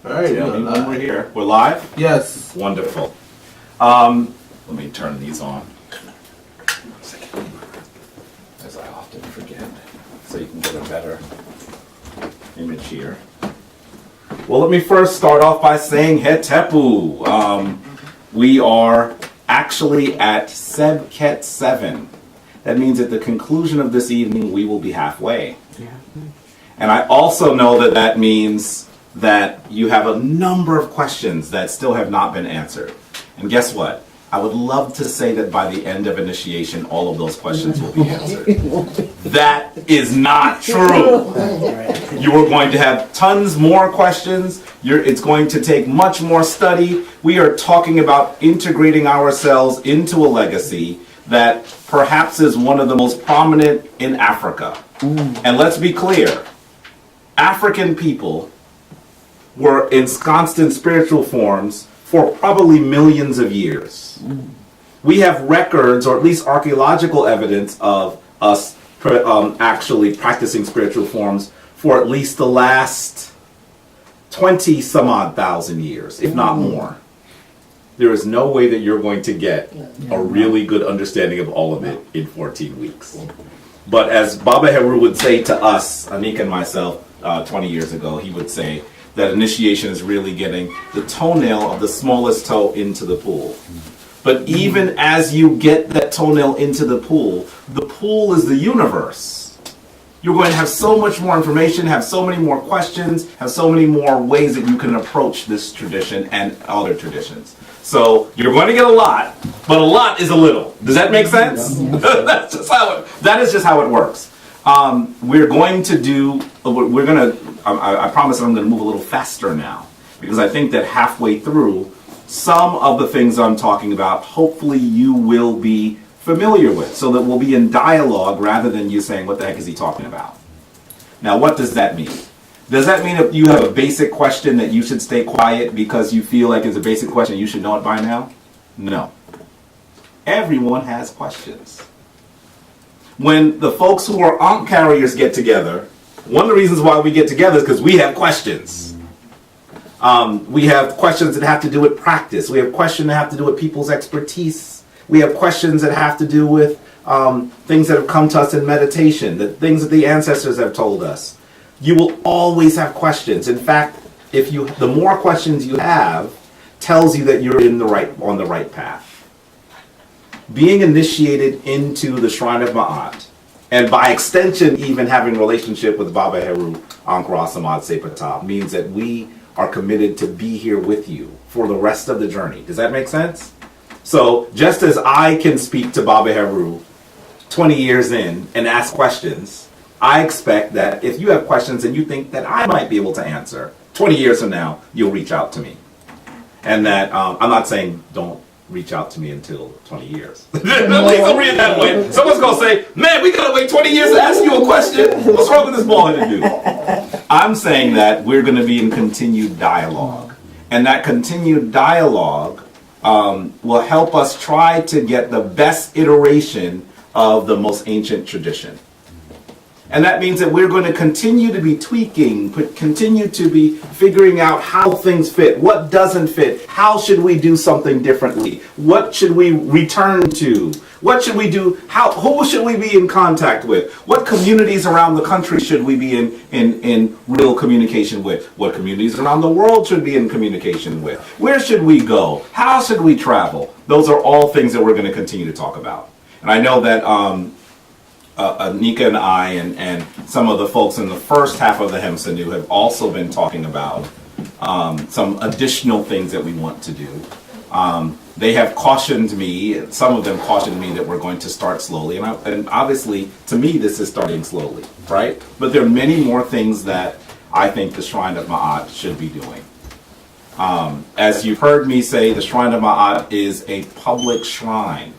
All right, Tell me when we're here. We're live? Yes. Wonderful. Let me turn these on. As I often forget, so you can get a better image here. Well, let me first start off by saying Neteru. We are actually at Sebkhet 7. That means at the conclusion of this evening, we will be halfway. And I also know that that means that you have a number of questions that still have not been answered. And guess what? I would love to say that by the end of initiation, all of those questions will be answered. That is not true. You are going to have tons more questions. It's going to take much more study. We are talking about integrating ourselves into a legacy that perhaps is one of the most prominent in Africa. And let's be clear, African people were ensconced in spiritual forms for probably millions of years. We have records, or at least archaeological evidence, of us actually practicing spiritual forms for at least the last 20 some odd thousand years, if not more. There is no way that you're going to get a really good understanding of all of it in 14 weeks. But as Baba Heru would say to us, Anika and myself, 20 years ago, he would say that initiation is really getting the toenail of the smallest toe into the pool. But even as you get that toenail into the pool is the universe. You're going to have so much more information, have so many more questions, have so many more ways that you can approach this tradition and other traditions. So you're going to get a lot, but a lot is a little. Does that make sense? That is just how it works. We're going to do, I promise I'm going to move a little faster now, because I think that halfway through, some of the things I'm talking about, hopefully you will be familiar with, so that we'll be in dialogue rather than you saying, what the heck is he talking about? Now, what does that mean? Does that mean if you have a basic question that you should stay quiet because you feel like it's a basic question, you should know it by now? No. Everyone has questions. When the folks who are Ankh carriers get together, one of the reasons why we get together is because we have questions. We have questions that have to do with practice. We have questions that have to do with people's expertise. We have questions that have to do with things that have come to us in meditation, the things that the ancestors have told us. You will always have questions. In fact, the more questions you have, tells you that you're on the right path. Being initiated into the Shrine of Ma'at, and by extension even having a relationship with Baba Heru, Ankh Ra Samad Sepata, means that we are committed to be here with you for the rest of the journey. Does that make sense? So just as I can speak to Baba Heru 20 years in and ask questions, I expect that if you have questions and you think that I might be able to answer, 20 years from now, you'll reach out to me. And that, I'm not saying don't reach out to me until 20 years. Please don't read it that way. Someone's going to say, man, we got to wait 20 years to ask you a question. What's wrong with this ball-headed dude? I'm saying that we're going to be in continued dialogue. And that continued dialogue will help us try to get the best iteration of the most ancient tradition. And that means that we're going to continue to be tweaking, continue to be figuring out how things fit, what doesn't fit, how should we do something differently, what should we return to, what should we do, who should we be in contact with, what communities around the country should we be in real communication with, what communities around the world should be in communication with, where should we go, how should we travel. Those are all things that we're going to continue to talk about. And I know that Anika and I and some of the folks in the first half of the Hemsanu have also been talking about some additional things that we want to do. They have cautioned me, some of them cautioned me that we're going to start slowly. And obviously, to me, this is starting slowly, right? But there are many more things that I think the Shrine of Ma'at should be doing. As you've heard me say, the Shrine of Ma'at is a public shrine.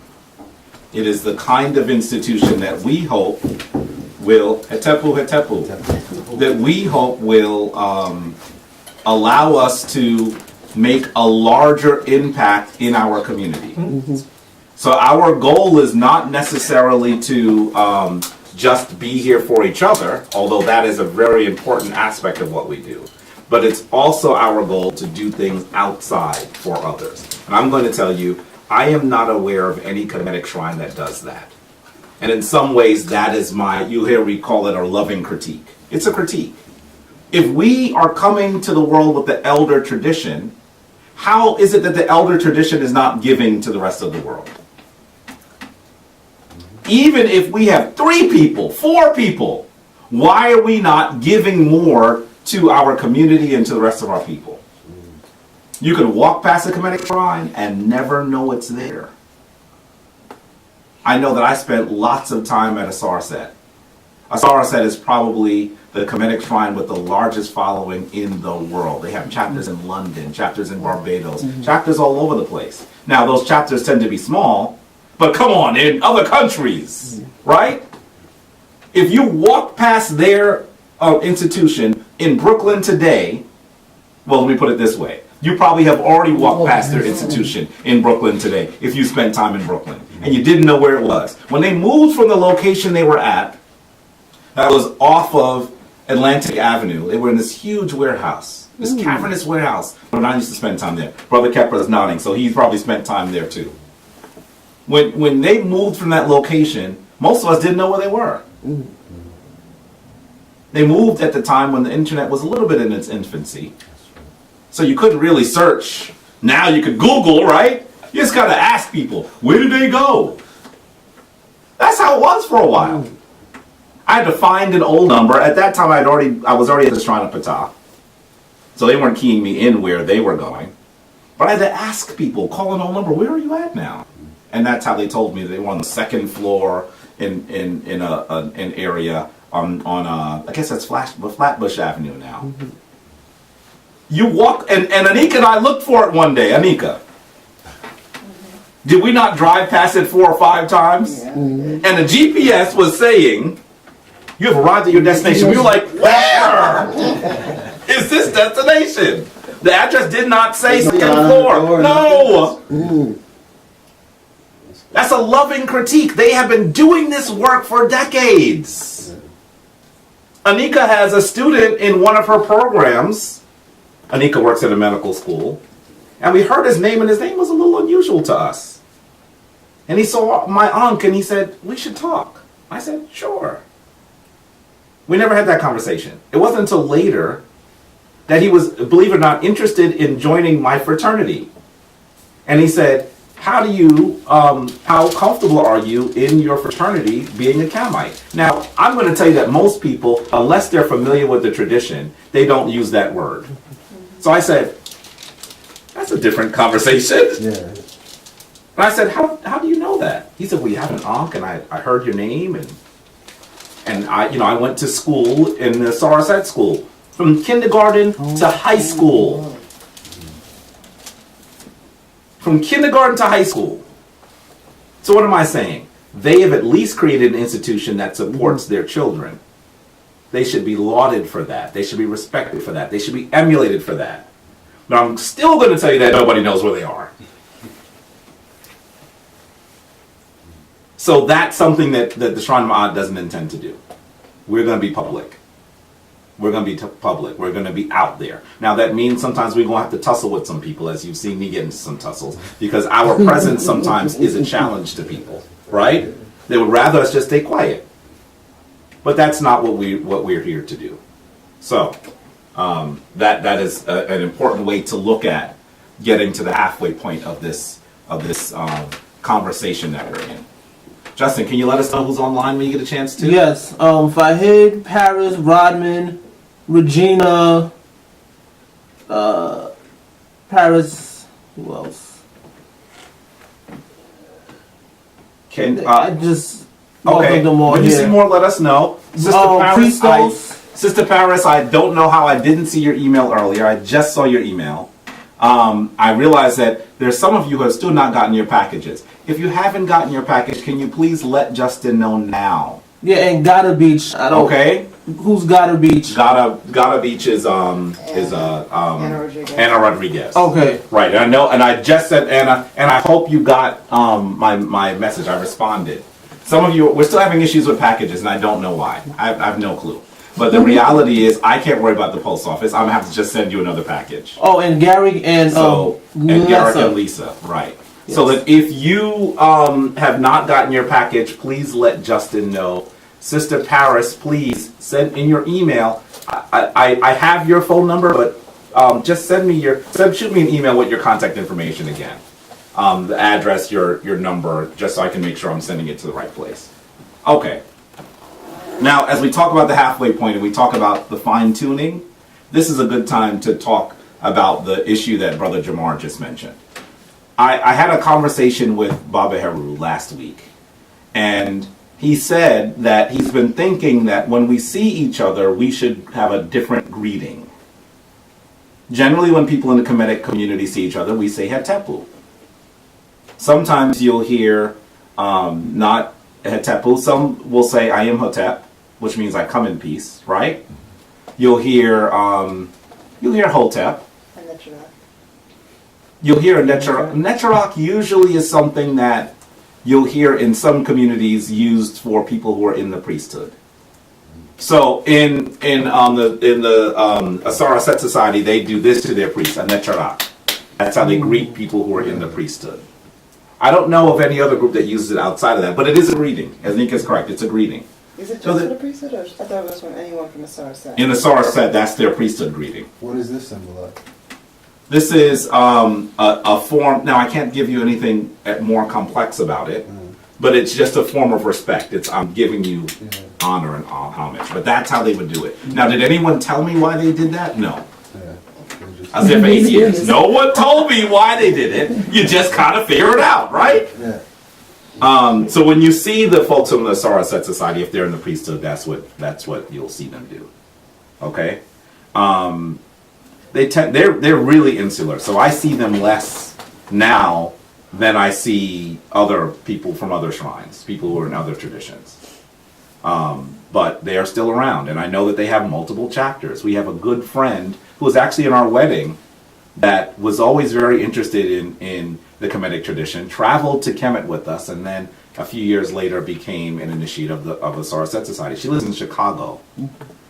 It is the kind of institution that we hope will, that we hope will allow us to make a larger impact in our community. So our goal is not necessarily to just be here for each other, although that is a very important aspect of what we do. but it's also our goal to do things outside for others. And I'm going to tell you, I am not aware of any Kemetic shrine that does that. And in some ways, that is you hear we call it a loving critique. It's a critique. If we are coming to the world with the elder tradition, how is it that the elder tradition is not giving to the rest of the world? Even if we have 3 people, 4 people, why are we not giving more to our community and to the rest of our people? You can walk past a Kemetic shrine and never know it's there. I know that I spent lots of time at a Sarset. A Sarset is probably the Kemetic shrine with the largest following in the world. They have chapters in London, chapters in Barbados, chapters all over the place. Now, those chapters tend to be small, but come on, in other countries, right? If you walk past their institution in Brooklyn today, well, let me put it this way. You probably have already walked past their institution in Brooklyn today if you spent time in Brooklyn and you didn't know where it was. When they moved from the location they were at, that was off of Atlantic Avenue, they were in this huge warehouse, this cavernous warehouse. When I used to spend time there. Brother Kepler is nodding, so he's probably spent time there too. When they moved from that location, most of us didn't know where they were. They moved at the time when the internet was a little bit in its infancy. So you couldn't really search. Now you could Google, right? You just gotta ask people, where did they go? That's how it was for a while. I had to find an old number. At that time, I was already at the Shrine of Ptah. So they weren't keying me in where they were going. But I had to ask people, call an old number, where are you at now? And that's how they told me they were on the 2nd floor in an area on I guess that's Flatbush Avenue now. You walk, and Anika and I looked for it one day. Anika, did we not drive past it 4 or 5 times? Yeah. And the GPS was saying, you have arrived at your destination. We were like, where is this destination? The address did not say 2nd floor. No. That's a loving critique. They have been doing this work for decades. Anika has a student in one of her programs. Anika works at a medical school. And we heard his name, and his name was a little unusual to us. And he saw my uncle, and he said, we should talk. I said, sure. We never had that conversation. It wasn't until later that he was, believe it or not, interested in joining my fraternity. And he said, how comfortable are you in your fraternity being a Kamite? Now, I'm going to tell you that most people, unless they're familiar with the tradition, they don't use that word. So I said, that's a different conversation. Yeah. And I said, how do you know that? He said, well, you have an ankh, and I heard your name, and I went to school in the Sarasat school, from kindergarten to high school. From kindergarten to high school. So what am I saying? They have at least created an institution that supports their children. They should be lauded for that. They should be respected for that. They should be emulated for that. But I'm still going to tell you that nobody knows where they are. So that's something that the Shrine of Ma'at doesn't intend to do. We're going to be public. We're going to be public. We're going to be out there. Now that means sometimes we're going to have to tussle with some people, as you've seen me get into some tussles, because our presence sometimes is a challenge to people, right? They would rather us just stay quiet. But that's not what we're here to do. So that is an important way to look at getting to the halfway point of this conversation that we're in. Justin, can you let us know who's online when you get a chance to? Yes. Fahid, Paris, Rodman, Regina, Paris. Who else? I just. Okay, when you see more, let us know. Sister Paris, I don't know how I didn't see your email earlier. I just saw your email. I realize that there's some of you who have still not gotten your packages. If you haven't gotten your package, can you please let Justin know now? Yeah, and Gotta Beach. Okay. Who's Gotta Beach? Gotta Beach is Anna Rodriguez. Okay. Right, and I know, and I just said Anna, and I hope you got my message. I responded. Some of you, we're still having issues with packages, and I don't know why. I have no clue. But the reality is, I can't worry about the post office. I'm gonna have to just send you another package. Oh, and Gary and Garrick and Lisa, right? Yes. So that if you have not gotten your package, please let Justin know. Sister Paris, please send in your email. I have your phone number, but just shoot me an email with your contact information again. The address, your number, just so I can make sure I'm sending it to the right place. Okay. Now, as we talk about the halfway point and we talk about the fine tuning, this is a good time to talk about the issue that Brother Jamar just mentioned. I had a conversation with Baba Heru last week, and he said that he's been thinking that when we see each other, we should have a different greeting. Generally, when people in the Kemetic community see each other, we say Hetepu. Sometimes you'll hear not Hetepu. Some will say I am Hotep, which means I come in peace, right? You'll hear Hotep. You'll hear a Neteru. Neteru usually is something that you'll hear in some communities used for people who are in the priesthood. So in the Asara Set Society, they do this to their priests, a Neteru. That's how they greet people who are in the priesthood. I don't know of any other group that uses it outside of that, but it is a greeting. As Nika is correct, it's a greeting. Is it just for the priesthood, or I thought it was from anyone from the Asara Set? In the Asara Set, that's their priesthood greeting. What does this symbolize? This is a form. Now, I can't give you anything more complex about it, but it's just a form of respect. I'm giving you honor and homage. But that's how they would do it. Now, did anyone tell me why they did that? No. I was there for 8 years. No one told me why they did it. You just kind of figure it out, right? Yeah. So when you see the folks from the Asara Set Society, if they're in the priesthood, that's what you'll see them do. Okay. They're really insular, so I see them less now than I see other people from other shrines, people who are in other traditions. But they are still around, and I know that they have multiple chapters. We have a good friend who was actually in our wedding that was always very interested in the Kemetic tradition, traveled to Kemet with us, and then a few years later became an initiate of the Asara Set Society. She lives in Chicago.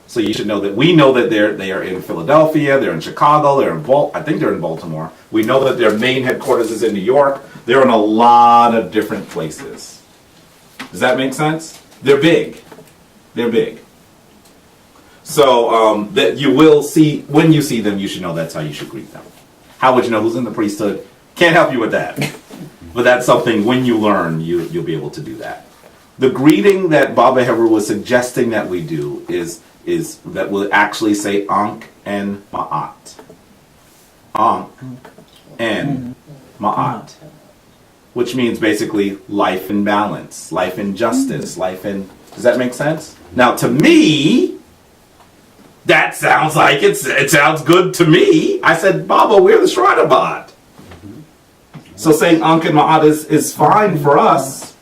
So you should know that we know that they are in Philadelphia, they're in Chicago, I think they're in Baltimore. We know that their main headquarters is in New York. They're in a lot of different places. Does that make sense? They're big. They're big. So that you will see, when you see them, you should know that's how you should greet them. How would you know who's in the priesthood? Can't help you with that. But that's something, when you learn, you'll be able to do that. The greeting that Baba Heru was suggesting that we do is that we'll actually say Ankh and Ma'at. Ankh and Ma'at. Which means basically life in balance, life in justice, life in... Does that make sense? Now, to me, that sounds like it sounds good to me. I said, Baba, we're the Shrine of Ma'at. So saying Ankh and Ma'at is fine for us.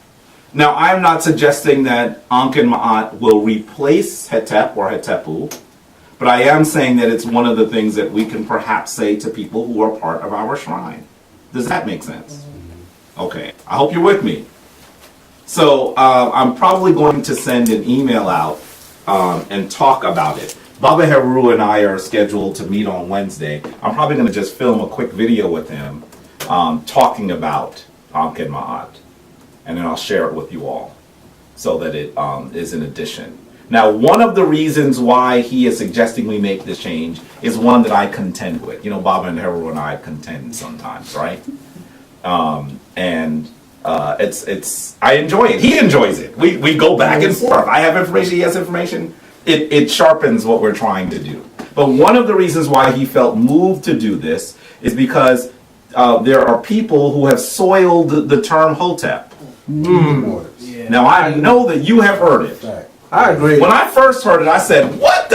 Now, I'm not suggesting that Ankh and Ma'at will replace Hetep or Hetepu, but I am saying that it's one of the things that we can perhaps say to people who are part of our shrine. Does that make sense? Okay, I hope you're with me. So I'm probably going to send an email out and talk about it. Baba Heru and I are scheduled to meet on Wednesday. I'm probably going to just film a quick video with him talking about Ankh and Ma'at. And then I'll share it with you all so that it is an addition. Now, one of the reasons why he is suggesting we make this change is one that I contend with. You know, Baba and Heru and I contend sometimes, right? I enjoy it. He enjoys it. We go back and forth. I have information, he has information. It sharpens what we're trying to do. But one of the reasons why he felt moved to do this is because there are people who have soiled the term Hotep. Now, I know that you have heard it. I agree. When I first heard it, I said, what?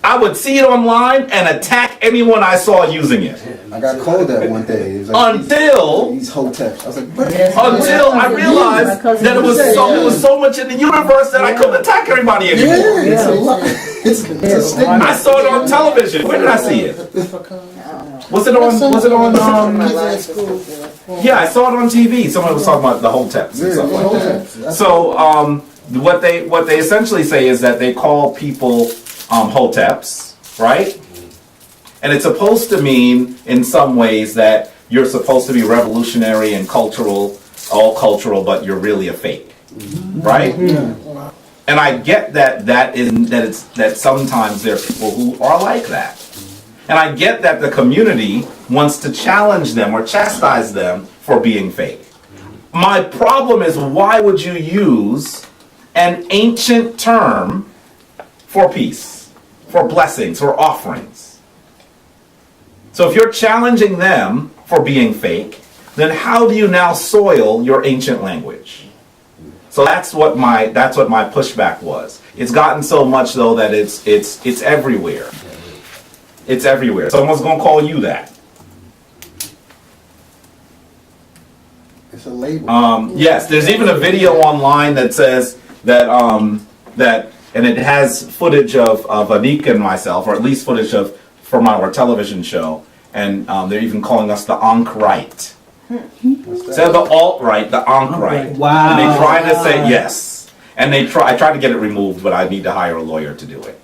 I would see it online and attack anyone I saw using it. I got called that one day. It was like, until these hoteps. I was like, what? Until I realized that it was so much in the universe that I couldn't attack everybody anymore. It's a stigma. I saw it on television. Where did I see it? Was it on? Yeah, I saw it on TV. Someone was talking about the hoteps and stuff like that. So what they essentially say is that they call people hoteps, right? And it's supposed to mean, in some ways, that you're supposed to be revolutionary and cultural, all cultural, but you're really a fake, right? And I get that sometimes there are people who are like that. And I get that the community wants to challenge them or chastise them for being fake. My problem is, why would you use an ancient term for peace, for blessings, for offerings? So if you're challenging them for being fake, then how do you now soil your ancient language? So that's what my pushback was. It's gotten so much though that it's everywhere. It's everywhere. Someone's gonna call you that. It's a label. Yes, there's even a video online that says that and it has footage of Anik and myself, or at least footage from our television show, and they're even calling us the Ankh Right. Instead of the alt-right, the Ankh Right. Wow. And they try to say yes. And I tried to get it removed, but I need to hire a lawyer to do it.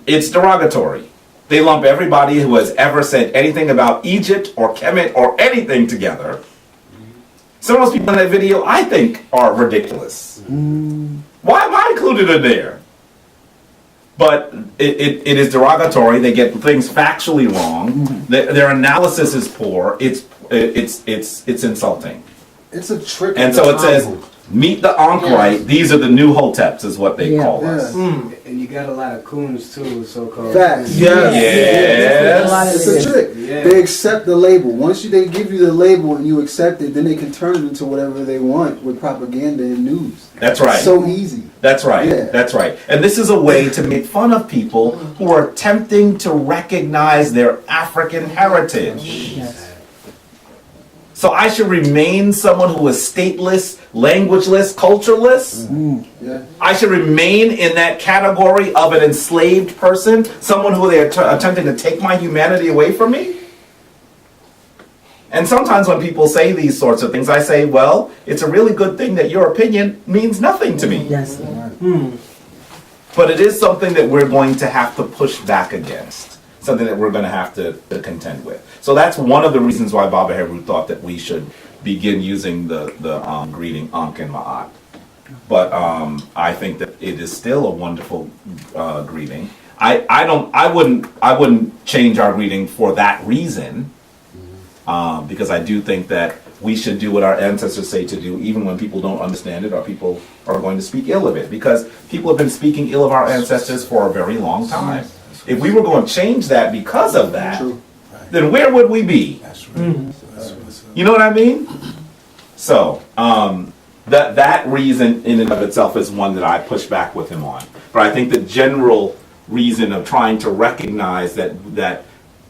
It's derogatory. They lump everybody who has ever said anything about Egypt or Kemet or anything together. Some of those people in that video, I think, are ridiculous. Why am I included in there? But it is derogatory. They get things factually wrong. Their analysis is poor. It's insulting. It's a trick. And so it says, meet the Ankh Right. These are the new hoteps, is what they call us. And you got a lot of coons too, so-called. Facts. Yes. It's a trick. Yeah. They accept the label. Once they give you the label and you accept it, then they can turn it into whatever they want with propaganda and news. That's right. So easy. That's right. Yeah. That's right. And this is a way to make fun of people who are attempting to recognize their African heritage. Yes. So I should remain someone who is stateless, languageless, cultureless? Yeah. I should remain in that category of an enslaved person, someone who they are attempting to take my humanity away from me? And sometimes when people say these sorts of things, I say, well, it's a really good thing that your opinion means nothing to me. Yes. But it is something that we're going to have to push back against, something that we're going to have to contend with. So that's one of the reasons why Baba Heru thought that we should begin using the greeting Ankh and Ma'at. But I think that it is still a wonderful greeting. I wouldn't change our greeting for that reason, because I do think that we should do what our ancestors say to do, even when people don't understand it or people are going to speak ill of it, because people have been speaking ill of our ancestors for a very long time. If we were going to change that because of that, then where would we be? You know what I mean? So that reason in and of itself is one that I push back with him on. But I think the general reason of trying to recognize that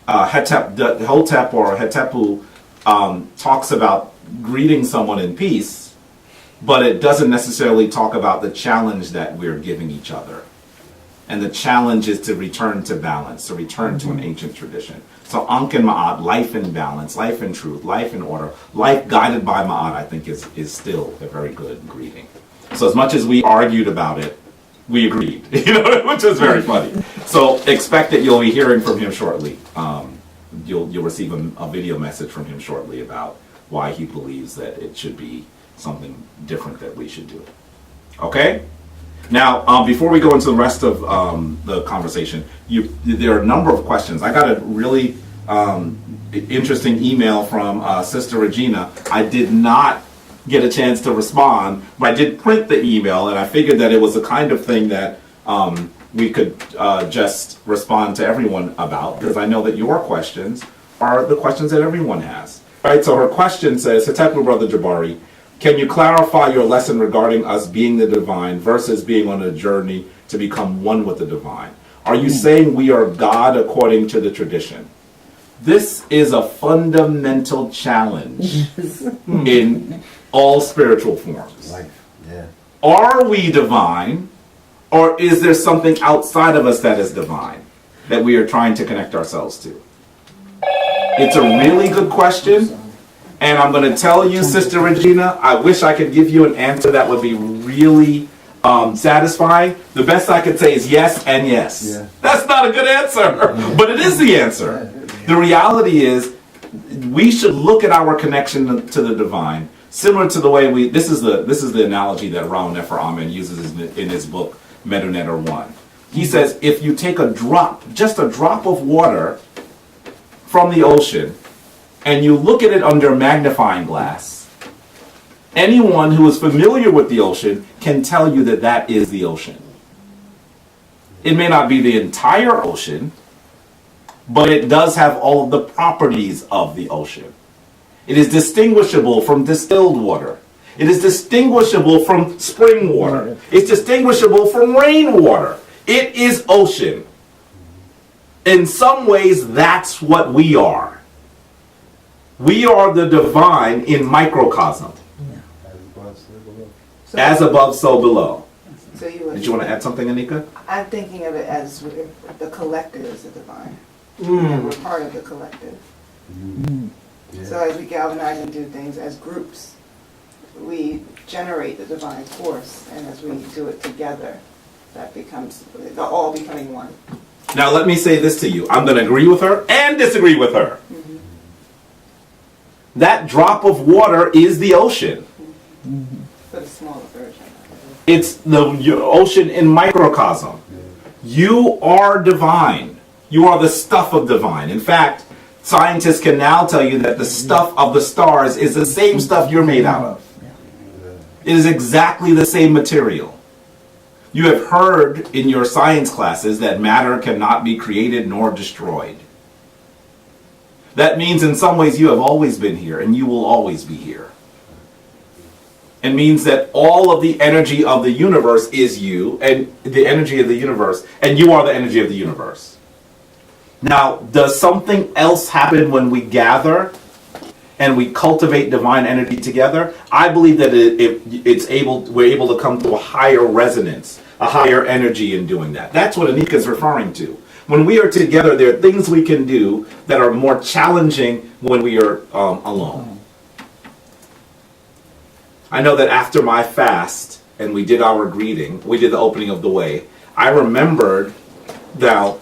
Hotep or Hetepu talks about greeting someone in peace, but it doesn't necessarily talk about the challenge that we're giving each other. And the challenge is to return to balance, to return to an ancient tradition. So Ankh and Ma'at, life in balance, life in truth, life in order, life guided by Ma'at, I think is still a very good greeting. So as much as we argued about it, we agreed, which is very funny. So expect that you'll be hearing from him shortly. You'll receive a video message from him shortly about why he believes that it should be something different that we should do. Okay? Now, before we go into the rest of the conversation, there are a number of questions. I got a really interesting email from Sister Regina. I did not get a chance to respond, but I did print the email, and I figured that it was the kind of thing that we could just respond to everyone about, because I know that your questions are the questions that everyone has. Right, so her question says, Hatepu Brother Jabari, can you clarify your lesson regarding us being the divine versus being on a journey to become one with the divine? Are you saying we are God according to the tradition? This is a fundamental challenge in all spiritual forms. Life. Yeah. Are we divine, or is there something outside of us that is divine that we are trying to connect ourselves to? It's a really good question. And I'm going to tell you, Sister Regina, I wish I could give you an answer that would be really satisfying? The best I could say is yes and yes. Yeah. That's not a good answer, but it is the answer. The reality is, we should look at our connection to the divine, similar to the way we. This is the analogy that Raul Nefer Amen uses in his book Neteru 1. He says, if you take just a drop of water from the ocean, and you look at it under a magnifying glass, anyone who is familiar with the ocean can tell you that that is the ocean. It may not be the entire ocean, but it does have all of the properties of the ocean. It is distinguishable from distilled water. It is distinguishable from spring water. It's distinguishable from rainwater. It is ocean. In some ways, that's what we are. We are the divine in microcosm. As above, so below. So you would, Did you want to add something, Anika? I'm thinking of it as the collective is the divine. And we're part of the collective. So as we galvanize and do things as groups, we generate the divine force, and as we do it together, that becomes, they're all becoming one. Now let me say this to you. I'm going to agree with her and disagree with her. That drop of water is the ocean. But a smaller version. It's the ocean in microcosm. You are divine. You are the stuff of divine. In fact, scientists can now tell you that the stuff of the stars is the same stuff you're made out of. It is exactly the same material. You have heard in your science classes that matter cannot be created nor destroyed. That means in some ways you have always been here and you will always be here. It means that all of the energy of the universe is you, and the energy of the universe, and you are the energy of the universe. Now, does something else happen when we gather and we cultivate divine energy together? I believe that we're able to come to a higher resonance, a higher energy in doing that. That's what Anika is referring to. When we are together, there are things we can do that are more challenging when we are alone. I know that after my fast, and we did our greeting, we did the opening of the way, I remembered, now,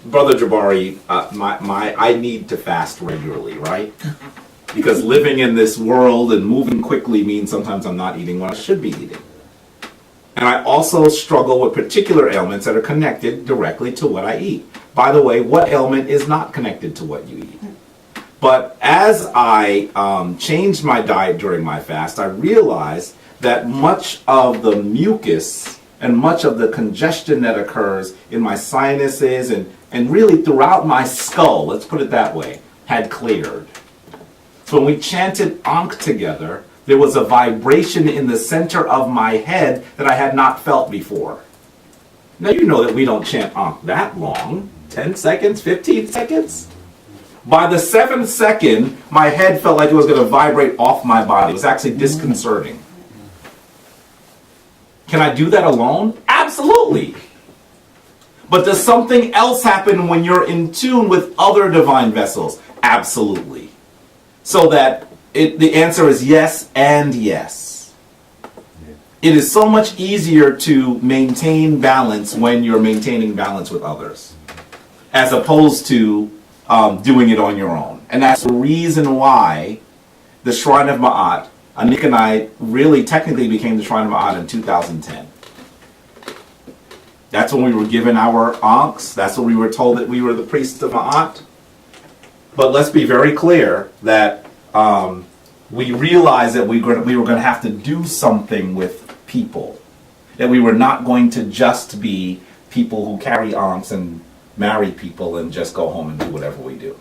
Brother Jabari, I need to fast regularly, right? Because living in this world and moving quickly means sometimes I'm not eating what I should be eating. And I also struggle with particular ailments that are connected directly to what I eat. By the way, what ailment is not connected to what you eat? But as I changed my diet during my fast, I realized that much of the mucus and much of the congestion that occurs in my sinuses and really throughout my skull, let's put it that way, had cleared. So when we chanted Ankh together, there was a vibration in the center of my head that I had not felt before. Now you know that we don't chant Ankh that long, 10 seconds, 15 seconds. By the 7th second, my head felt like it was going to vibrate off my body. It was actually disconcerting. Can I do that alone? Absolutely. But does something else happen when you're in tune with other divine vessels? Absolutely. So that the answer is yes and yes. It is so much easier to maintain balance when you're maintaining balance with others, as opposed to doing it on your own. And that's the reason why the Shrine of Ma'at, Anik and I really technically became the Shrine of Ma'at in 2010. That's when we were given our ankhs. That's when we were told that we were the priests of Ma'at. But let's be very clear that we realized that we were going to have to do something with people. That we were not going to just be people who carry ankhs and marry people and just go home and do whatever we do.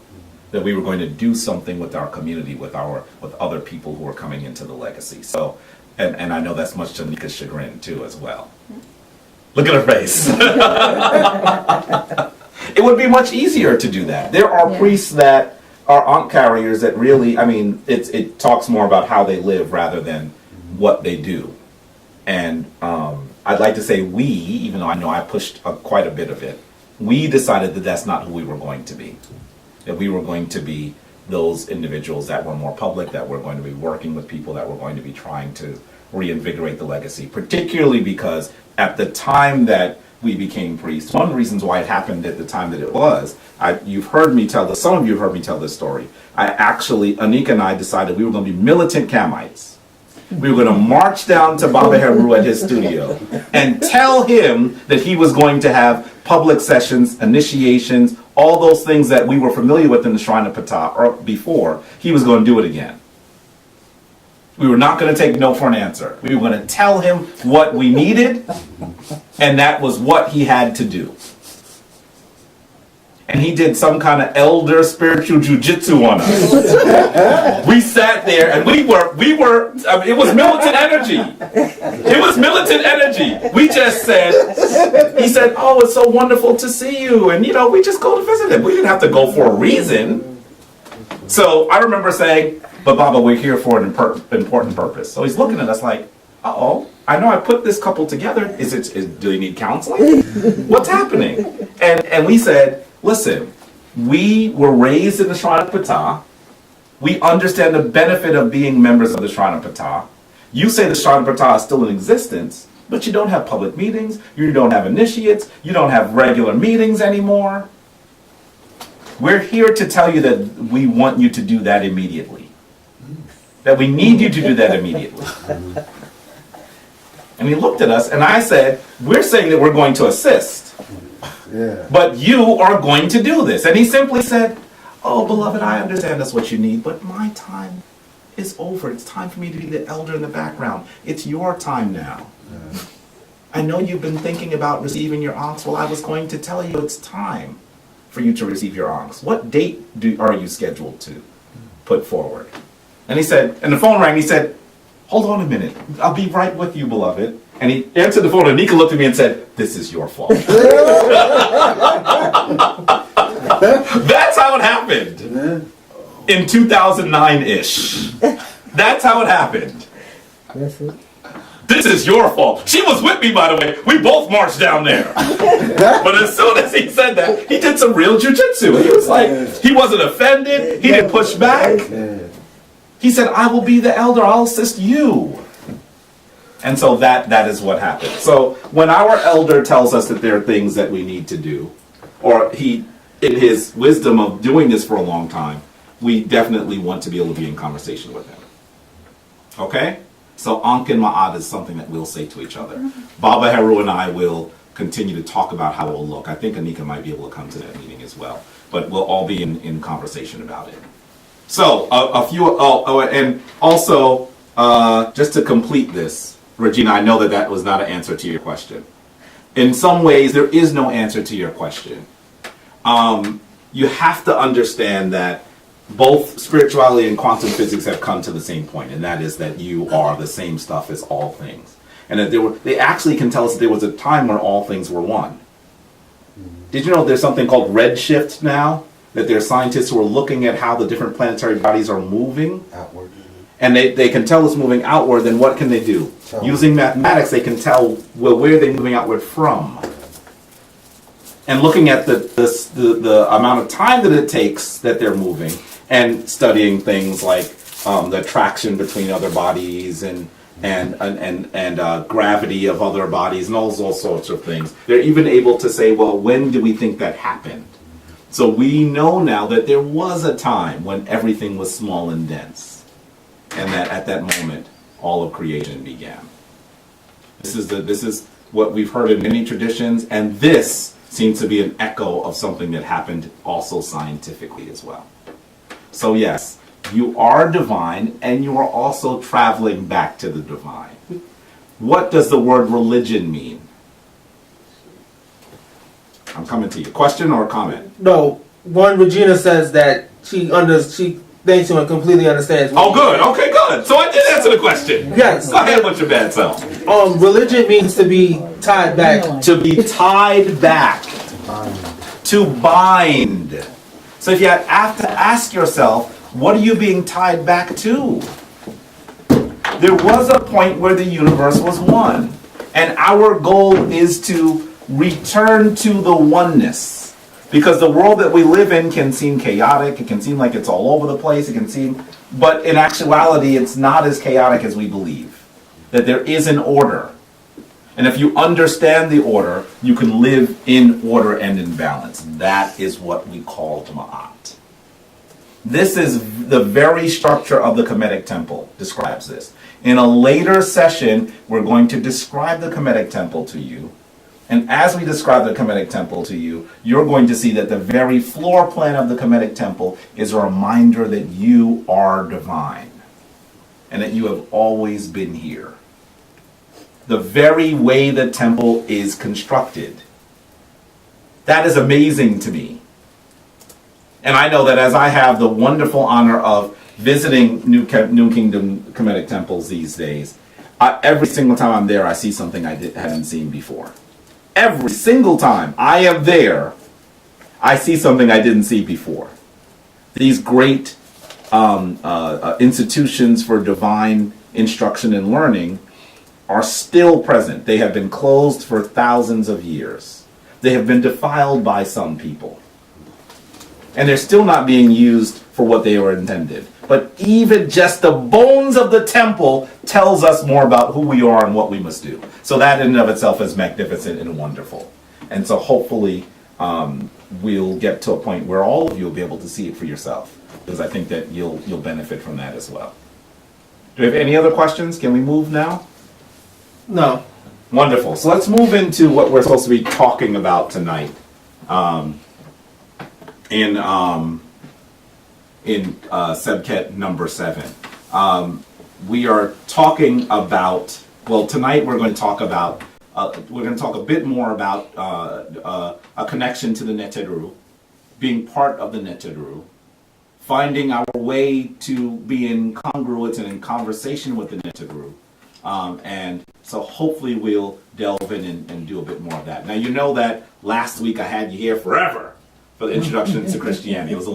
That we were going to do something with our community, with other people who are coming into the legacy. So, and I know that's much to Nika's chagrin too as well. Look at her face. It would be much easier to do that. There are priests that are ankh carriers that really, I mean, it talks more about how they live rather than what they do. And I'd like to say we, even though I know I pushed quite a bit of it, we decided that that's not who we were going to be. That we were going to be those individuals that were more public, that were going to be working with people, that were going to be trying to reinvigorate the legacy, particularly because at the time that we became priests, one of the reasons why it happened at the time that it was, you've heard me tell this, some of you have heard me tell this story. Anika and I decided we were going to be militant Kamites. We were going to march down to Baba Heru at his studio and tell him that he was going to have public sessions, initiations, all those things that we were familiar with in the Shrine of Ptah or before. He was going to do it again. We were not going to take no for an answer. We were going to tell him what we needed, and that was what he had to do. And he did some kind of elder spiritual jujitsu on us. We sat there and we were, I mean, it was militant energy. It was militant energy. We just said, he said, oh, it's so wonderful to see you. And, we just go to visit him. We didn't have to go for a reason. So I remember saying, but Baba, we're here for an important purpose. So he's looking at us like, uh-oh, I know I put this couple together. Do you need counseling? What's happening? And we said, listen, we were raised in the Shrine of Ptah. We understand the benefit of being members of the Shrine of Ptah. You say the Shrine of Ptah is still in existence, but you don't have public meetings, you don't have initiates, you don't have regular meetings anymore. We're here to tell you that we want you to do that immediately. That we need you to do that immediately. And he looked at us and I said, we're saying that we're going to assist. Yeah. But you are going to do this. And he simply said, oh, beloved, I understand that's what you need, but my time is over. It's time for me to be the elder in the background. It's your time now. Yeah. I know you've been thinking about receiving your onks. Well, I was going to tell you it's time for you to receive your onks. What date are you scheduled to put forward? And he said, and the phone rang, he said, hold on a minute. I'll be right with you, beloved. And he answered the phone, and Nika looked at me and said, this is your fault. That's how it happened. In 2009-ish. That's how it happened. This is your fault. She was with me, by the way. We both marched down there. But as soon as he said that, he did some real jujitsu. He was like, he wasn't offended. He didn't push back. He said, I will be the elder. I'll assist you. And so that is what happened. So when our elder tells us that there are things that we need to do, or he, in his wisdom of doing this for a long time, we definitely want to be able to be in conversation with him. Okay? So Ankh and Ma'at is something that we'll say to each other. Baba Heru and I will continue to talk about how it will look. I think Anika might be able to come to that meeting as well. But we'll all be in conversation about it. So and also, just to complete this, Regina, I know that was not an answer to your question. In some ways, there is no answer to your question. You have to understand that both spirituality and quantum physics have come to the same point, and that is that you are the same stuff as all things. And that they actually can tell us that there was a time where all things were one. Did you know there's something called redshift now? That there are scientists who are looking at how the different planetary bodies are moving outward. And they can tell it's moving outward, then what can they do? Using mathematics, they can tell, well, where are they moving outward from? And looking at the amount of time that it takes that they're moving, and studying things like the attraction between other bodies and gravity of other bodies and all sorts of things. They're even able to say, well, when do we think that happened? So we know now that there was a time when everything was small and dense. And that at that moment, all of creation began. This is what we've heard in many traditions, and this seems to be an echo of something that happened also scientifically as well. So yes, you are divine, and you are also traveling back to the divine. What does the word religion mean? I'm coming to you. Question or comment? No. One, Regina says that she thinks she completely understands. Oh, good. Okay, good. So I did answer the question. Yes. Go ahead with your bad self. Religion means to be tied back. To be tied back. To bind. So if you have to ask yourself, what are you being tied back to? There was a point where the universe was one. And our goal is to return to the oneness. Because the world that we live in can seem chaotic, it can seem like it's all over the place, but in actuality it's not as chaotic as we believe. that there is an order. And if you understand the order, you can live in order and in balance. That is what we call Ma'at. This is the very structure of the Kemetic temple describes this. In a later session, we're going to describe the Kemetic temple to you. And as we describe the Kemetic temple to you, you're going to see that the very floor plan of the Kemetic temple is a reminder that you are divine and that you have always been here. The very way the temple is constructed. That is amazing to me. And I know that as I have the wonderful honor of visiting New Kingdom Kemetic temples these days, every single time I'm there, I see something I hadn't seen before. Every single time I am there, I see something I didn't see before. These great institutions for divine instruction and learning are still present. They have been closed for thousands of years. They have been defiled by some people. And they're still not being used for what they were intended. But even just the bones of the temple tells us more about who we are and what we must do. So that in and of itself is magnificent and wonderful. And so hopefully we'll get to a point where all of you will be able to see it for yourself. Because I think that you'll benefit from that as well. Do we have any other questions? Can we move now? No. Wonderful. So let's move into what we're supposed to be talking about tonight. In Sebkhet number 7. We are talking about, well, tonight we're going to talk about, a bit more about a connection to the Neteru, being part of the Neteru, finding our way to be in congruence and in conversation with the Neteru. And so hopefully we'll delve in and do a bit more of that. Now, you know that last week I had you here forever for the introduction to Christianity. It was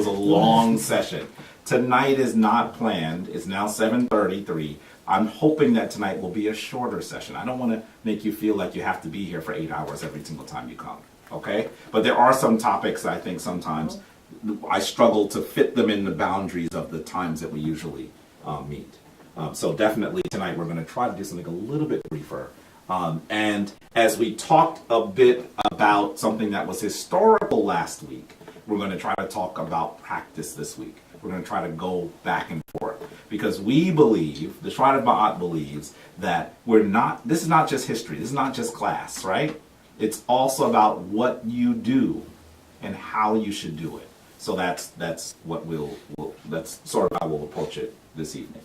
a long session. Tonight is not planned. It's now 7:33. I'm hoping that tonight will be a shorter session. I don't want to make you feel like you have to be here for 8 hours every single time you come, okay? But there are some topics I think sometimes I struggle to fit them in the boundaries of the times that we usually meet. So definitely tonight we're going to try to do something a little bit briefer. And as we talked a bit about something that was historical last week, we're going to try to talk about practice this week. We're going to try to go back and forth. Because we believe, the Shrine of Ma'at believes, that this is not just history, this is not just class, right? It's also about what you do and how you should do it. So that's what that's sort of how we'll approach it this evening.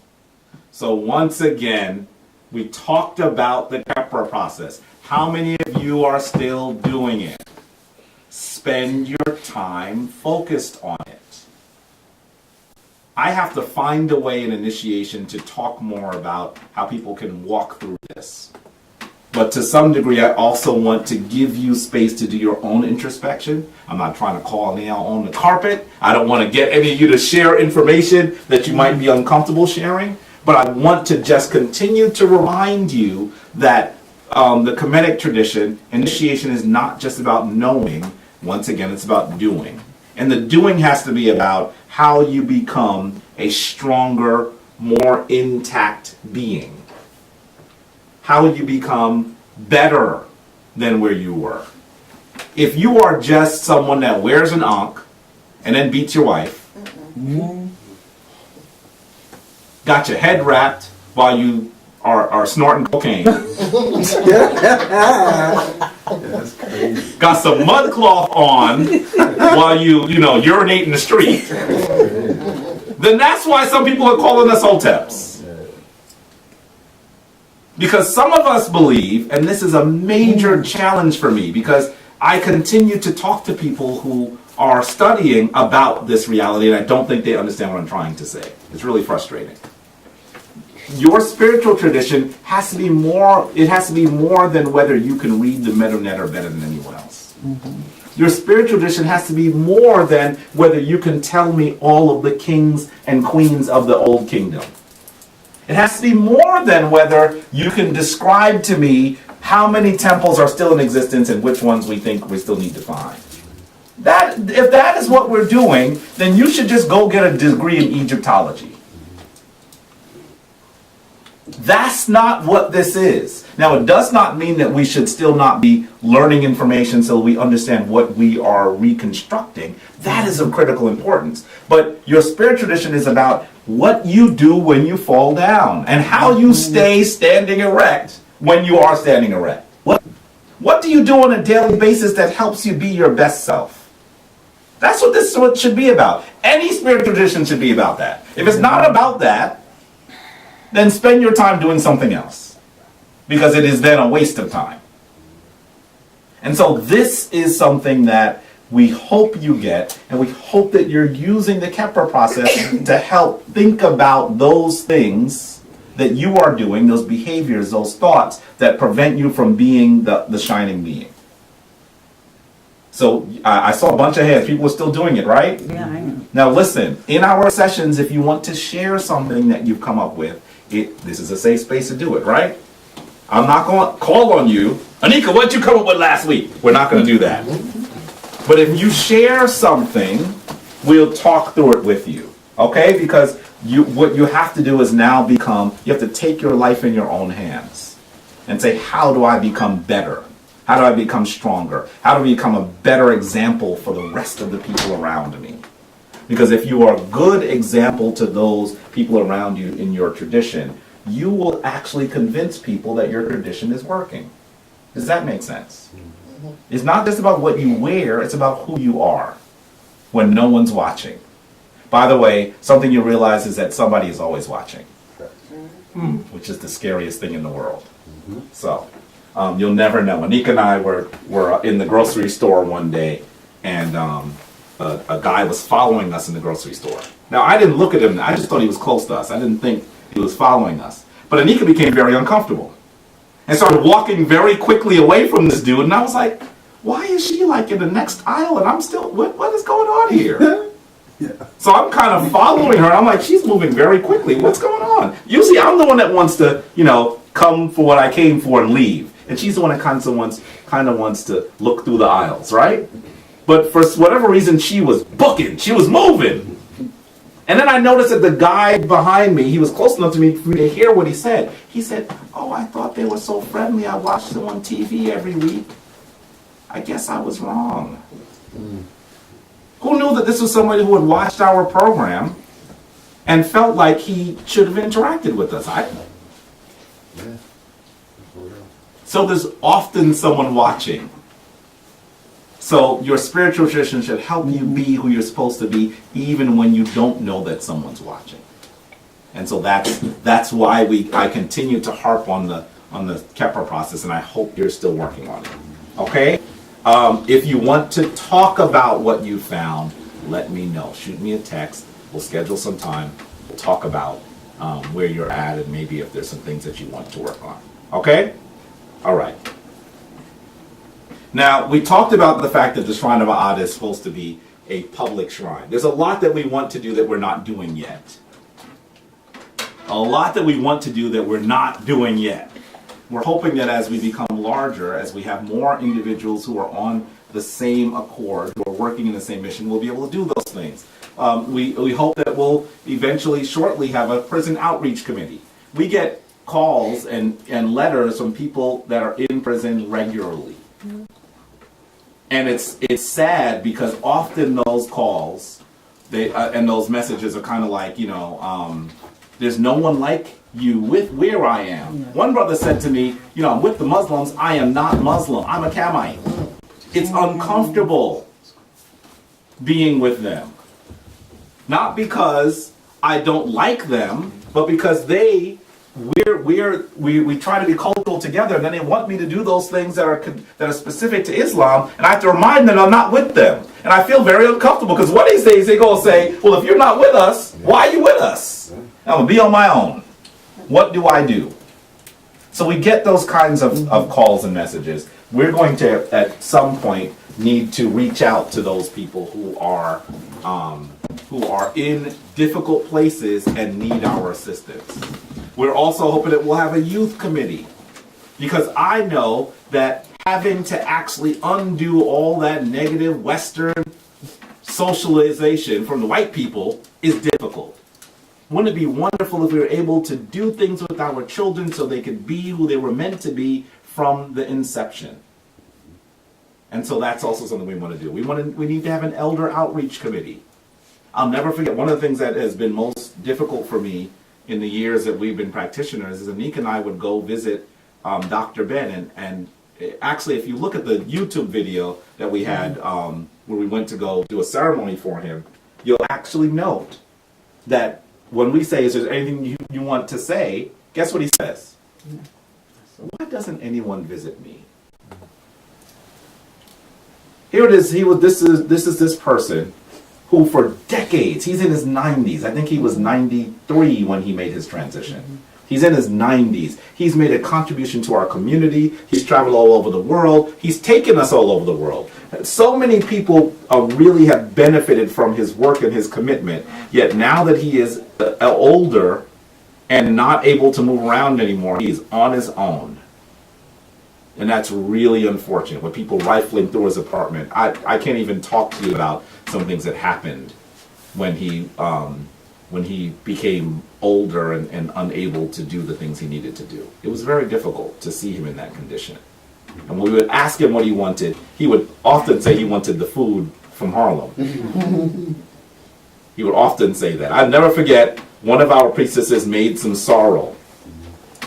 So once again, we talked about the Kepra process. How many of you are still doing it? Spend your time focused on it. I have to find a way in initiation to talk more about how people can walk through this. But to some degree, I also want to give you space to do your own introspection. I'm not trying to call nail on the carpet. I don't want to get any of you to share information that you might be uncomfortable sharing. But I want to just continue to remind you that the Kemetic tradition, initiation is not just about knowing. Once again, it's about doing. And the doing has to be about how you become a stronger, more intact being. How you become better than where you were. If you are just someone that wears an ankh and then beats your wife, got your head wrapped while you are snorting cocaine, That's crazy. got some mud cloth on while you urinate in the street, then that's why some people are calling us Hoteps. Because some of us believe, and this is a major challenge for me, because I continue to talk to people who are studying about this reality, and I don't think they understand what I'm trying to say. It's really frustrating. Your spiritual tradition has to be more, it has to be more than whether you can read the Neteru better than anyone else. Your spiritual tradition has to be more than whether you can tell me all of the kings and queens of the old kingdom. It has to be more than whether you can describe to me how many temples are still in existence and which ones we think we still need to find. If that is what we're doing, then you should just go get a degree in Egyptology. That's not what this is. Now, it does not mean that we should still not be learning information so we understand what we are reconstructing. That is of critical importance. But your spirit tradition is about what you do when you fall down and how you stay standing erect when you are standing erect. What do you do on a daily basis that helps you be your best self? That's what this should be about. Any spirit tradition should be about that. If it's not about that, then spend your time doing something else, because it is then a waste of time. And so this is something that we hope you get, and we hope that you're using the Kepler process to help think about those things that you are doing, those behaviors, those thoughts that prevent you from being the shining being. So I saw a bunch of hands. People are still doing it, right? Yeah, I know. Now listen, in our sessions, if you want to share something that you've come up with, this is a safe space to do it, right? I'm not going to call on you. Anika, what'd you come up with last week? We're not going to do that. But if you share something, we'll talk through it with you, okay? Because what you have to do is now you have to take your life in your own hands and say, how do I become better? How do I become stronger? How do I become a better example for the rest of the people around me? Because if you are a good example to those people around you in your tradition, you will actually convince people that your tradition is working. Does that make sense? It's not just about what you wear, it's about who you are when no one's watching. By the way, something you realize is that somebody is always watching, which is the scariest thing in the world. So, you'll never know. Anika and I were in the grocery store one day, and a guy was following us in the grocery store. Now, I didn't look at him. I just thought he was close to us. I didn't think he was following us. But Anika became very uncomfortable and started walking very quickly away from this dude. And I was like, why is she like in the next aisle? And I'm still, what is going on here? So I'm kind of following her. And I'm like, she's moving very quickly. What's going on? Usually I'm the one that wants to, come for what I came for and leave. And she's the one that kind of wants to look through the aisles, right? But for whatever reason, she was booking. She was moving. And then I noticed that the guy behind me, he was close enough to me for me to hear what he said. He said, oh, I thought they were so friendly. I watched them on TV every week. I guess I was wrong. Who knew that this was somebody who had watched our program and felt like he should have interacted with us? I didn't. So there's often someone watching. So your spiritual tradition should help you be who you're supposed to be, even when you don't know that someone's watching. And so that's why I continue to harp on the Kepler process, and I hope you're still working on it. Okay? If you want to talk about what you found, let me know. Shoot me a text. We'll schedule some time. We'll talk about where you're at and maybe if there's some things that you want to work on. Okay? All right. Now, we talked about the fact that the Shrine of Ma'at is supposed to be a public shrine. There's a lot that we want to do that we're not doing yet. A lot that we want to do that we're not doing yet. We're hoping that as we become larger, as we have more individuals who are on the same accord, who are working in the same mission, we'll be able to do those things. We hope that we'll eventually, shortly, have a prison outreach committee. We get calls and letters from people that are in prison regularly. And it's sad because often those calls and those messages are kind of like, there's no one like you with where I am. Yeah. One brother said to me, I'm with the Muslims. I am not Muslim. I'm a Kamite. It's uncomfortable being with them. Not because I don't like them, but because we try to be cultural together, and then they want me to do those things that are specific to Islam, and I have to remind them I'm not with them. And I feel very uncomfortable because one of these days they go and say, well, if you're not with us, why are you with us? I'm going to be on my own. What do I do? So we get those kinds of calls and messages. We're going to, at some point, need to reach out to those people who are in difficult places and need our assistance. We're also hoping that we'll have a youth committee, because I know that having to actually undo all that negative Western socialization from the white people is difficult. Wouldn't it be wonderful if we were able to do things with our children so they could be who they were meant to be from the inception? And so that's also something we want to do. We need to have an elder outreach committee. I'll never forget, one of the things that has been most difficult for me in the years that we've been practitioners is Anika and I would go visit Dr. Ben. And actually, if you look at the YouTube video that we had where we went to go do a ceremony for him, you'll actually note that when we say, is there anything you want to say, guess what he says? Why doesn't anyone visit me? Here it is. This is this person who for decades, he's in his 90s. I think he was 93 when he made his transition. He's in his 90s. He's made a contribution to our community. He's traveled all over the world. He's taken us all over the world. So many people really have benefited from his work and his commitment. Yet now that he is older and not able to move around anymore, he's on his own. And that's really unfortunate. With people rifling through his apartment, I can't even talk to you about some things that happened when he became older and unable to do the things he needed to do. It was very difficult to see him in that condition. And when we would ask him what he wanted, he would often say he wanted the food from Harlem. He would often say that. I'll never forget, one of our priestesses made some sorrel.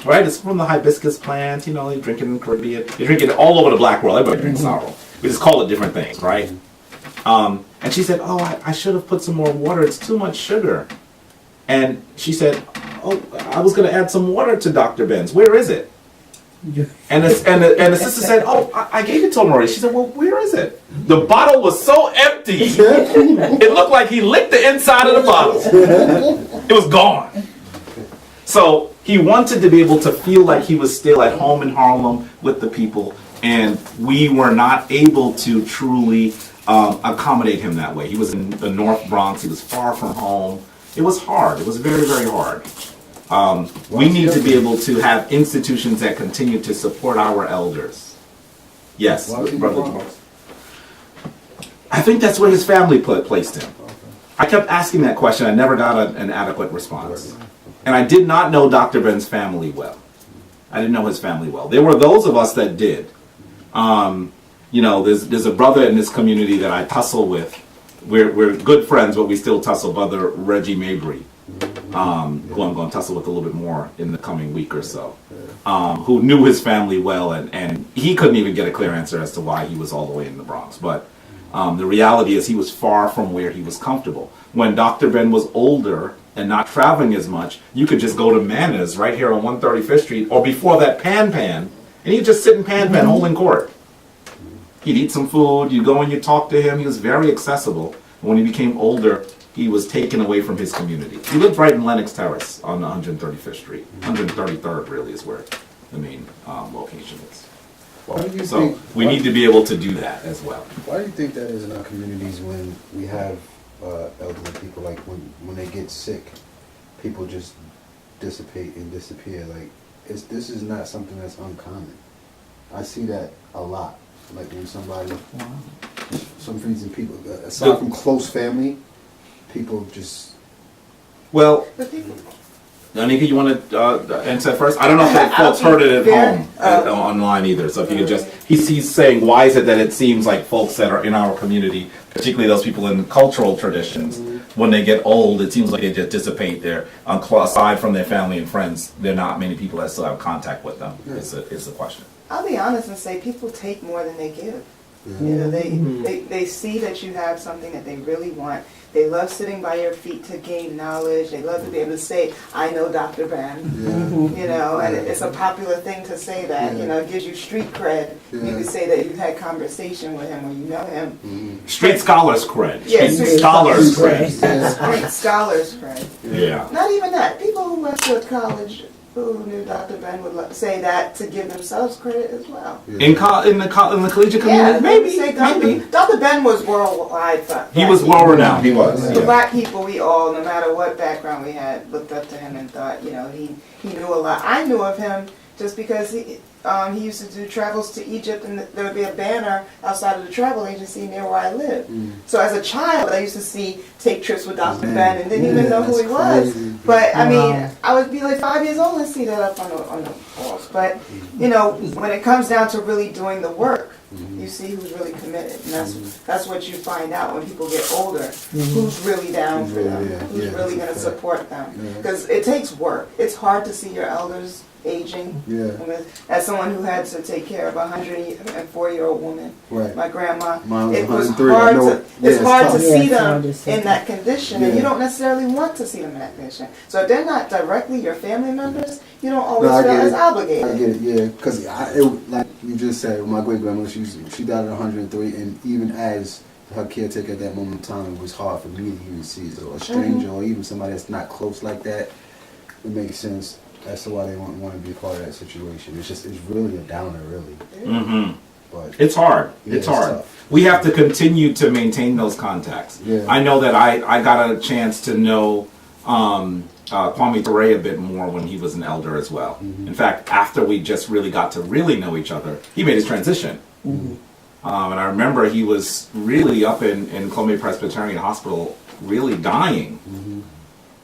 Right? It's from the hibiscus plant, you drinking in the Caribbean. You're drinking it all over the black world. Everybody drinks sorrel. We just call it different things, right? And she said, oh, I should have put some more water. It's too much sugar. And she said, oh, I was going to add some water to Dr. Ben's. Where is it? And the sister said, oh, I gave it to him already. She said, well, where is it? The bottle was so empty, it looked like he licked the inside of the bottle. It was gone. So he wanted to be able to feel like he was still at home in Harlem with the people, and we were not able to truly accommodate him that way. He was in the North Bronx. He was far from home. It was hard. It was very, very hard. We need to be able to have institutions that continue to support our elders. Yes, Brother Charles. I think that's where his family placed him. I kept asking that question. I never got an adequate response. And I did not know Dr. Ben's family well. I didn't know his family well. There were those of us that did. There's a brother in this community that I tussle with. We're good friends, but we still tussle, Brother Reggie Mabry, who I'm going to tussle with a little bit more in the coming week or so, who knew his family well, and he couldn't even get a clear answer as to why he was all the way in the Bronx. But the reality is he was far from where he was comfortable. When Dr. Ben was older and not traveling as much, you could just go to Mana's right here on 135th Street, or before that Pan, and he'd just sit in Pan holding court. He'd eat some food, you'd go and you'd talk to him. He was very accessible. And when he became older, he was taken away from his community. He lived right in Lenox Terrace on 135th Street. 133rd really is where the main location is. So we need to be able to do that as well. Why do you think that is in our communities when we have elderly people, like when they get sick, people just dissipate and disappear? Like, this is not something that's uncommon. I see that a lot. Like when somebody, some reason people, aside from close family, people just... Well, Anika, you want to answer first? I don't know if folks heard it at home, online either. So if you could just, he's saying, why is it that it seems like folks that are in our community, particularly those people in cultural traditions, when they get old, it seems like they just dissipate there. Aside from their family and friends, there are not many people that still have contact with them, is the question. I'll be honest and say people take more than they give. They see that you have something that they really want. They love sitting by your feet to gain knowledge. They love to be able to say, I know Dr. Ben. And it's a popular thing to say that. It gives you street cred. You can say that you've had conversation with him or you know him. Street scholars cred. Yeah, street scholars cred. Street scholars cred. Yeah. Not even that. People who went to college who knew Dr. Ben would say that to give themselves credit as well. In the collegiate community? Yeah, maybe. Dr. Ben was worldwide. He was world renowned. He was. The black people, we all, no matter what background we had, looked up to him and thought, he knew a lot. I knew of him just because he used to do travels to Egypt, and there would be a banner outside of the travel agency near where I live. So as a child, I used to take trips with Dr. Ben and didn't even know who he was. Crazy. But I mean, I would be like 5 years old and see that up on the walls. But you know, when it comes down to really doing the work, you see who's really committed, and that's what you find out when people get older. Who's really down for them? Who's really going to support them? Because it takes work. It's hard to see your elders aging. Yeah. I mean, as someone who had to take care of a 104-year-old woman, Right. my grandma, Mine was it was 103. I hard know. to Yeah, it's hard to tough. see it's them hard to see in them. that condition, and Yeah. you don't necessarily want to see them in that condition. So if they're not directly your family members, you don't always No, I feel get as it. obligated. I get it, yeah, because like you just said, my great grandmother, she died at 103, and even as her caretaker at that moment in time, it was hard for me to even see. So a stranger or even somebody that's not close like that, it makes sense as to why they want to be a part of that situation. It's really a downer, really. Mm-hmm. But It's hard. Yeah, It's it's hard. tough. We have to continue to maintain those contacts. Yeah. I know that I got a chance to know Kwame Ture a bit more when he was an elder as well. In fact, after we just really got to really know each other, he made his transition. And I remember he was really up in Columbia Presbyterian Hospital, really dying.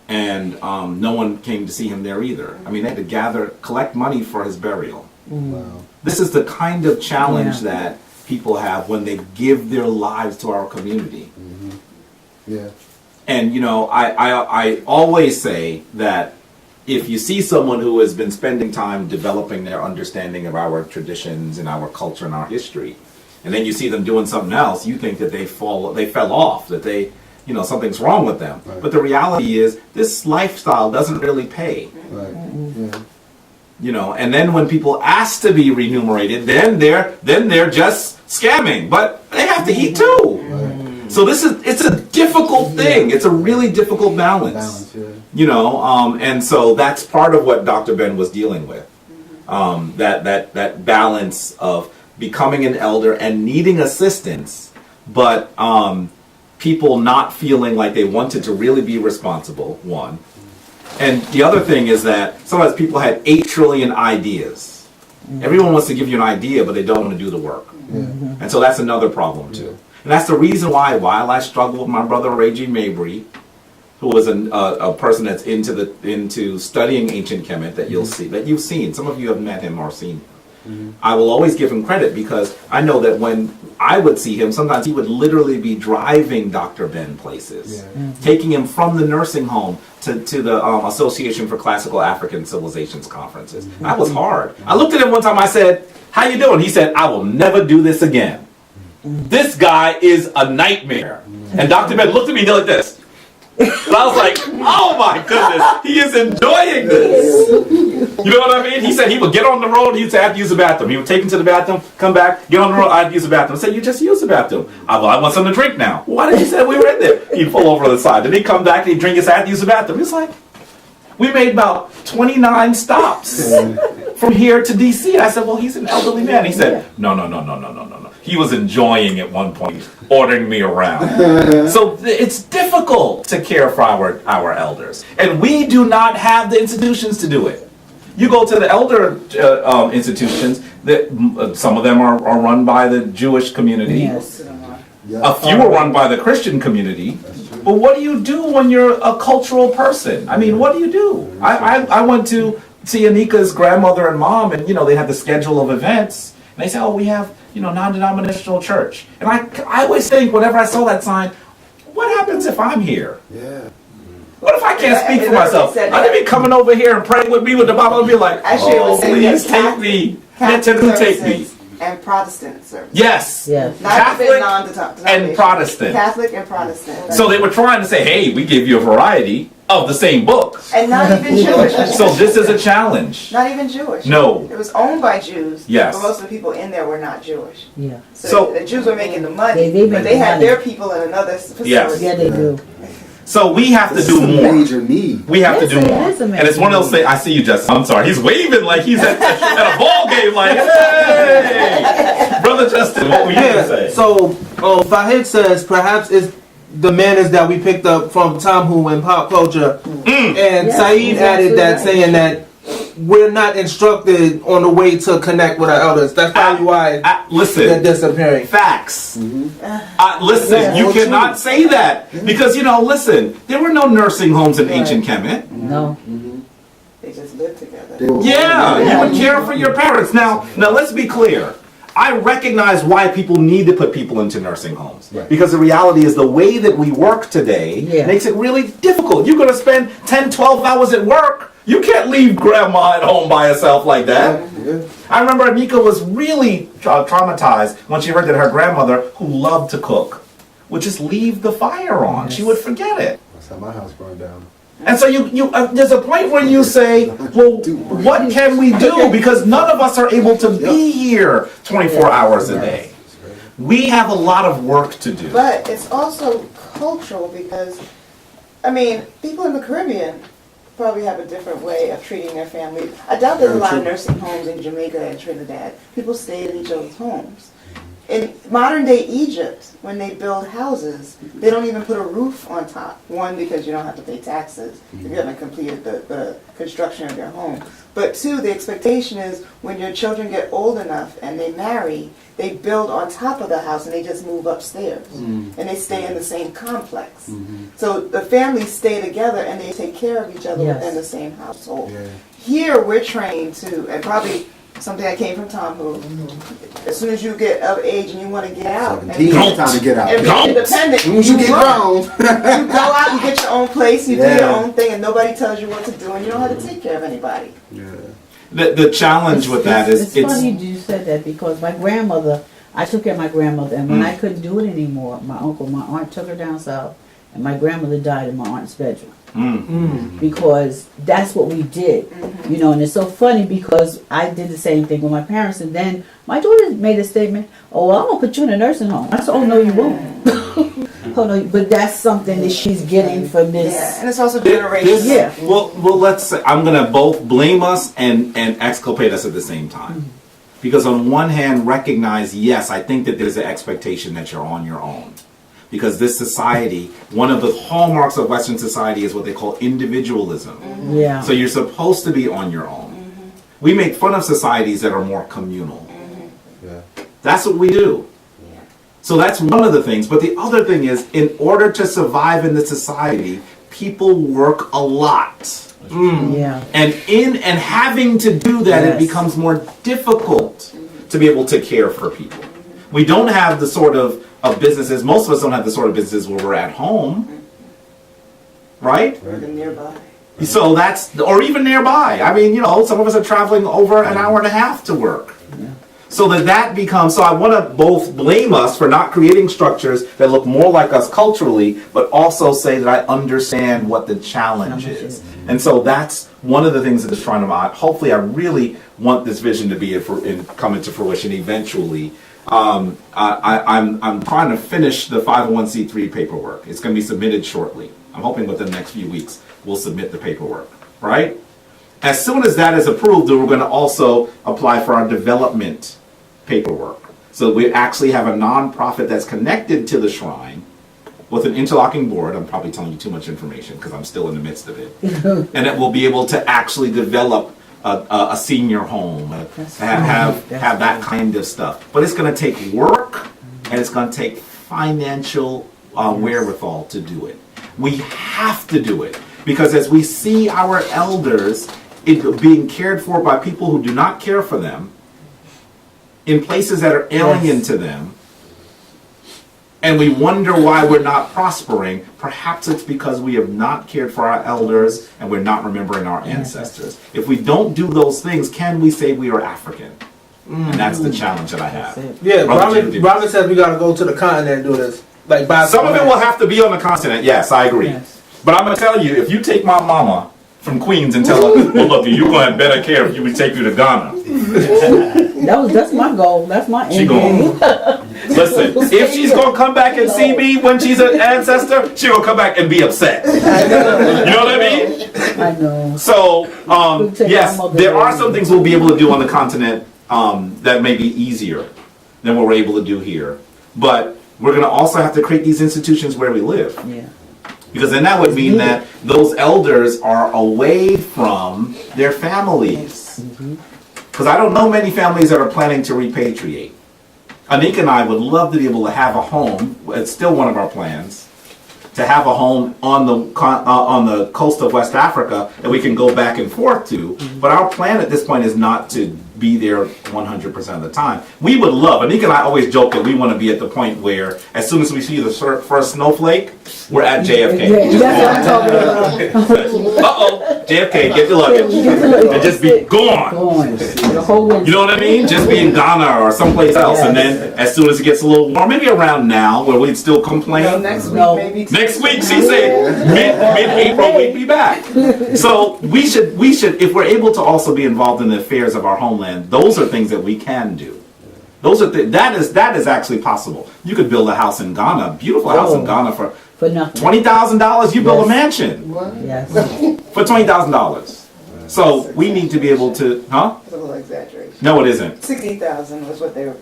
And no one came to see him there either. I mean, they had to collect money for his burial. wow. This is the kind of challenge Yeah. that people have when they give their lives to our community. Yeah. And, you know, I always say that if you see someone who has been spending time developing their understanding of our traditions and our culture and our history, and then you see them doing something else, you think that they fell off, that something's wrong with them. Right. But the reality is, this lifestyle doesn't really pay. Right. Yeah. You know, and then when people ask to be remunerated, then they're just scamming. But they have to eat too. Right. So it's a difficult thing. It's a really difficult balance. Balance, yeah. You know, and so that's part of what Dr. Ben was dealing with. That balance of becoming an elder and needing assistance, but people not feeling like they wanted to really be responsible, one. And the other thing is that sometimes people had 8 trillion ideas. Everyone wants to give you an idea, but they don't want to do the work. And so that's another problem too. And that's the reason why, while I struggled with my brother Reggie Mabry, who was a person that's into studying ancient Kemet that you've seen. Some of you have met him or seen. I will always give him credit because I know that when I would see him, sometimes he would literally be driving Dr. Ben places, taking him from the nursing home to the Association for Classical African Civilizations conferences. That was hard. I looked at him one time, I said, "How you doing?" He said, "I will never do this again. This guy is a nightmare." And Dr. Ben looked at me like this. And I was like, "Oh my goodness, he is enjoying this." You know what I mean? He said he would get on the road, he'd say, "I have to use the bathroom." He would take him to the bathroom, come back, get on the road, "I'd use the bathroom." I said, "You just use the bathroom." "I want something to drink now." "Well, why did you say we were in there?" He'd pull over to the side. Then he'd come back and he'd drink his, "I had to use the bathroom." He's like, we made about 29 stops from here to DC. I said, "Well, he's an elderly man." He said, No. He was enjoying at one point ordering me around. So it's difficult to care for our elders. And we do not have the institutions to do it. You go to the elder institutions, some of them are run by the Jewish community. Yes. A few are run by the Christian community. But what do you do when you're a cultural person? I mean, what do you do? I went to see Anika's grandmother and mom, and they had the schedule of events. And they say, "Oh, we have non-denominational church." And I always think, whenever I saw that sign, what happens if I'm here? Yeah. What if I can't speak for myself? Are they be coming over here and praying with me with the Bible and be like, Actually, it "Oh, was please take me. Catholic Take me." services and Protestant services. Yes. Yes. Not Catholic even non-denominational. and Protestant. Catholic and Protestant. So they were trying to say, "Hey, we give you a variety of the same book." And not even Jewish. So this is a challenge. Not even Jewish. No. It was owned by Jews. Yes. But most of the people in there were not Jewish. Yeah. So- the Jews were making the money, They but make they the had money. their people in another facility. Yes. Yeah, they do. So we have to This do is a more. major need. We have to Yes, do it more. is a And it's one of those things. I see you, Justin. I'm sorry. He's waving like he's at a ball game. Like, hey, brother Justin, what were you gonna say? So Fahid says perhaps it's the manners that we picked up from Tamhu and pop culture, and Yes, Saeed he's added that, absolutely saying that we're not instructed on the way to connect with our elders. That's probably why they're Listen, disappearing. facts. Mm-hmm. Listen, Yeah, you well, cannot say that because listen, there were no nursing homes in ancient Right. Kemet. No. They just live together. They were- Yeah, you would care for your parents. Now let's be clear. I recognize why people need to put people into nursing homes. Right. Because the reality is the way that we work today Yeah. makes it really difficult. You're going to spend 10, 12 hours at work. You can't leave grandma at home by herself like that. Yeah. I remember Amika was really traumatized when she heard that her grandmother, who loved to cook, would just leave the fire on. She would forget it. That's how my house burned down. And so there's a point where you say, well, what can we do? Because none of us are able to be here 24 hours a day. We have a lot of work to do. But it's also cultural because, people in the Caribbean probably have a different way of treating their family. I doubt there's a lot of nursing homes in Jamaica and Trinidad. People stay in each other's homes. In modern day Egypt, when they build houses, they don't even put a roof on top. One, because you don't have to pay taxes if you haven't completed the construction of your home. But two, the expectation is when your children get old enough and they marry, they build on top of the house and they just move upstairs. And they stay in the same complex. So the families stay together and they take care of each other Yes. within the same household. Yeah. Here we're trained to, and probably something that came from Tom who, as soon as you get of age and you want to get out, 17, it's time to get out. and be independent, Once you get run. grown. You go out, you get your own place, you do Yeah. your own thing, and nobody tells you what to do, and you don't have to take care of anybody. Yeah. The challenge with that is It's funny you said that because my grandmother, I took care of my grandmother, and when I couldn't do it anymore, my aunt took her down south, and my grandmother died in my aunt's bedroom. Because that's what we did, and it's so funny because I did the same thing with my parents, and then my daughter made a statement, "Oh, well, I'm gonna put you in a nursing home." I said, "Oh no, you won't." Oh no, but that's something that she's getting from this. Yeah, and it's also generational. Yeah. Well, let's say I'm going to both blame us and exculpate us at the same time. Because on one hand, recognize, yes, I think that there's an expectation that you're on your own. Because this society, one of the hallmarks of Western society is what they call individualism. Yeah. So you're supposed to be on your own. We make fun of societies that are more communal. Yeah. That's what we do. So that's one of the things. But the other thing is, in order to survive in this society, people work a lot. Yeah. And having to do that, it Yes. becomes more difficult to be able to care for people. We don't have the sort of businesses, most of us don't have the sort of businesses where we're at home. Right? Even nearby. So or even nearby. Some of us are traveling over an hour and a half to work. So that becomes, so I want to both blame us for not creating structures that look more like us culturally, but also say that I understand what the challenge is. And so that's one of the things that is trying to, hopefully I really want this vision to be come into fruition eventually. I'm trying to finish the 501c3 paperwork. It's going to be submitted shortly. I'm hoping within the next few weeks we'll submit the paperwork, right? As soon as that is approved, we're going to also apply for our development paperwork. So we actually have a nonprofit that's connected to the shrine with an interlocking board. I'm probably telling you too much information because I'm still in the midst of it. And it will be able to actually develop a senior home, have that kind of stuff. But it's going to take work and it's going to take financial wherewithal to do it. We have to do it because as we see our elders being cared for by people who do not care for them in places that are alien to them, and we wonder why we're not prospering, perhaps it's because we have not cared for our elders and we're not remembering our ancestors. If we don't do those things, can we say we are African? And that's the challenge that I have. Yeah, Robin says we gotta go to the continent and do this. Like some of it will have to be on the continent, yes, I agree. Yes. But I'm going to tell you, if you take my mama from Queens and tell her, well, look, you're going to have better care if we take you to Ghana. That's my goal. That's my end game. Listen, if she's going to come back and see me when she's an ancestor, she's going to come back and be upset. You know what I mean? I know. So, yes, there are some things we'll be able to do on the continent that may be easier than what we're able to do here. But we're going to also have to create these institutions where we live. Yeah. Because then that would mean that those elders are away from their families. Because I don't know many families that are planning to repatriate. Anika and I would love to be able to have a home. It's still one of our plans to have a home on the coast of West Africa that we can go back and forth to. But our plan at this point is not to be there 100% of the time. We would love, Anika and I always joke that we want to be at the point where as soon as we see the first snowflake, we're at JFK. Yeah, that's what I'm talking about. Uh-oh, JFK, get your luggage. And just be gone. The whole winter. You know what I mean? Just be in Ghana or someplace else. And then as soon as it gets a little warm, maybe around now where we'd still complain. Next week, No. maybe. Next week, she said, mid-April, we'd be back. So we should, if we're able to also be involved in the affairs of our homeland, those are things that we can do. Those are that is actually possible. You could build a house in Ghana, beautiful house in Ghana for nothing. $20,000. You build a mansion Yes. for $20,000. So we need to be able to, huh? It's a little exaggeration. No, it isn't. 60,000 was what they're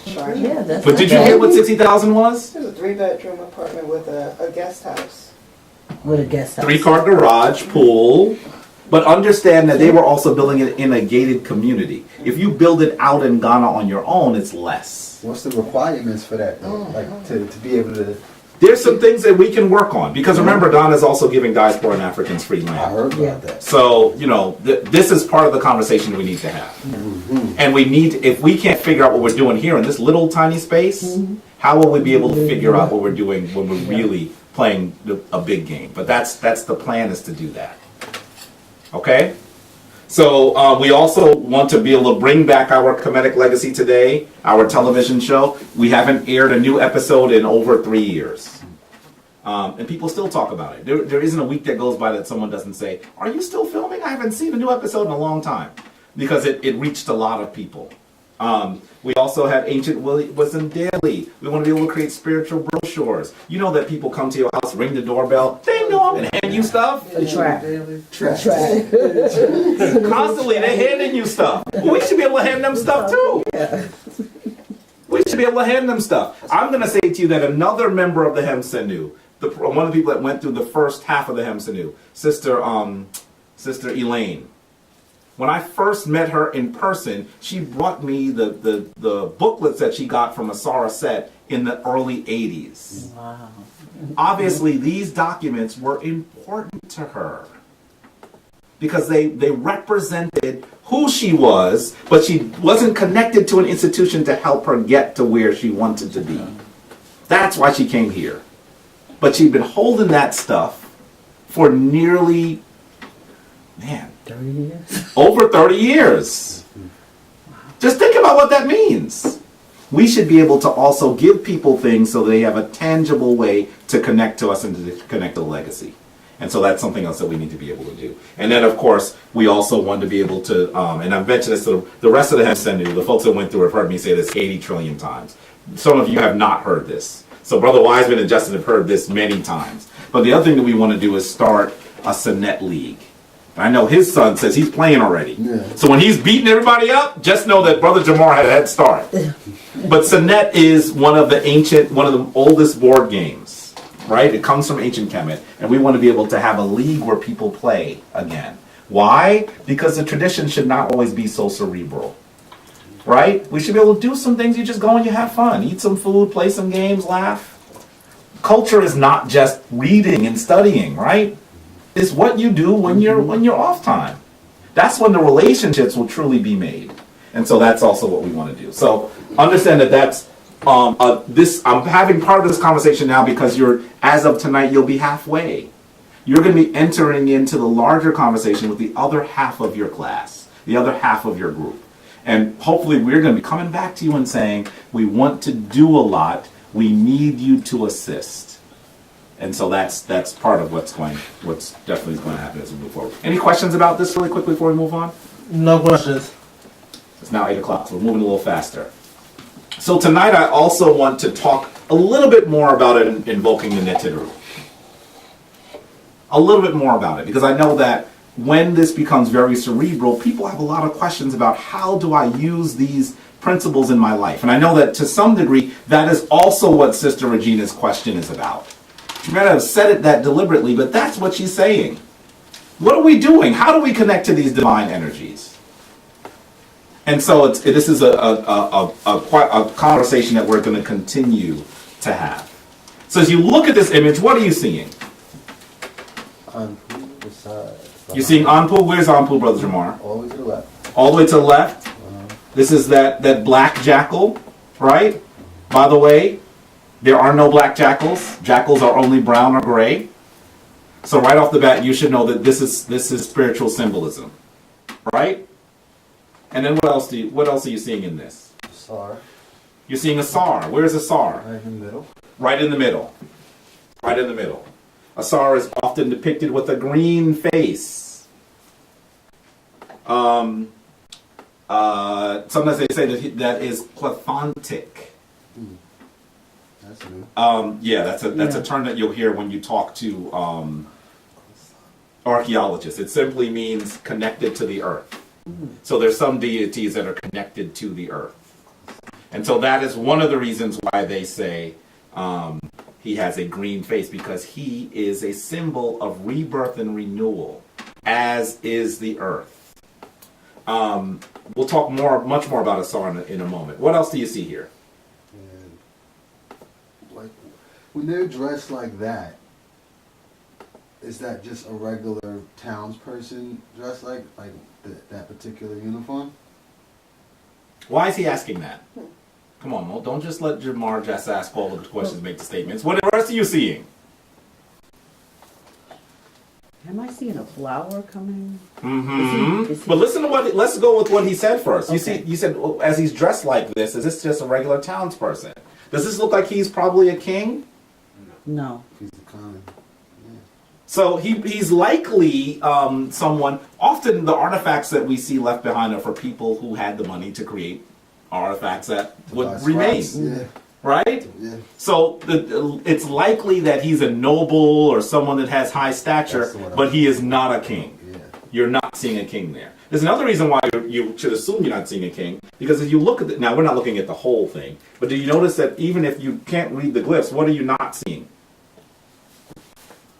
charging. Yeah, that's But did you hear what 60,000 was? It was a 3-bedroom apartment with a guest house. With a guest house. 3-car garage, pool. But understand that they were also building it in a gated community. If you build it out in Ghana on your own, it's less. What's the requirements for that though? Like to be able to, There's some things that we can work on. Because remember, Ghana is also giving diaspora and Africans free I land. heard Yeah. about that. So, this is part of the conversation we need to have. And we need, if we can't figure out what we're doing here in this little tiny space, how will we be able to figure out what we're doing when we're really playing a big game? But that's the plan, is to do that. Okay? So we also want to be able to bring back our comedic legacy today, our television show. We haven't aired a new episode in over 3 years. And people still talk about it. There isn't a week that goes by that someone doesn't say, "Are you still filming? I haven't seen a new episode in a long time." Because it reached a lot of people. We also have Ancient Wisdom Daily. We want to be able to create spiritual brochures. You know that people come to your house, ring the doorbell, ding dong, and hand you stuff. The track. Constantly, they're handing you stuff. Well, we should be able to hand them stuff too. We should be able to hand them stuff. I'm going to say to you that another member of the Hemsenu, one of the people that went through the first half of the Hemsenu, Sister Elaine. When I first met her in person, she brought me the booklets that she got from Asara Set in the early 80s. Wow. Obviously, these documents were important to her because they represented who she was, but she wasn't connected to an institution to help her get to where she wanted to be. That's why she came here. But she'd been holding that stuff for nearly, 30 years. over 30 years. Just think about what that means. We should be able to also give people things so they have a tangible way to connect to us and to connect to the legacy. And so that's something else that we need to be able to do. And then, of course, we also want to be able to, and I've mentioned this to the rest of the Hemsenu, the folks that went through have heard me say this 80 trillion times. Some of you have not heard this. So Brother Wiseman and Justin have heard this many times. But the other thing that we want to do is start a Senet League. I know his son says he's playing already. Yeah. So when he's beating everybody up, just know that Brother Jamar had a head start. But Senet is one of the oldest board games, right? It comes from ancient Kemet, and we want to be able to have a league where people play again. Why? Because the tradition should not always be so cerebral, right? We should be able to do some things. You just go and you have fun, eat some food, play some games, laugh. Culture is not just reading and studying, right? It's what you do when you're off time. That's when the relationships will truly be made. And so that's also what we want to do. So understand that that's I'm having part of this conversation now because as of tonight, you'll be halfway. You're going to be entering into the larger conversation with the other half of your class, the other half of your group. And hopefully we're going to be coming back to you and saying, we want to do a lot. We need you to assist. And so that's part of what's definitely going to happen as we move forward. Any questions about this really quick before we move on? No questions. It's now 8 o'clock, so we're moving a little faster. So tonight I also want to talk a little bit more about invoking the Neteru. A little bit more about it, because I know that when this becomes very cerebral, people have a lot of questions about how do I use these principles in my life. And I know that to some degree, that is also what Sister Regina's question is about. She might not have said it that deliberately, but that's what she's saying. What are we doing? How do we connect to these divine energies? And so this is a conversation that we're going to continue to have. So as you look at this image, what are you seeing? Anpu, the side. You're seeing Anpu. Where's Anpu, Brother Jamar? All the way to the left. All the way to the left. This is that black jackal, right? By the way, there are no black jackals. Jackals are only brown or gray. So right off the bat, you should know that this is spiritual symbolism, right? And then what else are you seeing in this? Sar. You're seeing a sar. Where's a sar? Right in the middle. Right in the middle. Right in the middle. A sar is often depicted with a green face. Sometimes they say that is plethontic. That's new. Yeah, that's a term that you'll hear when you talk to archaeologists. It simply means connected to the earth. So there's some deities that are connected to the earth. And so that is one of the reasons why they say he has a green face, because he is a symbol of rebirth and renewal, as is the earth. We'll talk much more about Asar in a moment. What else do you see here? And like when they're dressed like that, is that just a regular townsperson dressed like that particular uniform? Why is he asking that? Come on, Mo. Don't just let Jamar just ask all of the questions, make the statements. What else are you seeing? Am I seeing a flower coming? Mm-hmm. Is he- But listen to let's go with what he said first. Okay. You said, well, as he's dressed like this, is this just a regular townsperson? Does this look like he's probably a king? No. He's the common. So he's likely someone. Often the artifacts that we see left behind are for people who had the money to create artifacts that would remain, Yeah. right? Yeah. So it's likely that he's a noble or someone that has high stature, That's the one I but was he is not a king. Yeah. You're not seeing a king there. There's another reason why you should assume you're not seeing a king, because if you look at now we're not looking at the whole thing, but do you notice that even if you can't read the glyphs, what are you not seeing?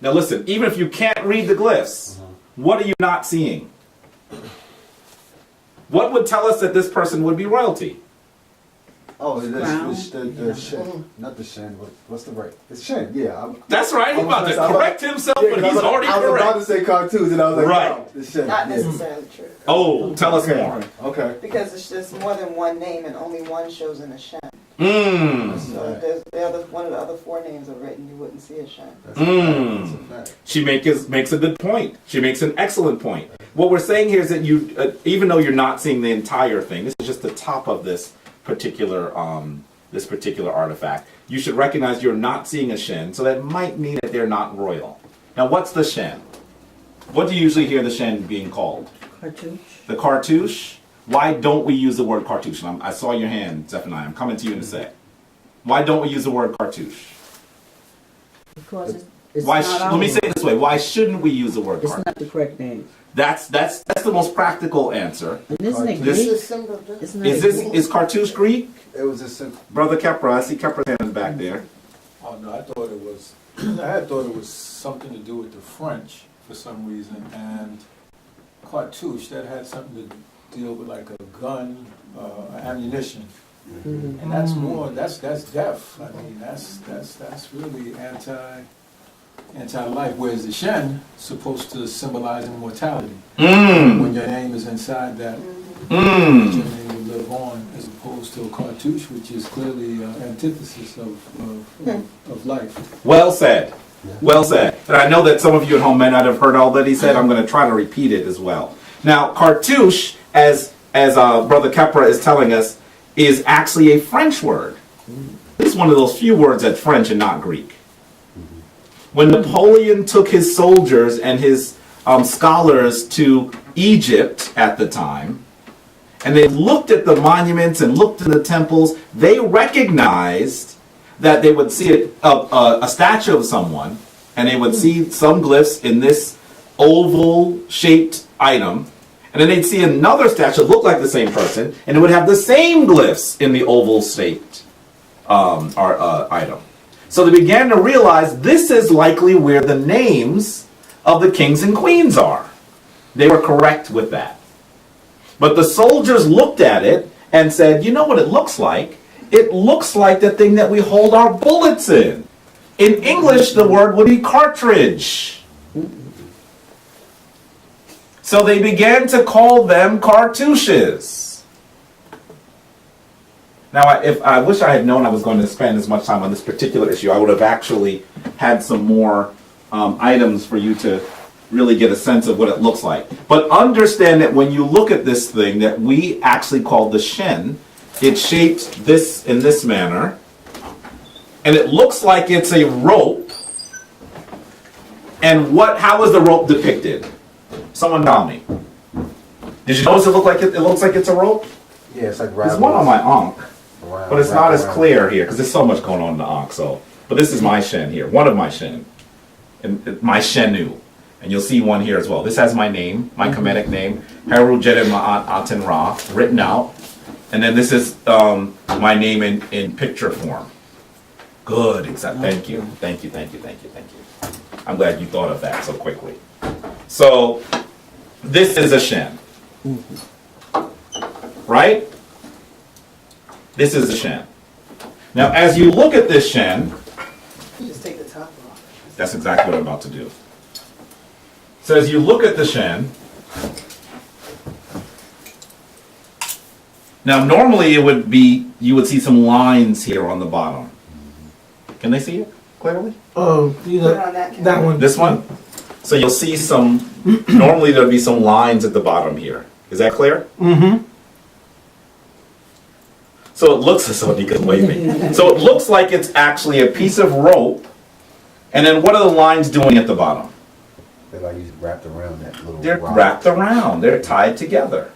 Now listen, even if you can't read the glyphs, what are you not seeing? What would tell us that this person would be royalty? Oh, Crown. the Shen. Not the Shen. What's the right? It's Shen, yeah. That's right. He's about to correct himself, but he's already I was about correct. to say cartoons, and I was like, Right. no, the Shen. Not yeah. necessarily true. Oh, tell us more. Okay. Because it's just more than one name and only one shows in a Shen. Mmm. So if there's one of the other four names are written, you wouldn't see a Shen. That's a fact. That's a fact. She makes a good point. She makes an excellent point. What we're saying here is that you, even though you're not seeing the entire thing, this is just the top of this particular artifact. You should recognize you're not seeing a Shen, so that might mean that they're not royal. Now, what's the Shen? What do you usually hear the Shen being called? Cartouche. The cartouche? Why don't we use the word cartouche? And I saw your hand, Zephaniah. I'm coming to you in a sec. Why don't we use the word cartouche? Because it's Why? not our Let me say word. it this way. Why shouldn't we use the word It's cartouche? not the correct name. That's the most practical answer. And isn't it This- Greek? symbol of this. Isn't it Greek? Is cartouche Greek? It was a simple. Brother Kepra, I see Kepra's hand is back there. Oh no, I thought it was. I had thought it was something to do with the French for some reason, and cartouche that had something to deal with like a gun, ammunition, Mhm. and that's more. That's death. I mean, that's really anti-life. Whereas the Shen supposed to symbolize immortality. Mmm. When your name is inside that, Mmm. your name will live on, as opposed to a cartouche, which is clearly antithesis of life. Well said. Well said. And I know that some of you at home may not have heard all that he said. I'm going to try to repeat it as well. Now, cartouche, as Brother Kepra is telling us, is actually a French word. This is one of those few words that's French and not Greek. When Napoleon took his soldiers and his scholars to Egypt at the time, and they looked at the monuments and looked at the temples, they recognized that they would see a statue of someone, and they would see some glyphs in this oval-shaped item, and then they'd see another statue that looked like the same person, and it would have the same glyphs in the oval-shaped item. So they began to realize this is likely where the names of the kings and queens are. They were correct with that. But the soldiers looked at it and said, you know what it looks like? It looks like the thing that we hold our bullets in. In English, the word would be cartridge. So they began to call them cartouches. Now, if I wish I had known I was going to spend as much time on this particular issue, I would have actually had some more items for you to really get a sense of what it looks like. But understand that when you look at this thing that we actually call the shen, it's shaped this in this manner, and it looks like it's a rope. And how is the rope depicted? Someone tell me. Did you notice it looks like it's a rope? Yeah, it's like There's one on my ankh, but it's not as clear here because there's so much going on in the ankh. But this is my shen here, one of my shen, and my shenu. And you'll see one here as well. This has my name, my Kemetic name, Heru Jedin Ma'at Aten Ra, written out. And then this is my name in picture form. Good, exactly. Thank you. I'm glad you thought of that so quickly. So, this is a shen. Right? This is a shen. Now, as you look at this shen, Just take the top off. that's exactly what I'm about to do. So as you look at the shen, now normally it would be, you would see some lines here on the bottom. Can they see it clearly? Oh, Put it on that camera. that one. This one? So you'll see some, normally there'd be some lines at the bottom here. Is that clear? Mm-hmm. So it looks, so Nika's waving. So it looks like it's actually a piece of rope, and then what are the lines doing at the bottom? They're like you wrapped around that little They're rock. wrapped around. They're tied together.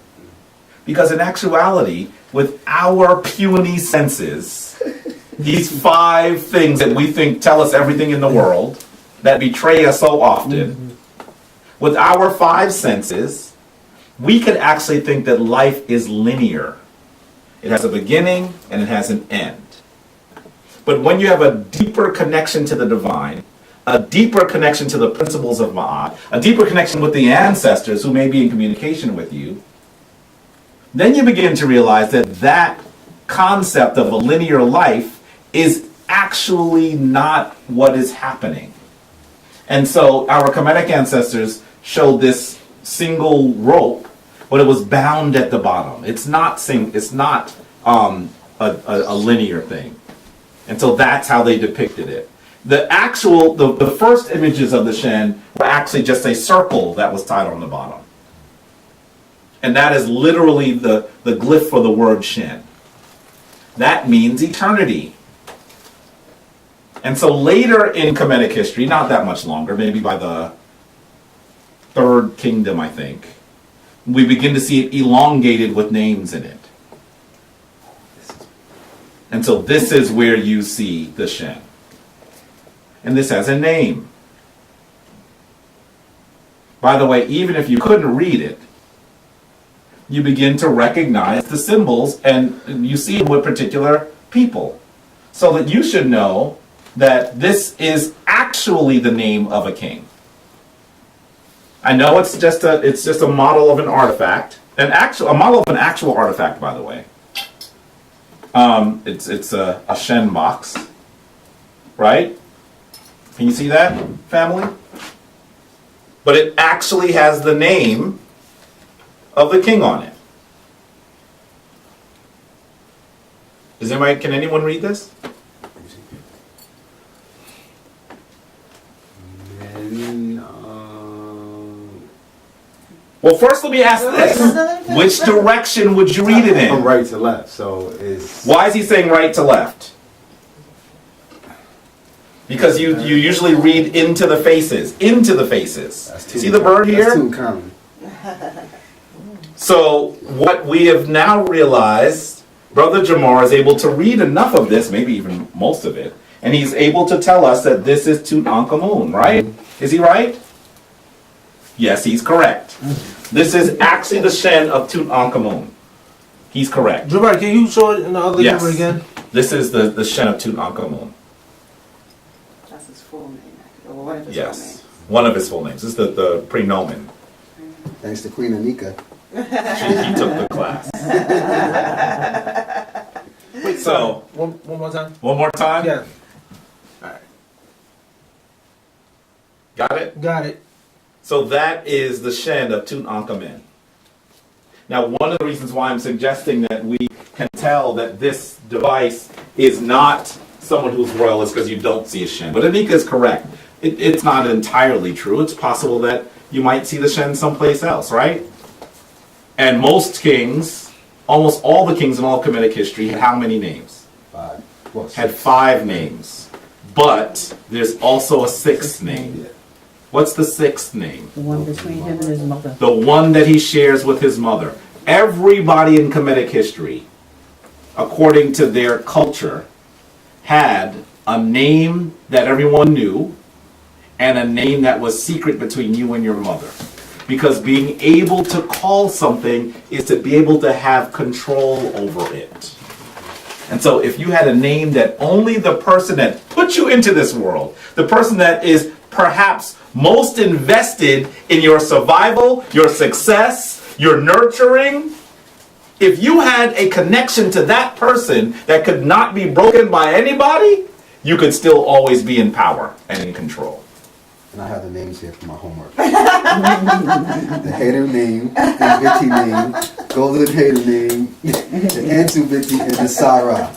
Because in actuality, with our puny senses, these 5 things that we think tell us everything in the world, that betray us so often, with our 5 senses, we could actually think that life is linear. It has a beginning and it has an end. But when you have a deeper connection to the divine, a deeper connection to the principles of Ma'at, a deeper connection with the ancestors who may be in communication with you, then you begin to realize that that concept of a linear life is actually not what is happening. And so our Kemetic ancestors showed this single rope, but it was bound at the bottom. It's not a linear thing. And so that's how they depicted it. The first images of the Shen were actually just a circle that was tied on the bottom. And that is literally the glyph for the word Shen. That means eternity. And so later in Kemetic history, not that much longer, maybe by the Third Kingdom, I think, we begin to see it elongated with names in it. And so this is where you see the Shen. And this has a name. By the way, even if you couldn't read it, you begin to recognize the symbols and you see it with particular people. So that you should know that this is actually the name of a king. I know it's just a model of an artifact, a model of an actual artifact, by the way. It's a Shen box, right? Can you see that, family? But it actually has the name of the king on it. Can anyone read this? Well, first let me ask this. Which direction would you read it From in? right to left, so it's... Why is he saying right to left? Because you usually read into the faces. Into the faces. See the bird here? That's too common. So what we have now realized, Brother Jamar is able to read enough of this, maybe even most of it, and he's able to tell us that this is Tutankhamun, right? Is he right? Yes, he's correct. This is actually the Shen of Tutankhamun. He's correct. Jabbar, can you show it in the other Yes. camera again? This is the Shen of Tutankhamun. one of his Yes. One of his full names. This is the prenomen. Thanks to Queen Anika. He took the class. Wait, So- one more time. One more time? Yeah. All right. Got it? Got it. So that is the Shen of Tutankhamun. Now, one of the reasons why I'm suggesting that we can tell that this device is not someone who's royal is because you don't see a Shen. But Anika is correct. It's not entirely true. It's possible that you might see the Shen someplace else, right? And most kings, almost all the kings in all Kemetic history, had how many names? 5. Well, Had 6. 5 names. But there's also a 6th name. What's the 6th name? The one between him and his mother. The one that he shares with his mother. Everybody in Kemetic history, according to their culture, had a name that everyone knew and a name that was secret between you and your mother. Because being able to call something is to be able to have control over it. And so if you had a name that only the person that put you into this world, the person that is perhaps most invested in your survival, your success, your nurturing, if you had a connection to that person that could not be broken by anybody, you could still always be in power and in control. And I have the names here for my homework. The Hater name, the Biti name, Golden Hater name, the Antu Biti, and the Sarah.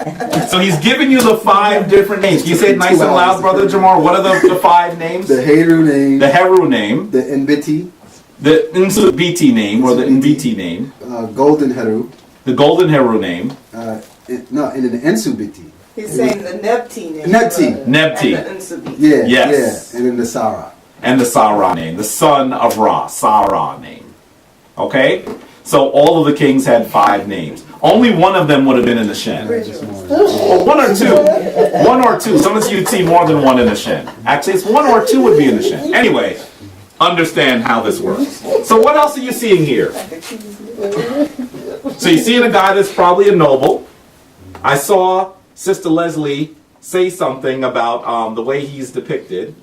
So he's giving you the 5 different names. Can you say it nice and loud, Brother Jamar? What are the 5 names? The Hater name, The Heru name, the Nbiti, the Insubiti name, or the Nbiti name, Golden Heru, the Golden Heru name, and then the Ensubiti. He's saying the Nebti name. Nebti. Nebti. And the Unsubi. Yeah, Yes. yeah, and then the Sarah. and the Sarah name, the son of Ra, Sarah name. Okay? So all of the kings had 5 names. Only one of them would have been in the Shen. Or 1 or 2. 1 or 2. Sometimes you'd see more than 1 in the Shen. Actually, it's 1 or 2 would be in the Shen. Anyway, understand how this works. So what else are you seeing here? So you're seeing a guy that's probably a noble. I saw Sister Leslie say something about the way he's depicted.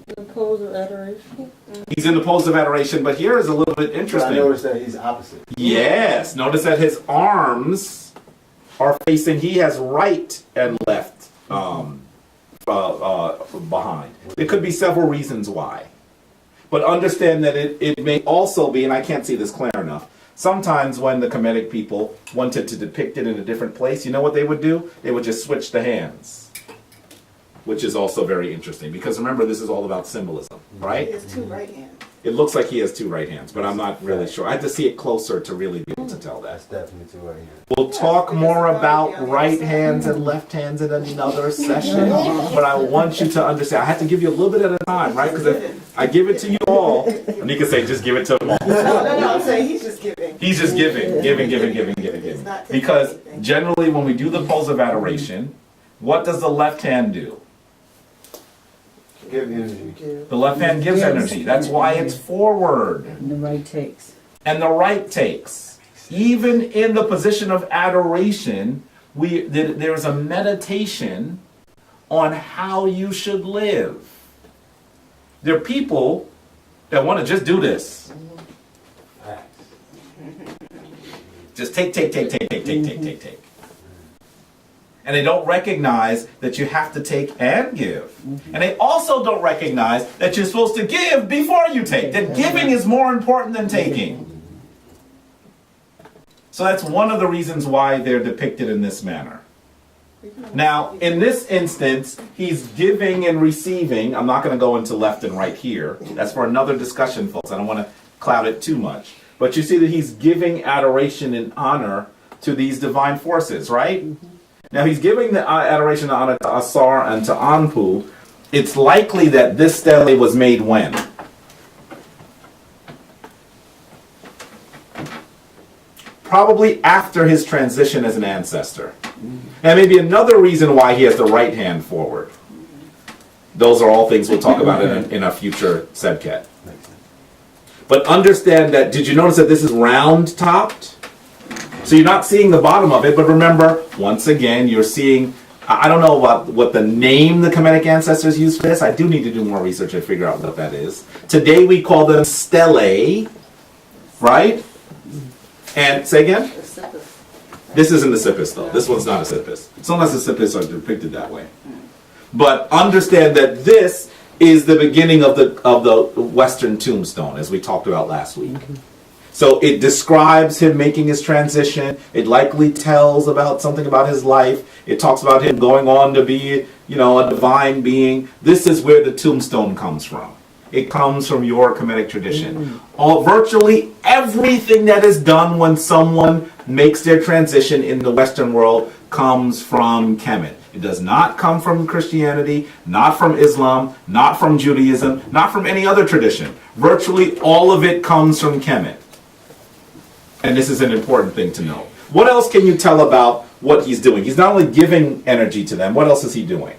The pose of adoration. He's in the pose of adoration, but here is a little bit But I interesting. noticed that he's opposite. Yes, notice that his arms are facing, he has right and left behind. There could be several reasons why. But understand that it may also be, and I can't see this clear enough, sometimes when the Kemetic people wanted to depict it in a different place, you know what they would do? They would just switch the hands. Which is also very interesting, because remember, this is all about symbolism, right? He has 2 right hands. It looks like he has 2 right hands, but I'm not really sure. I have to see it closer to really be able to tell that. That's definitely too right here. We'll talk more about right hands and left hands in another session, but I want you to understand. I have to give you a little bit at a time, right? Because if I give it to you all, and you can say, just give it to them all. No, I'm saying he's just giving. He's just giving. Because generally when we do the pose of adoration, what does the left hand do? Give energy. The left hand gives energy. That's why it's forward. And the right takes. And the right takes. Even in the position of adoration, there's a meditation on how you should live. There are people that want to just do this. Just take. And they don't recognize that you have to take and give. And they also don't recognize that you're supposed to give before you take. That giving is more important than taking. So that's one of the reasons why they're depicted in this manner. Now, in this instance, he's giving and receiving. I'm not going to go into left and right here. That's for another discussion, folks. I don't want to cloud it too much. But you see that he's giving adoration and honor to these divine forces, right? Now he's giving the adoration and honor to Asar and to Anpu. It's likely that this stele was made when? Probably after his transition as an ancestor. That may be another reason why he has the right hand forward. Those are all things we'll talk about in a future Sebkhet. But understand that, did you notice that this is round topped? So you're not seeing the bottom of it, but remember, once again, you're seeing I don't know what the name the Kemetic ancestors used for this. I do need to do more research and figure out what that is. Today we call them stelae, right? And say again? This isn't the Sippis though. This one's not a Sippis. Sometimes the Sippis are depicted that way. But understand that this is the beginning of the Western tombstone, as we talked about last week. So it describes him making his transition. It likely tells about something about his life. It talks about him going on to be, a divine being. This is where the tombstone comes from. It comes from your Kemetic tradition. Virtually everything that is done when someone makes their transition in the Western world comes from Kemet. It does not come from Christianity, not from Islam, not from Judaism, not from any other tradition. Virtually all of it comes from Kemet. And this is an important thing to know. What else can you tell about what he's doing? He's not only giving energy to them, what else is he doing?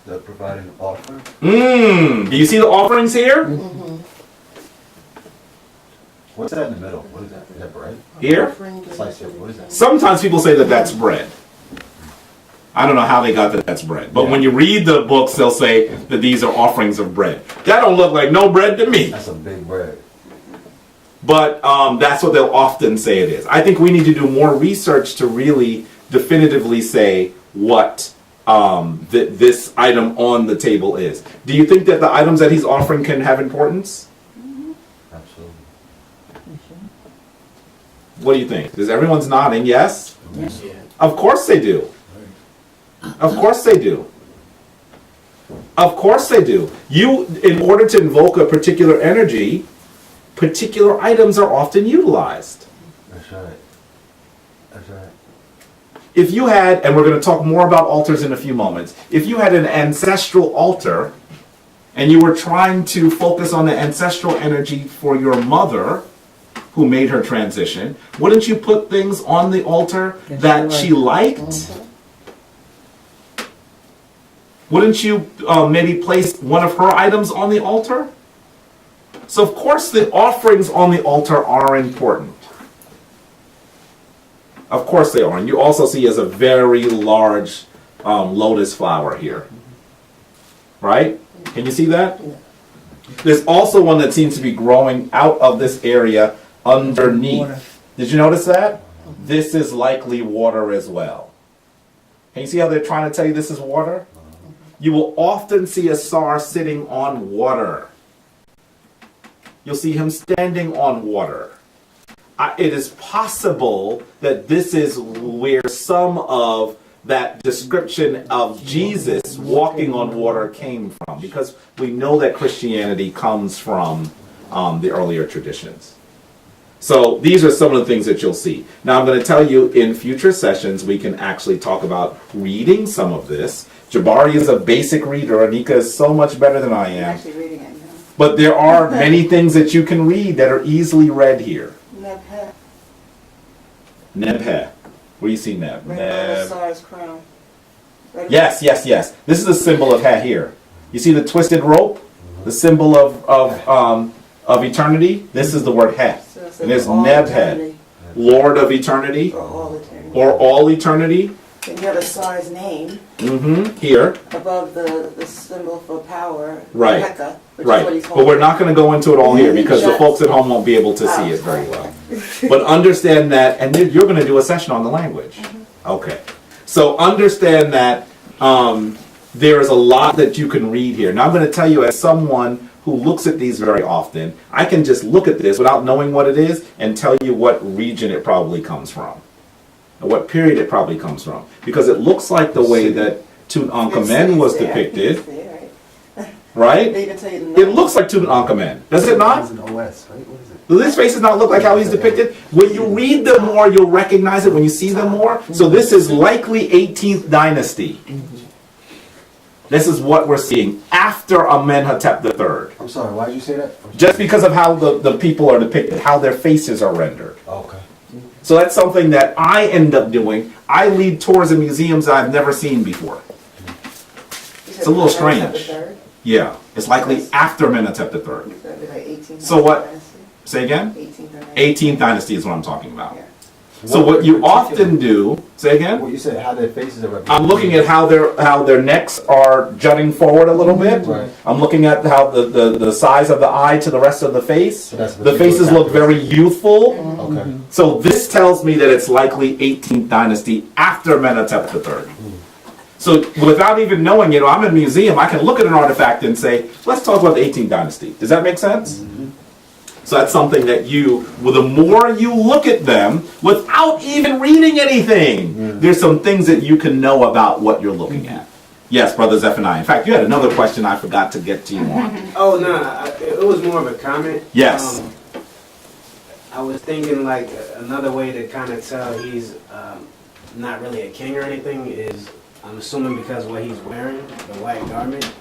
They're providing offering. Do you see the offerings here? What's that in the middle? What is that? Is that bread? Here? Slice of, what is that? Sometimes people say that that's bread. I don't know how they got that that's bread. But when you read the books, they'll say that these are offerings of bread. That don't look like no bread to me. That's some big bread. But that's what they'll often say it is. I think we need to do more research to really definitively say what this item on the table is. Do you think that the items that he's offering can have importance? Absolutely. What do you think? Does everyone's nodding? Yes? Yes. Of course they do. Of course they do. Of course they do. You, in order to invoke a particular energy, particular items are often utilized. That's right. That's right. If you had, and we're going to talk more about altars in a few moments, if you had an ancestral altar and you were trying to focus on the ancestral energy for your mother who made her transition, wouldn't you put things on the altar that she liked? Wouldn't you maybe place one of her items on the altar? So of course the offerings on the altar are important. Of course they are. And you also see as a very large lotus flower here. Right? Can you see that? There's also one that seems to be growing out of this area underneath. Did you notice that? This is likely water as well. Can you see how they're trying to tell you this is water? You will often see a sar sitting on water. You'll see him standing on water. It is possible that this is where some of that description of Jesus walking on water came from, because we know that Christianity comes from the earlier traditions. So these are some of the things that you'll see. Now I'm going to tell you in future sessions we can actually talk about reading some of this. Jabari is a basic reader. Anika is so much better than I I'm am. actually reading it now. But there are many things that you can read that are easily read here. Nebhe, Nebhe. Where do you see Neb? right above the Neb. Tsar's crown. Right above- Yes, yes, yes. This is the symbol of Heh here. You see the twisted rope? The symbol of eternity? This is the word Heh. So it's And there's all Nebhe, eternity, Lord of eternity, or all eternity. or all eternity. Then you have the Tsar's name Here. above the symbol for power, Right. Heka, which is what Right. he's But we're holding. not going to go into it all here because the folks at home won't be able to see it very well. But understand that, and you're going to do a session on the language. Okay. So understand that there is a lot that you can read here. Now I'm going to tell you, as someone who looks at these very often, I can just look at this without knowing what it is and tell you what region it probably comes from, or what period it probably comes from, because it looks like the way that Tutankhamen was depicted, right? They even tell you the It looks like Tutankhamen, does it not? It's an OS, right? What is it? Do these faces not look like how he's depicted? When you read them more, you'll recognize it when you see them more. So this is likely 18th dynasty. This is what we're seeing after Amenhotep III. I'm sorry, why did you say that? Just because of how the people are depicted, how their faces are rendered. Okay. So that's something that I end up doing. I lead tours in museums I've never seen before. It's a little strange. Yeah, it's likely after Amenhotep III. So what? Say again? 18th dynasty is what I'm talking about. Yeah. So what you often do, say again? Well, you said how their faces are represented. I'm looking at how their necks are jutting forward a little bit. Right. I'm looking at how the size of the eye to the rest of the face. So that's The faces look very youthful. Okay. So this tells me that it's likely 18th dynasty after Menhotep III. So without even knowing it, I'm in a museum, I can look at an artifact and say, let's talk about the 18th dynasty. Does that make sense? So that's something that the more you look at them without even reading anything, there's some things that you can know about what you're looking at. Yes, Brother Zephaniah. In fact, you had another question I forgot to get to you on. Oh, no, it was more of a comment. Yes. I was thinking like another way to kind of tell he's not really a king or anything is, I'm assuming because what he's wearing, the white garment,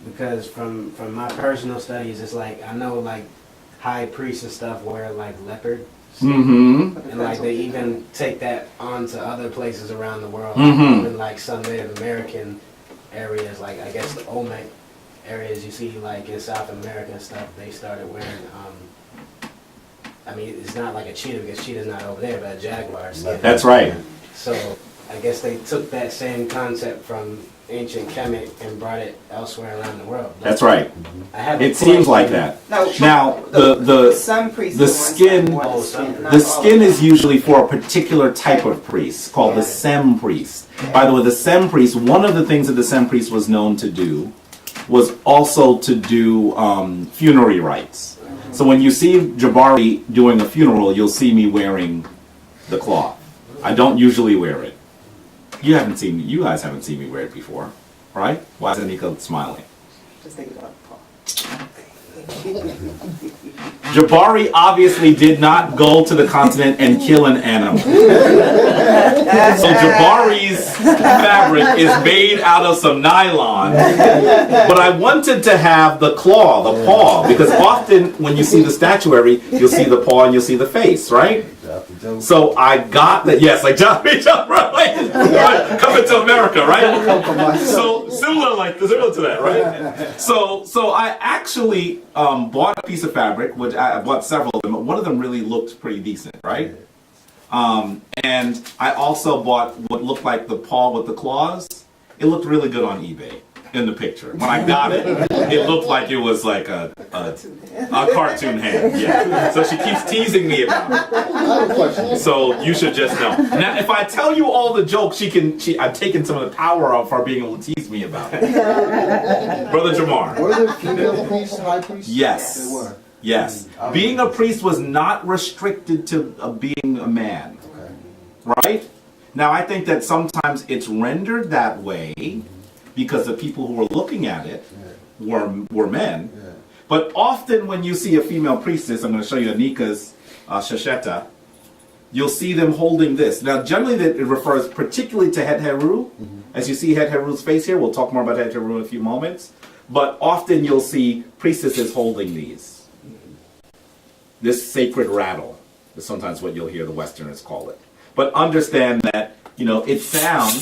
because from my personal studies, it's like, I know like high priests and stuff wear like leopard skin. Mm-hmm. And like they even take that on to other places around the world, Mhm. even like some Native American areas, like I guess the Olmec areas you see like in South America and stuff, they started wearing, I mean, it's not like a cheetah because cheetah's not over there, but a jaguar skin. That's right. So I guess they took that same concept from ancient Kemet and brought it elsewhere around the world. That's right. I have a It seems like question. that. Now, the Some priests the are ones that skin- wear Oh, the skin, some- not The all skin of is them. usually for a particular type of priest called the Sem priest. By the way, the Sem priest, one of the things that the Sem priest was known to do was also to do funerary rites. So when you see Jabari doing a funeral, you'll see me wearing the cloth. I don't usually wear it. You guys haven't seen me wear it before, right? Why is Anika smiling? Just think about Paul. Jabari obviously did not go to the continent and kill an animal. So Jabari's fabric is made out of some nylon. But I wanted to have the claw, the paw, because often when you see the statuary, you'll see the paw and you'll see the face, right? So I got that, yes, like Johnny Jump, right? Coming to America, right? So similar to that, right? So I actually bought a piece of fabric, which I bought several of them, but one of them really looked pretty decent, right? And I also bought what looked like the paw with the claws. It looked really good on eBay in the picture. When I got it, it looked like it was like a cartoon hand. Yeah. So she keeps teasing me about it. So you should just know. Now, if I tell you all the jokes, I've taken some of the power off her being able to tease me about it. Brother Jamar. Were there female priests, high priests? Yes. There were. Yes. Being a priest was not restricted to being a man. Right? Now, I think that sometimes it's rendered that way because the people who were looking at it were men. Yeah. But often when you see a female priestess, I'm going to show you Anika's shasheta, you'll see them holding this. Now, generally it refers particularly to Het Heru. As you see Het Heru's face here, we'll talk more about Het Heru in a few moments. But often you'll see priestesses holding these. This sacred rattle is sometimes what you'll hear the Westerners call it. But understand that, its sound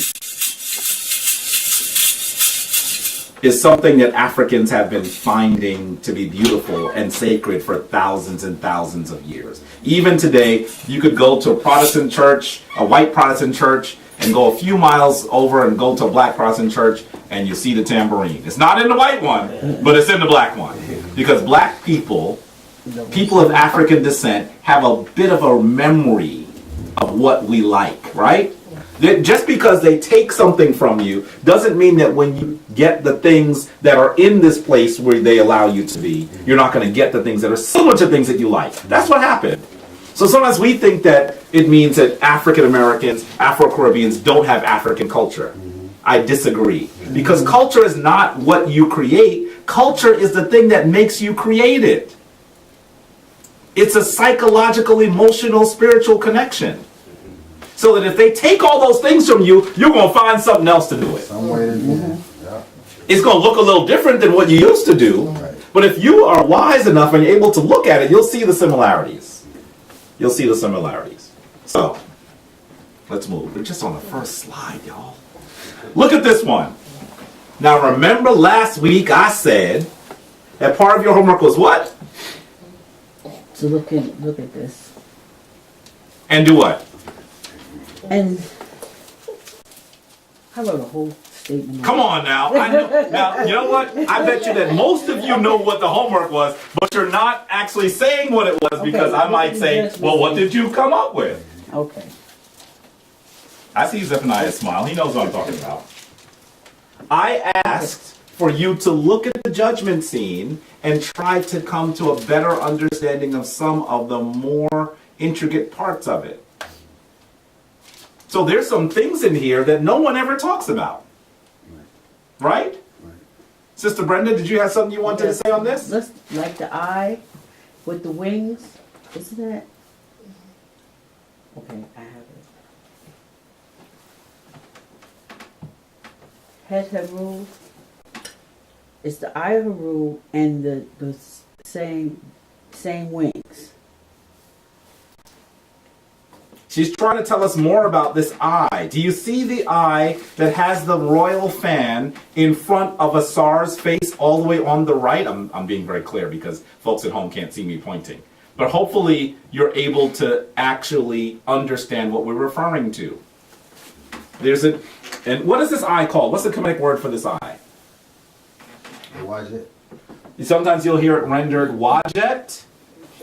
is something that Africans have been finding to be beautiful and sacred for thousands and thousands of years. Even today, you could go to a Protestant church, a white Protestant church, and go a few miles over and go to a black Protestant church, and you see the tambourine. It's not in the white one, but it's in the black one. Because black people of African descent, have a bit of a memory of what we like, right? Just because they take something from you doesn't mean that when you get the things that are in this place where they allow you to be, you're not going to get the things that are similar to things that you like. That's what happened. So sometimes we think that it means that African Americans, Afro-Caribbeans don't have African culture. I disagree. Because culture is not what you create. Culture is the thing that makes you create it. It's a psychological, emotional, spiritual connection. So that if they take all those things from you, you're going to find something else to do it. Some way to do it. Yeah. It's going to look a little different than what you used to do. Right. But if you are wise enough and you're able to look at it, you'll see the similarities. You'll see the similarities. So, let's move. We're just on the first slide, y'all. Look at this one. Now remember last week I said that part of your homework was what? So look at this. And do what? And I wrote a whole statement. Come on now. I know, now, you know what? I bet you that most of you know what the homework was, but you're not actually saying what it was because I might say, well, what did you come up with? Okay. I see Zephaniah's smile. He knows what I'm talking about. I asked for you to look at the judgment scene and try to come to a better understanding of some of the more intricate parts of it. So there's some things in here that no one ever talks about. Right? Sister Brenda, did you have something you wanted to say on this? Let's, like the eye with the wings. Isn't that? Okay, I have it. Het Heru. It's the eye of Heru and the same wings. She's trying to tell us more about this eye. Do you see the eye that has the royal fan in front of Asar's face all the way on the right? I'm being very clear because folks at home can't see me pointing. But hopefully you're able to actually understand what we're referring to. And what is this eye called? What's the Kemetic word for this eye? Why is it? Sometimes you'll hear it rendered wajet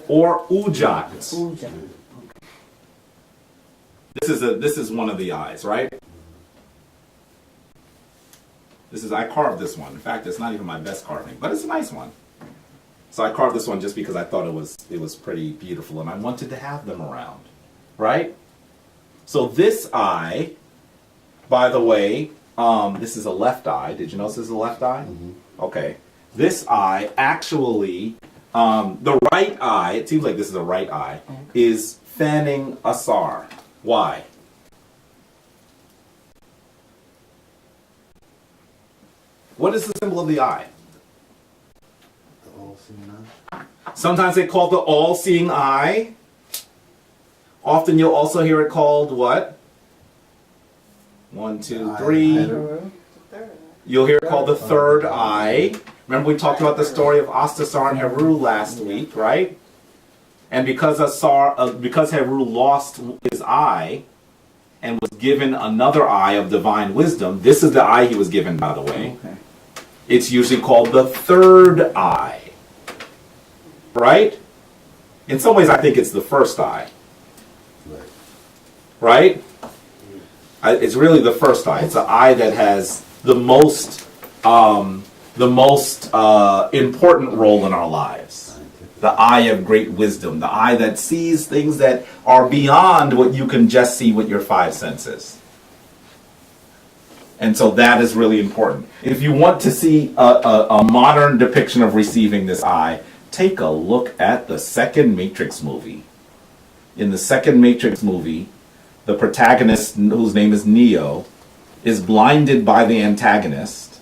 or ujat. Uja. This is one of the eyes, right? I carved this one. In fact, it's not even my best carving, but it's a nice one. So I carved this one just because I thought it was pretty beautiful and I wanted to have them around, right? So this eye, by the way, this is a left eye. Did you notice this is a left eye? Mm-hmm. Okay. This eye actually, the right eye, it seems like this is a right eye, is fanning Asar. Why? What is the symbol of the eye? The all-seeing eye. Sometimes they call it the all-seeing eye. Often you'll also hear it called what? 1, 2, 3. You'll hear it called the third eye. Remember we talked about the story of Astasar and Heru last week, right? And because Heru lost his eye and was given another eye of divine wisdom, this is the eye he was given, by the way. Okay. It's usually called the third eye. Right? In some ways, I think it's the first eye. Right? It's really the first eye. It's the eye that has the most important role in our lives. The eye of great wisdom. The eye that sees things that are beyond what you can just see with your five senses. And so that is really important. If you want to see a modern depiction of receiving this eye, take a look at the second Matrix movie. In the second Matrix movie, the protagonist, whose name is Neo, is blinded by the antagonist.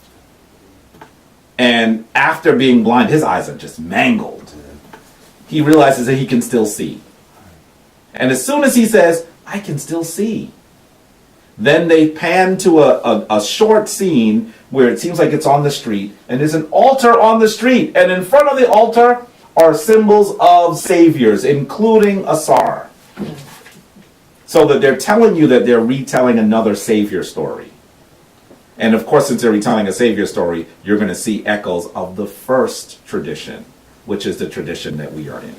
And after being blind, his eyes are just mangled. He realizes that he can still see. And as soon as he says, I can still see, then they pan to a short scene where it seems like it's on the street, and there's an altar on the street, and in front of the altar are symbols of saviors, including Asar. So that they're telling you that they're retelling another savior story. And of course, since they're retelling a savior story, you're going to see echoes of the first tradition, which is the tradition that we are in.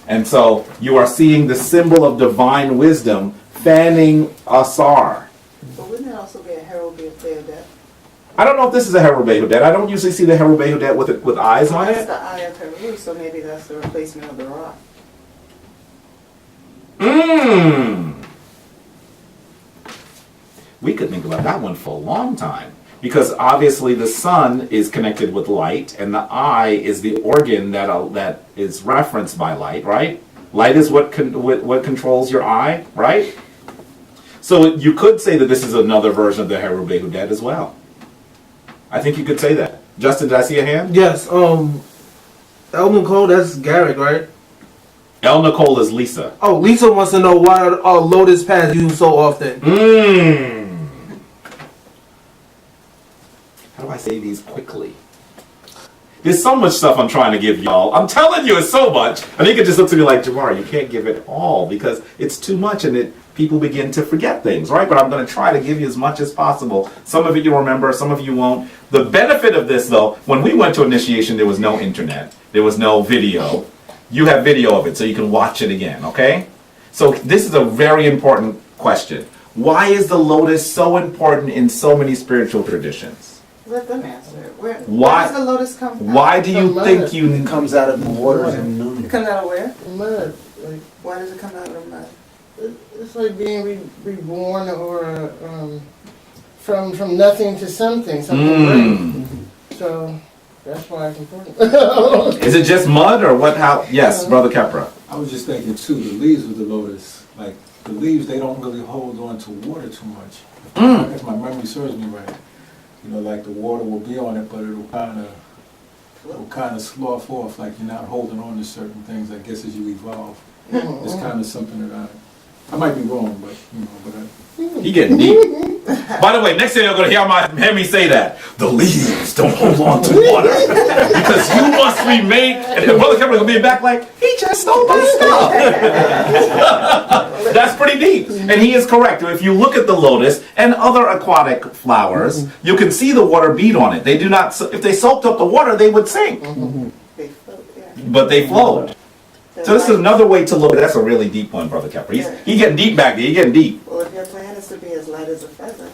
And so you are seeing the symbol of divine wisdom fanning Asar. But wouldn't it also be a herald Behudet? I don't know if this is a Heru Behudet. I don't usually see the Heru Behudet with eyes on That's it. the eye of Heru, so maybe that's the replacement of the rock. We could think about that one for a long time. Because obviously the sun is connected with light, and the eye is the organ that is referenced by light, right? Light is what controls your eye, right? So you could say that this is another version of the Heru Behudet as well. I think you could say that. Justin, did I see a hand? Yes. El Nicole, that's Garrett, right? El Nicole is Lisa. Oh, Lisa wants to know why Lotus Pass used so often. How do I say these quickly? There's so much stuff I'm trying to give y'all. I'm telling you, it's so much. I think it just looks at me like, Jamar, you can't give it all because it's too much, and people begin to forget things, right? But I'm going to try to give you as much as possible. Some of it you'll remember, some of you won't. The benefit of this, though, when we went to initiation, there was no internet. There was no video. You have video of it, so you can watch it again, okay? So this is a very important question. Why is the lotus so important in so many spiritual traditions? Let them answer it. Where Why- does the lotus come from? Why do you From think mud. you... It comes out of the waters and It comes out of where? Mud. Like, Why does it come out of the mud? it's like being reborn or from nothing to something great. So that's why it's important. Is it just mud or what? How? Yes, Brother Kepra. I was just thinking too, the leaves of the lotus, like the leaves, they don't really hold on to water too much. If my memory serves me right. You know, like the water will be on it, but it'll kind of slough off, like you're not holding on to certain things, I guess, as you evolve. It's kind of something that I might be wrong, but, you know, but He getting deep. By the way, next thing you're going to hear me say that. The leaves don't hold on to water. Because you must remain. And Brother Kepler going to be back like, he just stole my stuff. That's pretty deep. And he is correct. If you look at the lotus and other aquatic flowers, you can see the water bead on it. They do not, if they soaked up the water, they would sink. They float, yeah. But they flowed. So this is another way to look at it. That's a really deep one, Brother Kepler. He's getting deep back there. He's getting deep. Well, if your plan is to be as light as a feather.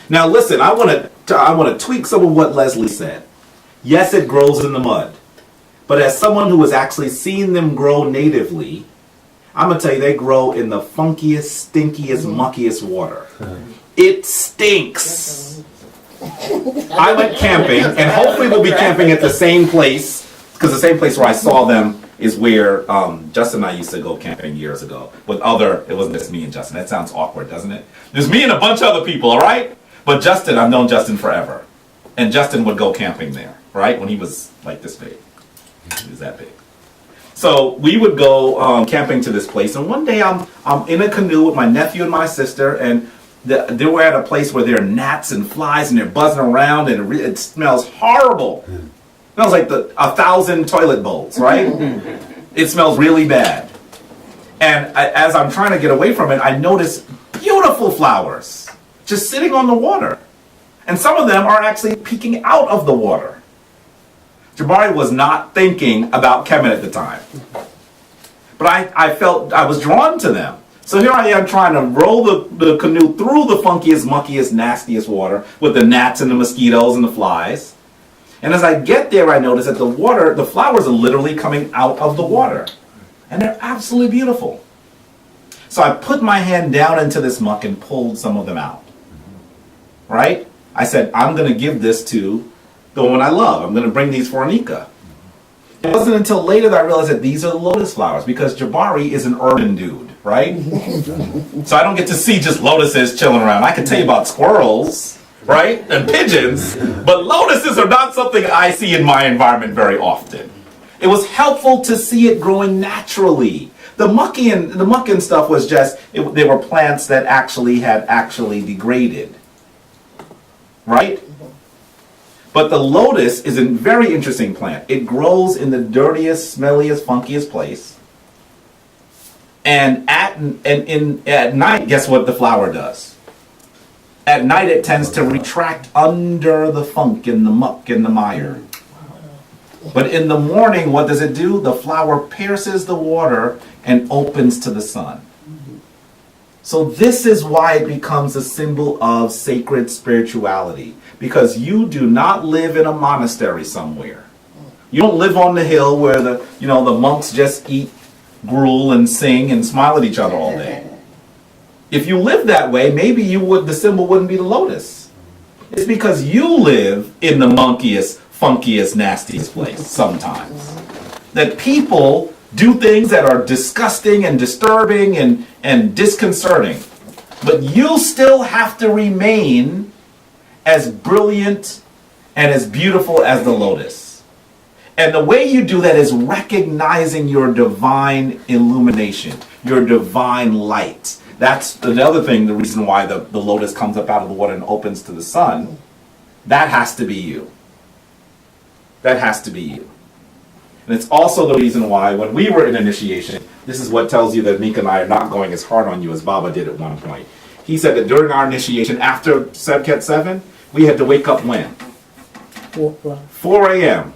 Now listen, I want to tweak some of what Leslie said. Yes, it grows in the mud. But as someone who has actually seen them grow natively, I'm going to tell you they grow in the funkiest, stinkiest, muckiest water. It stinks. I went camping, and hopefully we'll be camping at the same place, because the same place where I saw them is where Justin and I used to go camping years ago. It wasn't just me and Justin. That sounds awkward, doesn't it? There's me and a bunch of other people, all right? But Justin, I've known Justin forever. And Justin would go camping there, right? When he was like this big. He was that big. So we would go camping to this place, and one day I'm in a canoe with my nephew and my sister, and they were at a place where there are gnats and flies, and they're buzzing around, and it smells horrible. It smells like 1,000 toilet bowls, right? It smells really bad. And as I'm trying to get away from it, I notice beautiful flowers just sitting on the water. And some of them are actually peeking out of the water. Jabari was not thinking about Kemet at the time. But I felt I was drawn to them. So here I am trying to roll the canoe through the funkiest, muckiest, nastiest water with the gnats and the mosquitoes and the flies. And as I get there, I notice that the flowers are literally coming out of the water. And they're absolutely beautiful. So I put my hand down into this muck and pulled some of them out. Right? I said, I'm going to give this to the woman I love. I'm going to bring these for Anika. It wasn't until later that I realized that these are lotus flowers, because Jabari is an urban dude, right? So I don't get to see just lotuses chilling around. I can tell you about squirrels, right? And pigeons, but lotuses are not something I see in my environment very often. It was helpful to see it growing naturally. The muck and stuff was just, they were plants that had degraded, right? But the lotus is a very interesting plant. It grows in the dirtiest, smelliest, funkiest place. And at night, guess what the flower does? At night, it tends to retract under the funk and the muck and the mire. But in the morning, what does it do? The flower pierces the water and opens to the sun. So this is why it becomes a symbol of sacred spirituality. Because you do not live in a monastery somewhere. You don't live on the hill where the monks just eat gruel and sing and smile at each other all day. If you live that way, maybe the symbol wouldn't be the lotus. It's because you live in the monkiest, funkiest, nastiest place sometimes. That people do things that are disgusting and disturbing and disconcerting. But you still have to remain as brilliant and as beautiful as the lotus. And the way you do that is recognizing your divine illumination, your divine light. That's the other thing, the reason why the lotus comes up out of the water and opens to the sun. That has to be you. That has to be you. And it's also the reason why when we were in initiation, This is what tells you that Mika and I are not going as hard on you as Baba did at one point. He said that during our initiation, after Sebkhet 7, we had to wake up when? 4 a.m.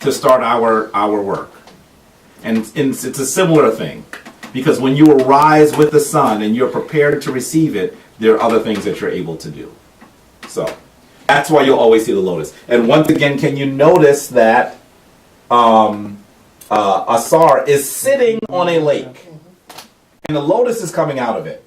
to start our work. And it's a similar thing. Because when you arise with the sun and you're prepared to receive it, there are other things that you're able to do. So, that's why you'll always see the lotus. And once again, can you notice that Asar is sitting on a lake, and the lotus is coming out of it.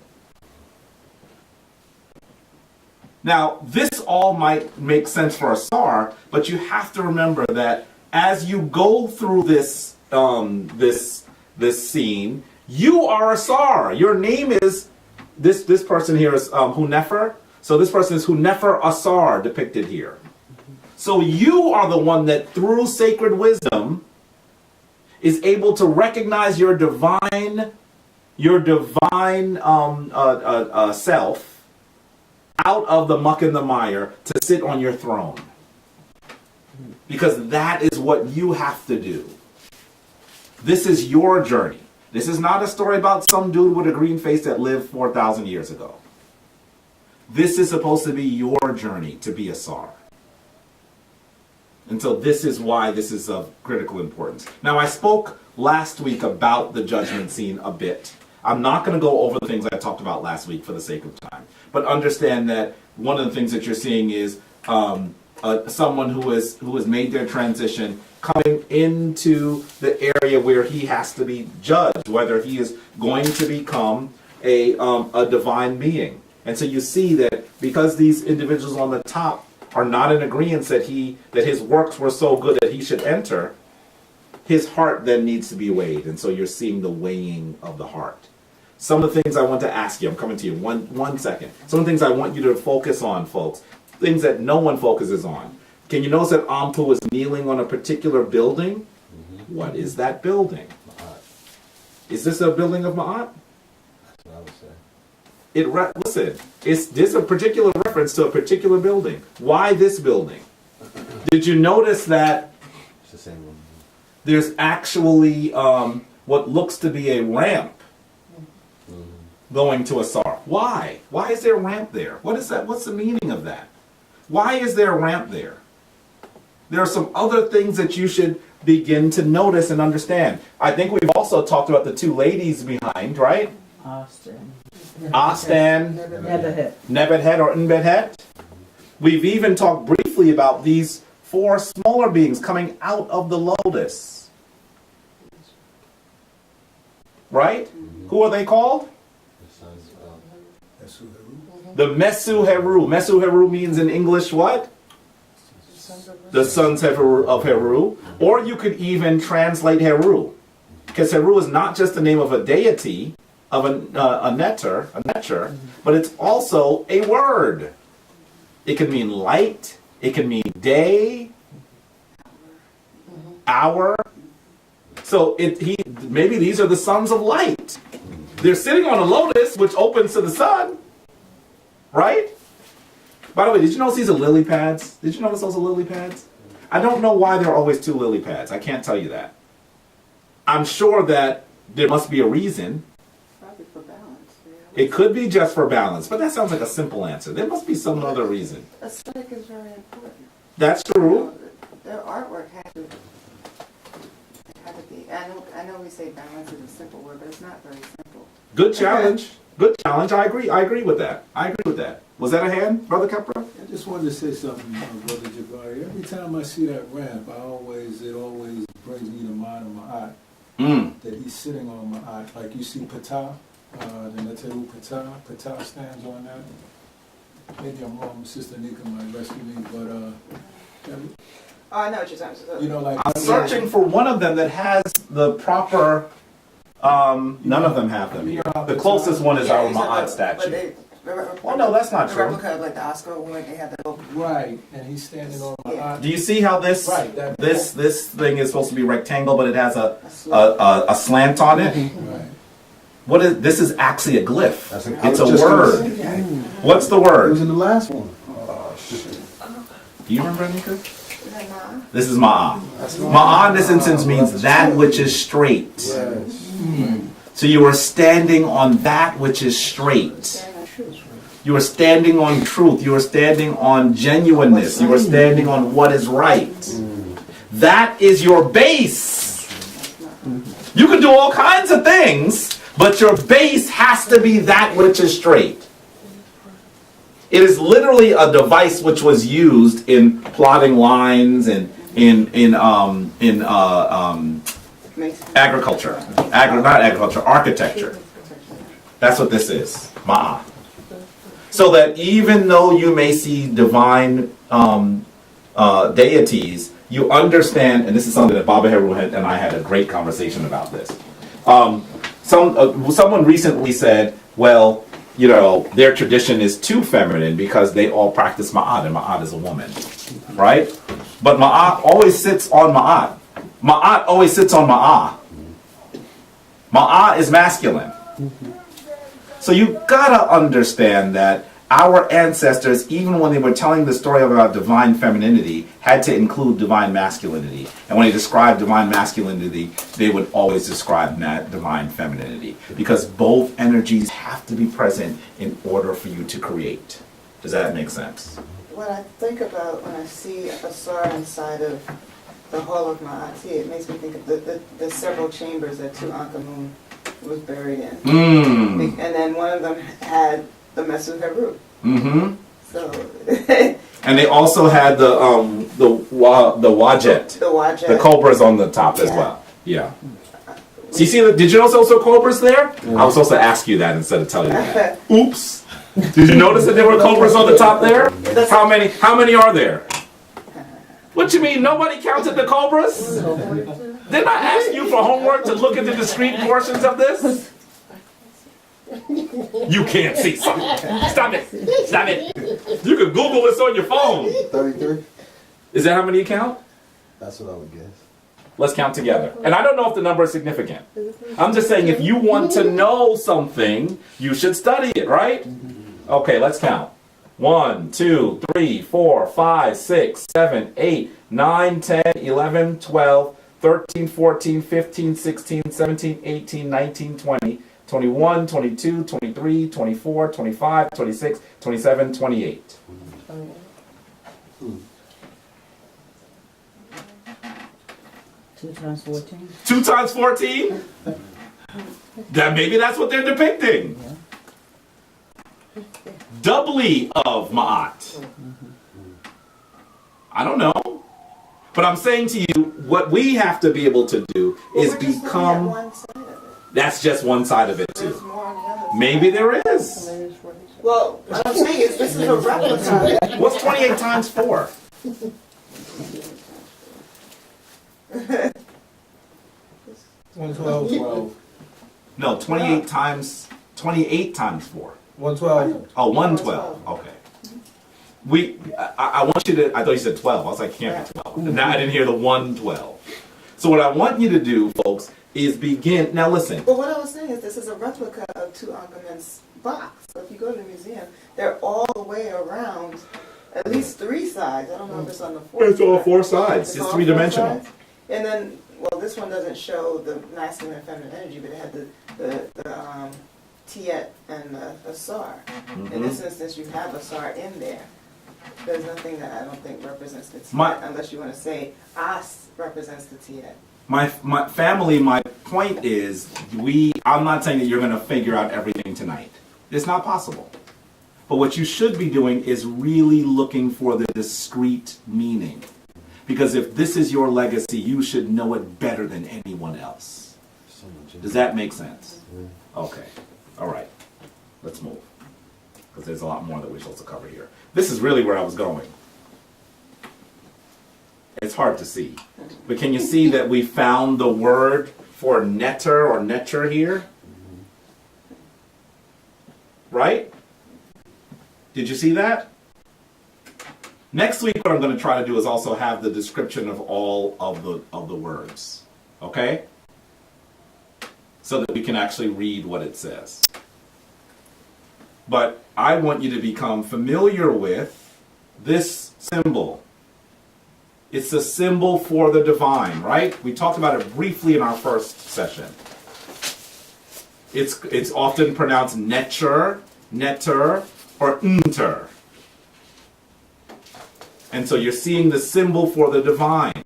Now, this all might make sense for Asar, but you have to remember that as you go through this this scene, you are Asar. Your name is this person here is Hunefer. So this person is Hunefer Asar depicted here. So you are the one that through sacred wisdom is able to recognize your divine self out of the muck and the mire to sit on your throne. Because that is what you have to do. This is your journey. This is not a story about some dude with a green face that lived 4,000 years ago. This is supposed to be your journey to be Asar. And so this is why this is of critical importance. Now, I spoke last week about the judgment scene a bit. I'm not going to go over the things I talked about last week for the sake of time. But understand that one of the things that you're seeing is someone who has made their transition coming into the area where he has to be judged, whether he is going to become a divine being. And so you see that because these individuals on the top are not in agreement that his works were so good that he should enter, his heart then needs to be weighed. And so you're seeing the weighing of the heart. Some of the things I want to ask you, I'm coming to you, one second. Some of the things I want you to focus on, folks, things that no one focuses on. Can you notice that Ampu is kneeling on a particular building? Mm-hmm. What is that building? Ma'at. Is this a building of Ma'at? That's what I would say. Listen, there's a particular reference to a particular building. Why this building? Did you notice that It's the same one. there's actually what looks to be a ramp going to Asar? Why? Why is there a ramp there? What is that? What's the meaning of that? Why is there a ramp there? There are some other things that you should begin to notice and understand. I think we've also talked about the two ladies behind, right? Astan. Nebehet or Nbedhet. We've even talked briefly about these four smaller beings coming out of the lotus. Right? Who are they called? The Mesu Heru. Mesu Heru means in English what? The sons of Heru. Or you could even translate Heru. Because Heru is not just the name of a deity, of a neter, but it's also a word. It can mean light. It can mean day, hour. So maybe these are the sons of light. They're sitting on a lotus, which opens to the sun. Right? By the way, did you notice these are lily pads? Did you notice those are lily pads? I don't know why there are always two lily pads. I can't tell you that. I'm sure that there must be a reason. Probably for balance. It could be just for balance, but that sounds like a simple answer. There must be some other reason. Aesthetic is very important. That's true. Their artwork had to be. I know we say balance is a simple word, but it's not very simple. Good challenge. Good challenge. I agree with that. Was that a hand, Brother Capra? I just wanted to say something, Brother Jabari. Every time I see that ramp, it always brings me to mind of Ma'at. That he's sitting on Ma'at. Like you see Ptah, the Neteru Ptah. Ptah stands on that. Maybe I'm wrong. Sister Nika might rescue me, but I know what you're saying. you know, like I'm searching for one of them that has the proper. None of them have them here. The closest one is our Ma'at statue. Oh no, that's not the true. replica of like the Oscar award, they have the little. right, and he's standing on Ma'at. Do you see how this this thing is supposed to be rectangle, but it has a slant on it? Right. What is this? Is actually a glyph. I It's was a just word. gonna say, What's the It was word? in the last one. Oh, shit. Do you remember, Anika? Is that not? This is Ma'a. That's Ma'a in this instance means that which is straight. Yes. So you are standing on that which is straight. You are standing on truth. You are standing on genuineness. You are standing on what is right. That is your base. You can do all kinds of things, but your base has to be that which is straight. It is literally a device which was used in plotting lines and in agriculture. Not agriculture, architecture. That's what this is. Ma'a. So that even though you may see divine deities, you understand, and this is something that Baba Heru and I had a great conversation about this. Someone recently said, well, you know, their tradition is too feminine because they all practice Ma'at, and Ma'at is a woman, right? But Ma'at always sits on Ma'at. Ma'at always sits on Ma'a. Ma'a is masculine. So you gotta understand that our ancestors, even when they were telling the story about divine femininity, had to include divine masculinity. And when they described divine masculinity, they would always describe divine femininity. Because both energies have to be present in order for you to create. Does that make sense? What I think about when I see a star inside of the Hall of Ma'ati, it makes me think of the several chambers that Tutankhamun was buried in. And then one of them had the Mesu Heru. So and they also had the Wajet. The Wajet. The cobras on the top as well. Yeah. So you see, did you notice also cobras there? I was supposed to ask you that instead of telling you that. Oops. Did you notice that there were cobras on the top there? How many are there? What you mean, nobody counted the cobras? Didn't I ask you for homework to look at the discrete portions of this? You can't see something. Stop it. Stop it. You can Google this on your phone. 33? Is that how many you count? That's what I would guess. Let's count together. And I don't know if the number is significant. I'm just saying if you want to know something, you should study it, right? Okay, let's count. 1, 2, 3, 4, 5, 6, 7, 8, 9, 10, 11, 12, 13, 14, 15, 16, 17, 18, 19, 20, 21, 22, 23, 24, 25, 26, 27, 28. Two times 14. 2 times 14? Maybe that's what they're depicting. Doubly of Ma'at. I don't know. But I'm saying to you, what we have to be able to do is become... That's just one side of it too. Maybe there is. Well, what I'm saying is this is a replica. What's 28 times 4? 112. No, 28 times 4. 112. Oh, 112. Okay. I want you to, I thought you said 12. I was like, can't be 12. Now I didn't hear the 112. So what I want you to do, folks, is begin. Now listen. But what I was saying is this is a replica of Tutankhamun's box. So if you go to the museum, they're all the way around at least 3 sides. I don't know if it's on the 4th. It's all 4 sides. It's all 3-dimensional. 4 sides. And then, well, this one doesn't show the masculine and feminine energy, but it had the Tiet and the Sar. In this instance, you have a Sar in there. There's nothing that I don't think represents the Tiet, unless you want to say As represents the Tiet. My point is, I'm not saying that you're going to figure out everything tonight. It's not possible. But what you should be doing is really looking for the discrete meaning. Because if this is your legacy, you should know it better than anyone else. Does that make sense? Okay. All right. Let's move. Because there's a lot more that we're supposed to cover here. This is really where I was going. It's hard to see. But can you see that we found the word for netter or netcher here? Right? Did you see that? Next week, what I'm going to try to do is also have the description of all of the words. Okay? So that we can actually read what it says. But I want you to become familiar with this symbol. It's a symbol for the divine, right? We talked about it briefly in our first session. It's often pronounced neter, or nter. And so you're seeing the symbol for the divine.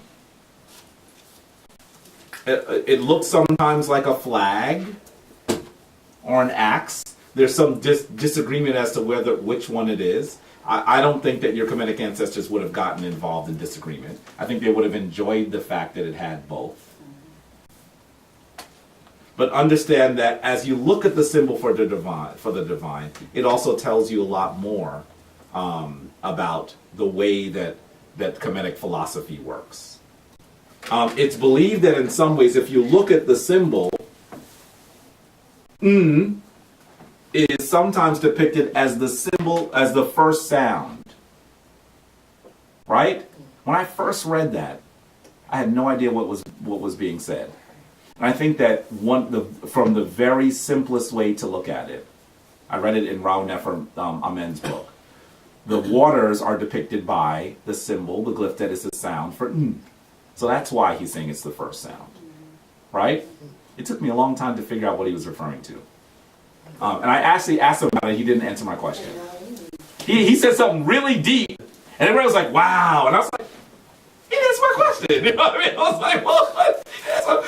It looks sometimes like a flag or an axe. There's some disagreement as to which one it is. I don't think that your Kemetic ancestors would have gotten involved in disagreement. I think they would have enjoyed the fact that it had both. But understand that as you look at the symbol for the divine, it also tells you a lot more about the way that Kemetic philosophy works. It's believed that in some ways, if you look at the symbol, is sometimes depicted as the symbol, as the first sound. Right? When I first read that, I had no idea what was being said. And I think that from the very simplest way to look at it, I read it in Rao Nefer Amen's book. The waters are depicted by the symbol, the glyph that is the sound for n. So that's why he's saying it's the first sound. Right? It took me a long time to figure out what he was referring to. And I actually asked him about it, he didn't answer my question. He said something really deep, and everybody was like, wow. And I was like, he didn't answer my question. You know what I mean? I was like, well,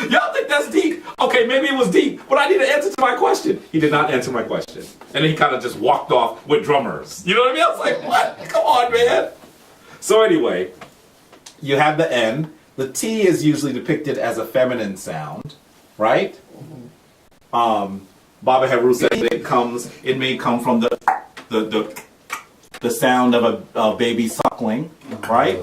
y'all think that's deep? Okay, maybe it was deep, but I need an answer to my question. He did not answer my question. And then he kind of just walked off with drummers. You know what I mean? I was like, what? Come on, man. So anyway, you have the N. The T is usually depicted as a feminine sound, right? Baba Heru said it may come from the sound of a baby suckling, right?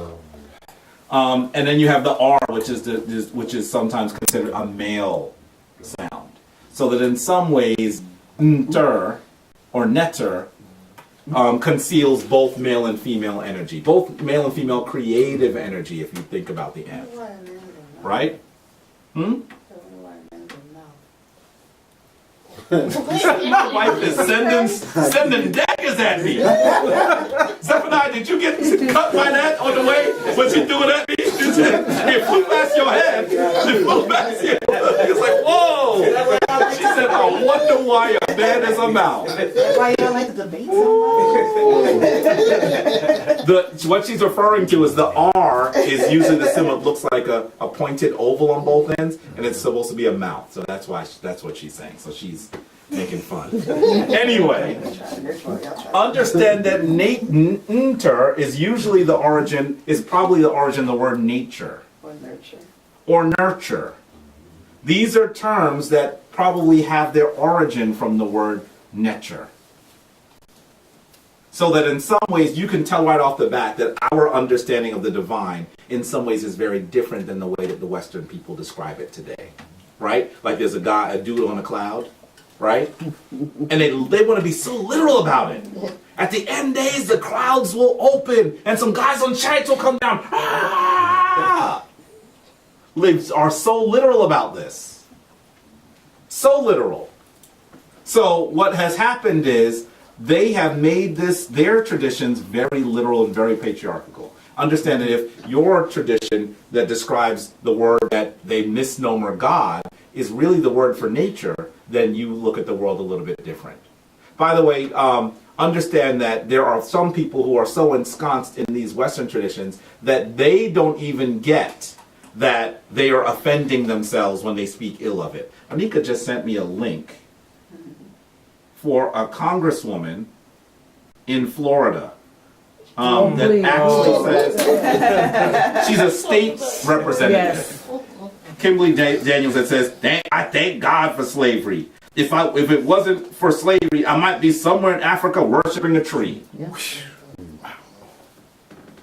And then you have the R, which is sometimes considered a male sound. So that in some ways, nter or neter conceals both male and female energy, both male and female creative energy. If you think about the N, right? My wife is sending daggers at me. Zephaniah, did you get cut by that on the way when she threw it at me? It flew past your head. It flew past you. It's like, whoa. She said, I wonder why a man is a mouth. Why you don't like the debate so much? What she's referring to is the R is usually the symbol. It looks like a pointed oval on both ends, and it's supposed to be a mouth. So that's what she's saying. So she's making fun. Anyway, understand that nter is usually the origin, is probably the origin of the word nature. Or nurture. These are terms that probably have their origin from the word neter. So that in some ways you can tell right off the bat that our understanding of the divine in some ways is very different than the way that the Western people describe it today. Right? Like there's a dude on a cloud, right? And they want to be so literal about it. At the end days, the clouds will open and some guys on chariots will come down. Ah! They are so literal about this. So literal. So what has happened is they have made their traditions very literal and very patriarchal. Understand that if your tradition that describes the word that they misnomer God is really the word for nature, then you look at the world a little bit different. By the way, understand that there are some people who are so ensconced in these Western traditions that they don't even get that they are offending themselves when they speak ill of it. Anika just sent me a link for a congresswoman in Florida that actually says she's a state representative. Yes. Kimberly Daniels that says, I thank God for slavery. If it wasn't for slavery, I might be somewhere in Africa worshiping a tree. Yeah.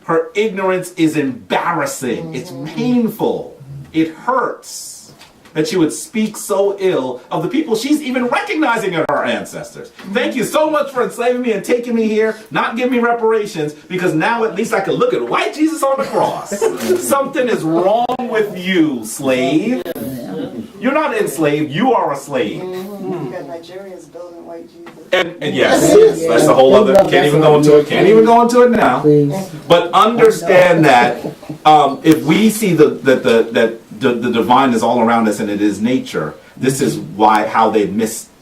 Her ignorance is embarrassing. It's painful. It hurts that she would speak so ill of the people she's even recognizing are her ancestors. Thank you so much for enslaving me and taking me here, not giving me reparations, because now at least I can look at white Jesus on the cross. Something is wrong with you, slave. You're not enslaved, you are a slave. You got Nigerians building white Jesus. And yes, that's a whole other, can't even go into it now. Please. But understand that if we see that the divine is all around us and it is nature, this is how they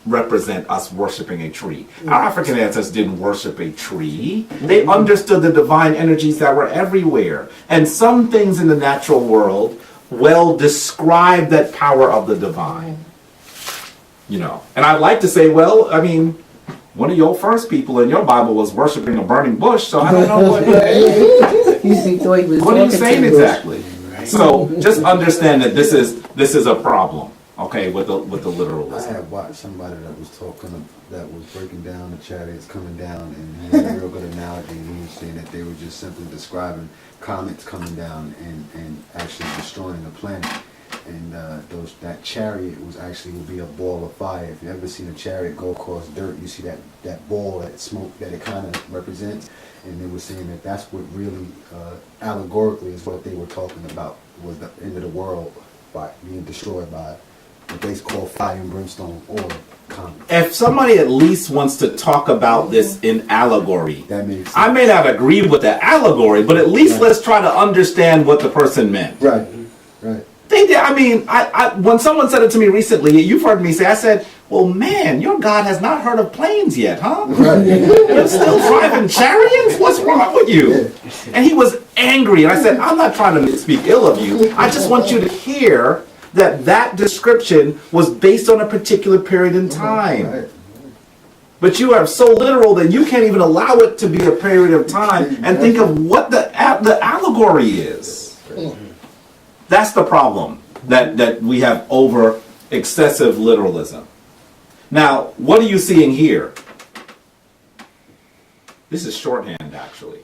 represent us worshiping a tree. Our African ancestors didn't worship a tree. They understood the divine energies that were everywhere. And some things in the natural world well describe that power of the divine. You know, and I'd like to say, well, I mean, one of your first people in your Bible was worshiping a burning bush, so I don't know what what are you saying exactly? So just understand that this is a problem, okay, with the I literalism. had watched somebody that was that was breaking down the chariots coming down, and he had a real good analogy, and he was saying that they were just simply describing comets coming down and actually destroying the planet. And that chariot would be a ball of fire. If you ever seen a chariot go across dirt, you see that ball, that smoke that it kind of represents. And they were saying that that's what really allegorically is what they were talking about, was the end of the world by being destroyed by what they call fire and brimstone or comet. If somebody at least wants to talk about this in allegory, That makes sense. I may not agree with the allegory, but at least let's try to understand what the person meant. Right. When someone said it to me recently, you've heard me say, I said, well, man, your God has not heard of planes yet, huh? Right. You're still driving chariots? What's wrong with you? And he was angry. And I said, I'm not trying to speak ill of you. I just want you to hear that description was based on a particular period in time. Right. But you are so literal that you can't even allow it to be a period of time and think of what the allegory is. That's the problem that we have over excessive literalism. Now, what are you seeing here? This is shorthand, actually.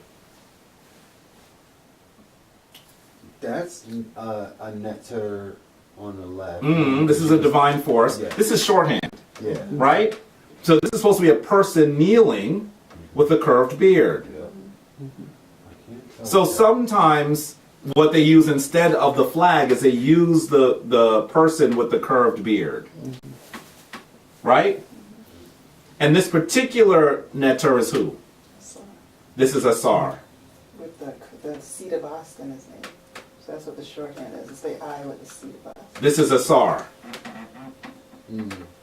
That's a Neteru on the left. This is a divine force. Yeah. This is shorthand, Yeah. right? So this is supposed to be a person kneeling with a curved beard. So sometimes what they use instead of the flag is they use the person with the curved beard. Right? And this particular Neteru is who? This is Asar. With the seat of Ast in his name. So that's what the shorthand is. It's the I with the seat of Ast. This is Asar.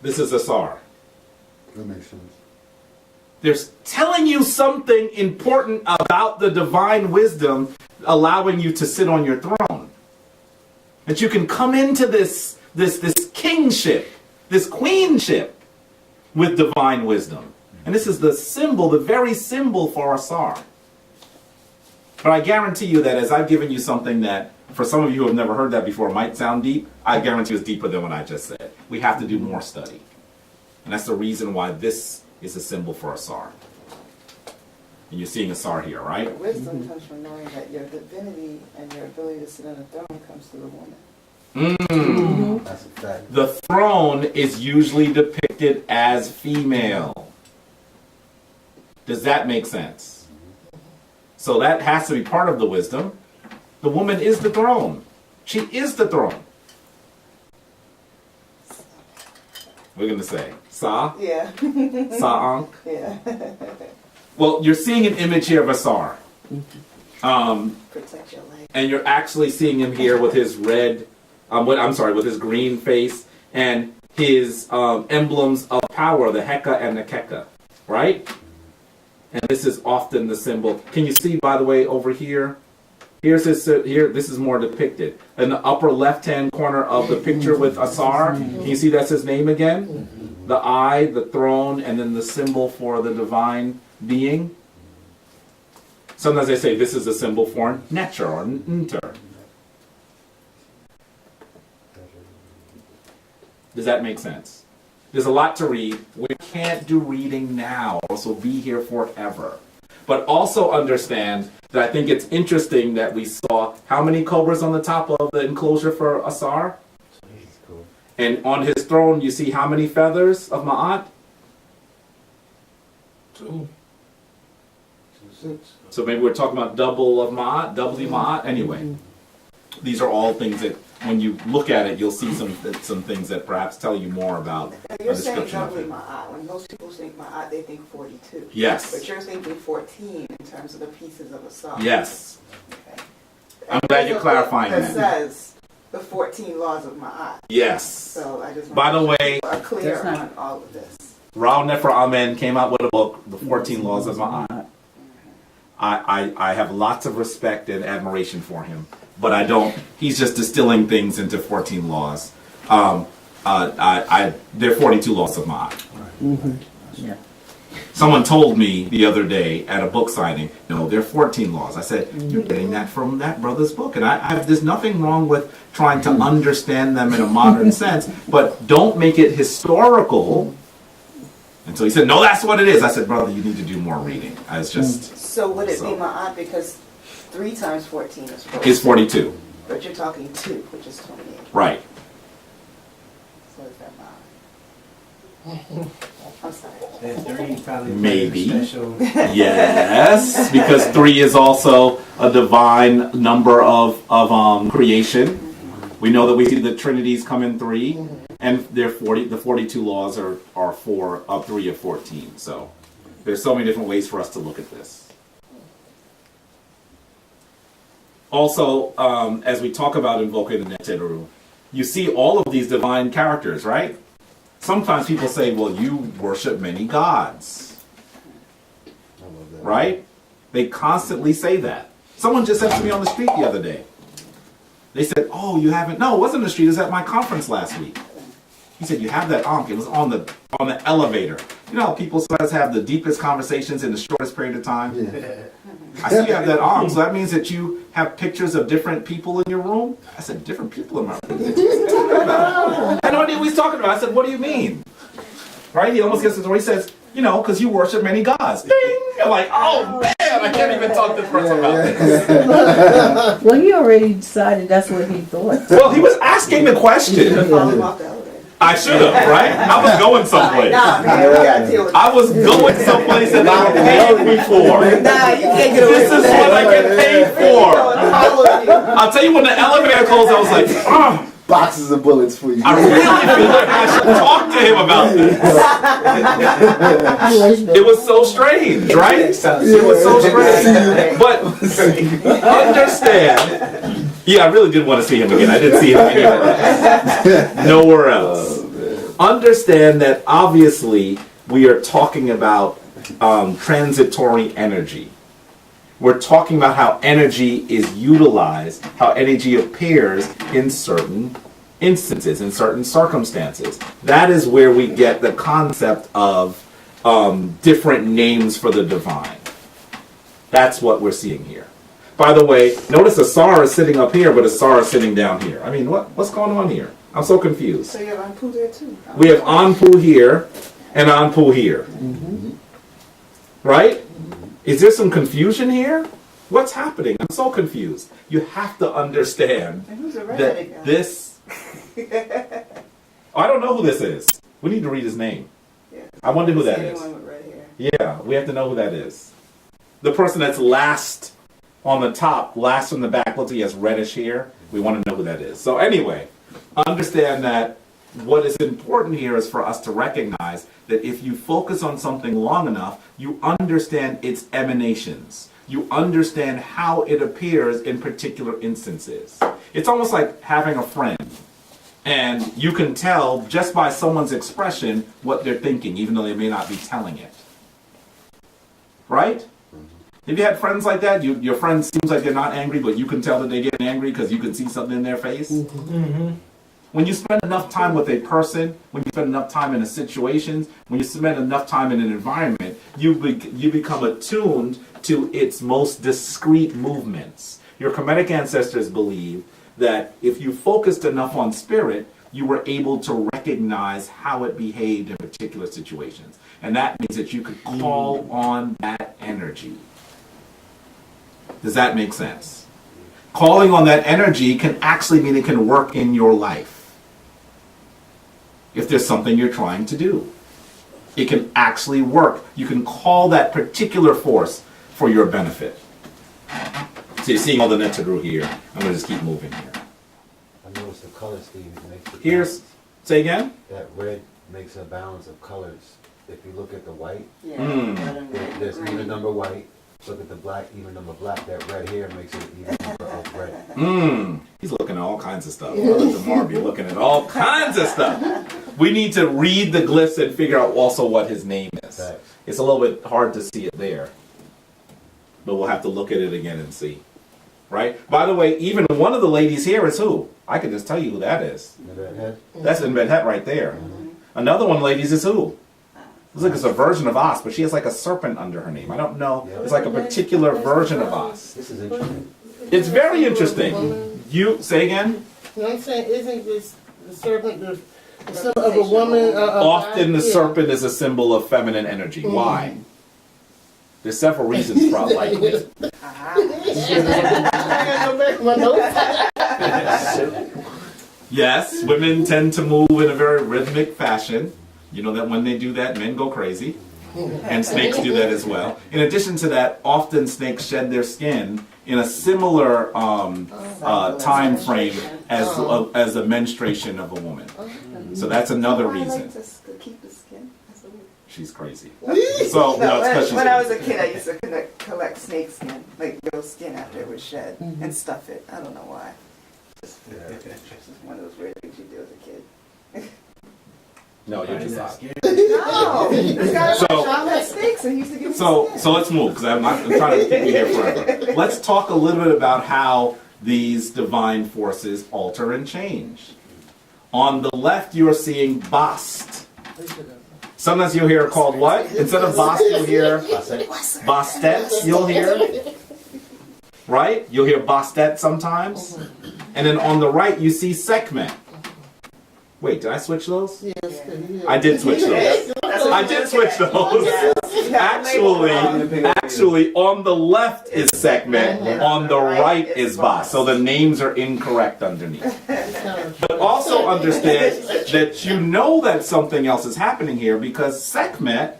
This is Asar. That makes sense. They're telling you something important about the divine wisdom allowing you to sit on your throne. That you can come into this kingship, this queenship with divine wisdom. And this is the symbol, the very symbol for Asar. But I guarantee you that as I've given you something that, for some of you who have never heard that before, might sound deep, I guarantee it's deeper than what I just said. We have to do more study. And that's the reason why this is a symbol for Asar. And you're seeing Asar here, right? Wisdom comes from knowing that your divinity and your ability to sit on a throne comes through a woman. That's a fact. The throne is usually depicted as female. Does that make sense? So that has to be part of the wisdom. The woman is the throne. She is the throne. We're going to say, Sa? Yeah. Sa-ankh? Yeah. Well, you're seeing an image here of Asar. Protect your life. And you're actually seeing him here with his with his green face and his emblems of power, the Heka and the Keka, right? And this is often the symbol. Can you see, by the way, over here? Here's his here. This is more depicted in the upper left-hand corner of the picture with Asar. Can you see that's his name again? The eye, the throne, and then the symbol for the divine being. Sometimes they say this is a symbol for Neter or Nter. Does that make sense? There's a lot to read. We can't do reading now, so be here forever. But also understand that I think it's interesting that we saw how many cobras on the top of the enclosure for Asar? Cool. And on his throne, you see how many feathers of Ma'at? 2. 6. So maybe we're talking about double of Ma'at, doubly Ma'at. Anyway, these are all things that when you look at it, you'll see some things that perhaps tell you more about a You're saying description of doubly it. ma'at. When most people think ma'at, they think 42. Yes. But you're thinking 14 in terms of the pieces of a song. Yes. Okay. I'm glad you're clarifying It that. says the 14 laws of Ma'at. Yes. So I just By the want way, to are clear That's not- on all of this. Raul Nefer Amen came out with a book, The 14 Laws of Ma'at. I have lots of respect and admiration for him, but I don't. He's just distilling things into 14 laws. There are 42 laws of Ma'at. Yeah. Someone told me the other day at a book signing, no, there are 14 laws. I said, you're getting that from that brother's book. And there's nothing wrong with trying to understand them in a modern sense, but don't make it historical. And so he said, no, that's what it is. I said, brother, you need to do more reading. I was just... So would it So- be Ma'at because 3 times 14 is 40? It's 42. But you're talking 2, which is 28. Right. So is that Ma'at? I'm sorry. That 3 probably Maybe. special. Yes, because 3 is also a divine number of creation. We know that we see the Trinities come in 3, and the 42 laws are 3 of 14. So there's so many different ways for us to look at this. Also, as we talk about invoking the Neteru, you see all of these divine characters, right? Sometimes people say, well, you worship many gods, I love that. right? They constantly say that. Someone just said to me on the street the other day. They said, oh, you haven't, no, it wasn't the street, it was at my conference last week. He said, you have that Ankh, it was on the elevator. You know how people sometimes have the deepest conversations in the shortest period of time? Yeah. I see you have that Ankh, so that means that you have pictures of different people in your room? I said, different people in my room? What are you talking about? I had no idea what he's talking about. I said, what do you mean? Right? He almost gets to the door, he says, you know, because you worship many gods. Ding! I'm like, oh man, I can't even talk to this person about this. Well, he already decided that's what he thought. Well, he was asking the question. Follow him off the elevator. I should have, right? I was going someplace. Nah, man, we gotta deal with I was going someplace that I paid me for. Nah, you can't get away This with is what I get paid for. Follow you. I'll tell you, when the elevator closed, I was like, oh, Boxes of bullets for you. I really feel like I should talk to him about this. It was so strange, right? It was so strange. But understand, yeah, I really did want to see him again. I didn't see him anywhere. Nowhere else. Understand that obviously we are talking about transitory energy. We're talking about how energy is utilized, how energy appears in certain instances, in certain circumstances. That is where we get the concept of different names for the divine. That's what we're seeing here. By the way, notice Asar is sitting up here, but Asar is sitting down here. I mean, what's going on here? I'm so confused. So you have Anpu there too. We have Anpu here and Anpu here. Right? Is there some confusion here? What's happening? I'm so confused. You have to understand And who's the redheaded guy? that this... I don't know who this is. We need to read his name. Yeah. I wonder who that See is. anyone with red hair. Yeah, we have to know who that is. The person that's last on the top, last from the back, looks like he has reddish hair. We want to know who that is. So anyway, understand that what is important here is for us to recognize that if you focus on something long enough, you understand its emanations. You understand how it appears in particular instances. It's almost like having a friend. And you can tell just by someone's expression what they're thinking, even though they may not be telling it. Right? Have you had friends like that? Your friend seems like they're not angry, but you can tell that they're getting angry because you can see something in their face? When you spend enough time with a person, when you spend enough time in a situation, when you spend enough time in an environment, you become attuned to its most discrete movements. Your Kemetic ancestors believe that if you focused enough on spirit, you were able to recognize how it behaved in particular situations. And that means that you could call on that energy. Does that make sense? Calling on that energy can actually mean it can work in your life. If there's something you're trying to do, it can actually work. You can call that particular force for your benefit. So you're seeing all the Neteru here. I'm going to just keep moving here. I noticed the color scheme makes it Here's, say again? that red makes a balance of colors. If you look at the white, Yeah. Mm. red and red, there's green. even number white. Look at the black, even number black. That red here makes it even number Right. He's looking at all kinds of stuff. Brother Damar be looking at all kinds of stuff. We need to read the glyphs and figure out also what his name is. Right. It's a little bit hard to see it there, but we'll have to look at it again and see. Right? By the way, even one of the ladies here is who? I can just tell you who that is. That's in Bedhet right there. Another one, ladies, is who? Looks like it's a version of As, but she has like a serpent under her name. I don't know. It's like a particular version of As. This is interesting. It's very interesting. You say again? You know what I'm saying? Isn't this the serpent the symbol of a woman? Often the serpent is a symbol of feminine energy. Why? There's several reasons probably. Yes, women tend to move in a very rhythmic fashion. You know that when they do that, men go crazy. And snakes do that as well. In addition to that, often snakes shed their skin in a similar time frame as the menstruation of a woman. So that's another reason. To keep the skin. She's crazy. So no, it's 'cause she's when I was a crazy. kid, I used to collect snake skin, like real skin after it was shed, and stuff it. I don't know why. It's just one of those weird things you do as a kid. No, you're just not. No, this guy So- had snakes and he used to give me So skin. let's move because I'm trying to keep you here forever. Let's talk a little bit about how these divine forces alter and change. On the left, you are seeing Bast. Sometimes you'll hear it called what? Instead of Bast, you'll hear Bastet. You'll hear, right? You'll hear Bastet sometimes. And then on the right, you see Sekhmet. Wait, did I switch those? Yes, I did switch those. I did switch those. Actually, on the left is Sekhmet, on the right is Bas. So the names are incorrect underneath. But also understand that you know that something else is happening here because Sekhmet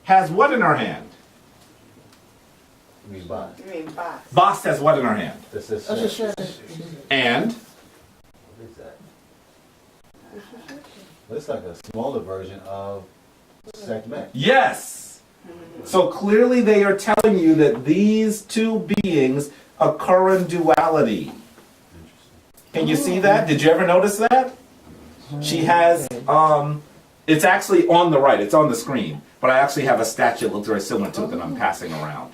has what in her hand? You mean boss? Bas has what in her hand? This is And what is that? Looks like a smaller version of Sekhmet. yes. So clearly they are telling you that these two beings occur in duality. Can you see that? Did you ever notice that? She has, it's actually on the right, it's on the screen, but I actually have a statue that looks very similar to it that I'm passing around.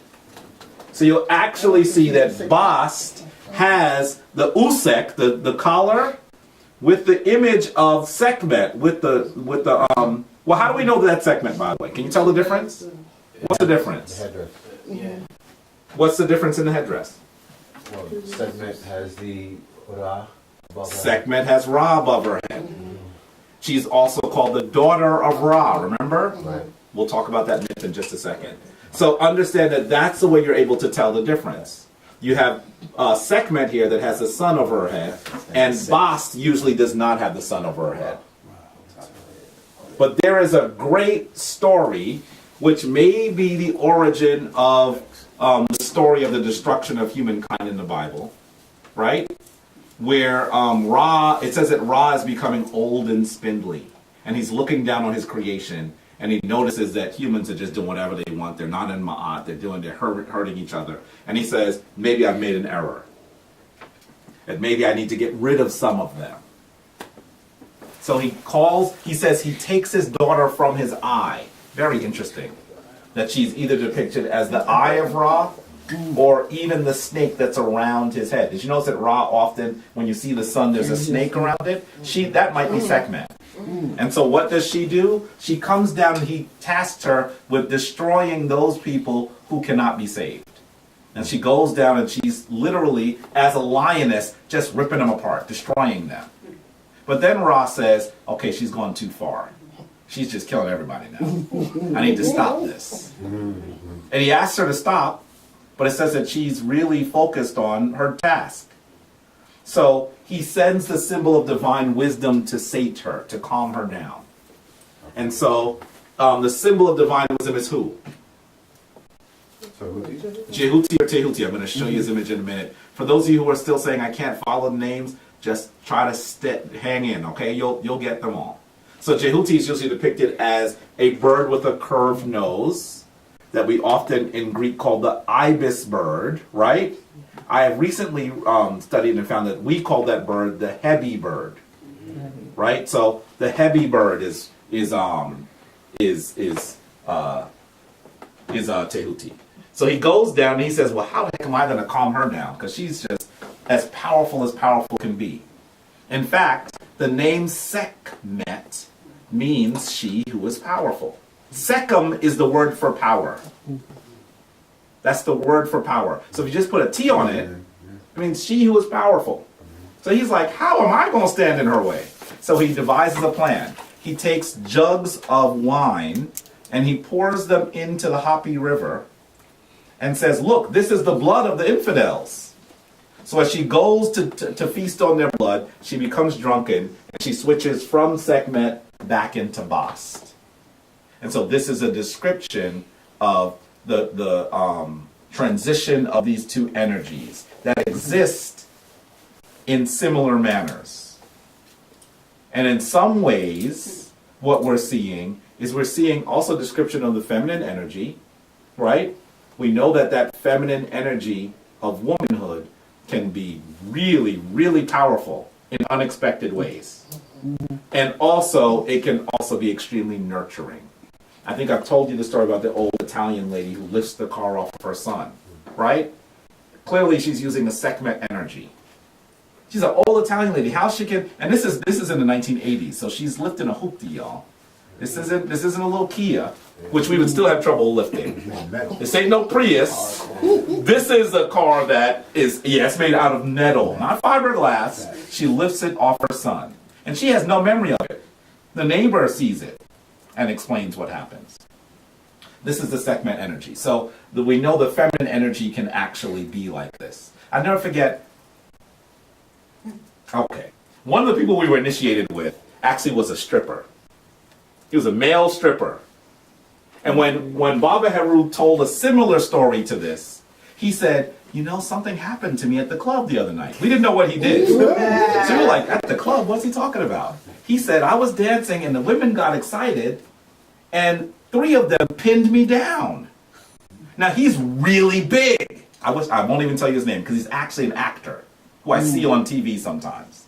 So you'll actually see that Bast has the Usek, the collar, with the image of Sekhmet, well, how do we know that's Sekhmet, by the way? Can you tell the difference? What's the difference? The headdress. What's the difference in the headdress? Well, Sekhmet has the Ra above her. Sekhmet has Ra above her head. She's also called the daughter of Ra, remember? Right. We'll talk about that myth in just a second. So understand that that's the way you're able to tell the difference. You have Sekhmet here that has the sun over her head, and Bast usually does not have the sun over her head. But there is a great story, which may be the origin of the story of the destruction of humankind in the Bible, right? Where Ra, it says that Ra is becoming old and spindly, and he's looking down on his creation, and he notices that humans are just doing whatever they want. They're not in Ma'at. They're hurting each other. And he says, maybe I've made an error. And maybe I need to get rid of some of them. So he says he takes his daughter from his eye. Very interesting. That she's either depicted as the eye of Ra, or even the snake that's around his head. Did you notice that Ra often, when you see the sun, there's a snake around it? That might be Sekhmet. And so what does she do? She comes down and he tasks her with destroying those people who cannot be saved. And she goes down and she's literally, as a lioness, just ripping them apart, destroying them. But then Ra says, okay, she's gone too far. She's just killing everybody now. I need to stop this. And he asks her to stop, but it says that she's really focused on her task. So he sends the symbol of divine wisdom to sate her, to calm her down. And so the symbol of divine wisdom is who? Jehuti or Tehuti. I'm going to show you his image in a minute. For those of you who are still saying I can't follow the names, just try to hang in, okay? You'll get them all. So Jehuti is usually depicted as a bird with a curved nose that we often in Greek call the ibis bird, right? I have recently studied and found that we call that bird the heavy bird, right? So the heavy bird is Tehuti. So he goes down and he says, well, how the heck am I going to calm her down? Because she's just as powerful can be. In fact, the name Sekhmet means she who is powerful. Sekhem is the word for power. That's the word for power. So if you just put a T on it, it means she who is powerful. So he's like, how am I going to stand in her way? So he devises a plan. He takes jugs of wine and he pours them into the Hapi River and says, look, this is the blood of the infidels. So as she goes to feast on their blood, she becomes drunken and she switches from Sekhmet back into Bast. And so this is a description of the transition of these two energies that exist in similar manners. And in some ways, what we're seeing is we're seeing also a description of the feminine energy, right? We know that that feminine energy of womanhood can be really, really powerful in unexpected ways. And also, it can also be extremely nurturing. I think I've told you the story about the old Italian lady who lifts the car off of her son, right? Clearly, she's using a Sekhmet energy. She's an old Italian lady. How she can? And this is in the 1980s, so she's lifting a hoopty, y'all. This isn't a little Kia, which we would still have trouble lifting. This ain't no Prius. This is a car that is, it's made out of metal, not fiberglass. She lifts it off her son, and she has no memory of it. The neighbor sees it and explains what happens. This is the Sekhmet energy. So we know the feminine energy can actually be like this. I'll never forget. Okay, one of the people we were initiated with actually was a stripper. He was a male stripper. And when Baba Heru told a similar story to this, he said, you know, something happened to me at the club the other night. We didn't know what he did. So we were like, at the club, what's he talking about? He said, I was dancing and the women got excited and 3 of them pinned me down. Now he's really big. I won't even tell you his name because he's actually an actor who I see on TV sometimes.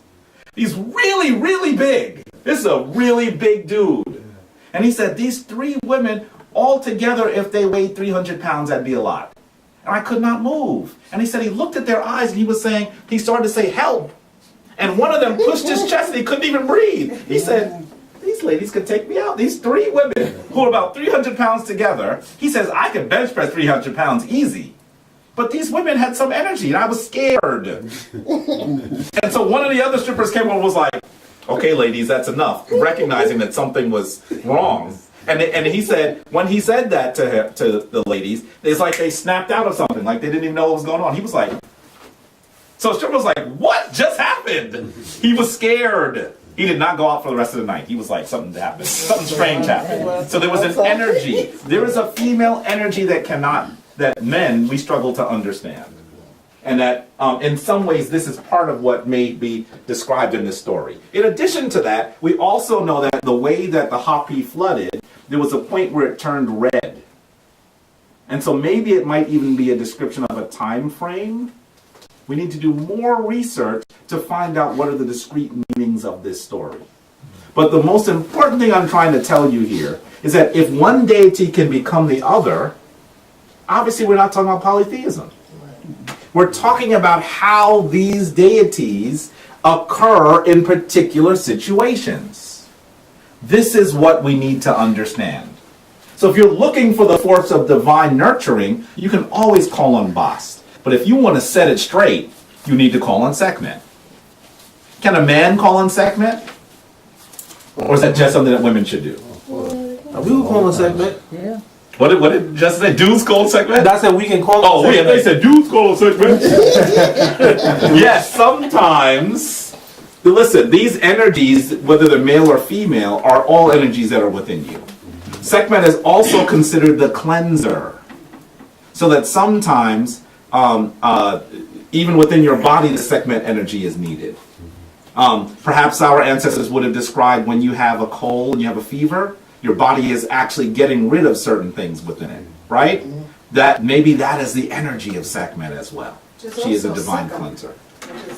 He's really, really big. This is a really big dude. And he said, these 3 women, all together, if they weighed 300 pounds, that'd be a lot. And I could not move. And he said he looked at their eyes and he started to say, help. And one of them pushed his chest and he couldn't even breathe. He said, these ladies could take me out. These 3 women who are about 300 pounds together, he says, I could bench press 300 pounds easy. But these women had some energy and I was scared. And so one of the other strippers came over and was like, okay, ladies, that's enough. Recognizing that something was wrong. And he said, when he said that to the ladies, it's like they snapped out of something. Like they didn't even know what was going on. He was like, so the stripper was like, what just happened? He was scared. He did not go out for the rest of the night. He was like, something happened. Something strange happened. So there was an energy. There is a female energy that men, we struggle to understand. And that in some ways this is part of what may be described in this story. In addition to that, we also know that the way that the Hapi flooded, there was a point where it turned red. And so maybe it might even be a description of a time frame. We need to do more research to find out what are the discrete meanings of this story. But the most important thing I'm trying to tell you here is that if one deity can become the other, obviously we're not talking about polytheism. We're talking about how these deities occur in particular situations. This is what we need to understand. So if you're looking for the force of divine nurturing, you can always call on Bast. But if you want to set it straight, you need to call on Sekhmet. Can a man on Sekhmet? Or is that just something that women should do? We will call on Sekhmet. Yeah. What did Justin say? Dudes call Sekhmet? That's that we can call on Oh, Sekhmet. they said dudes call Sekhmet. Yes, sometimes. Listen, these energies, whether they're male or female, are all energies that are within you. Sekhmet is also considered the cleanser. So that sometimes, even within your body, the Sekhmet energy is needed. Perhaps our ancestors would have described when you have a cold and you have a fever, your body is actually getting rid of certain things within it, right? That maybe that is the energy of Sekhmet as well. She is a divine cleanser.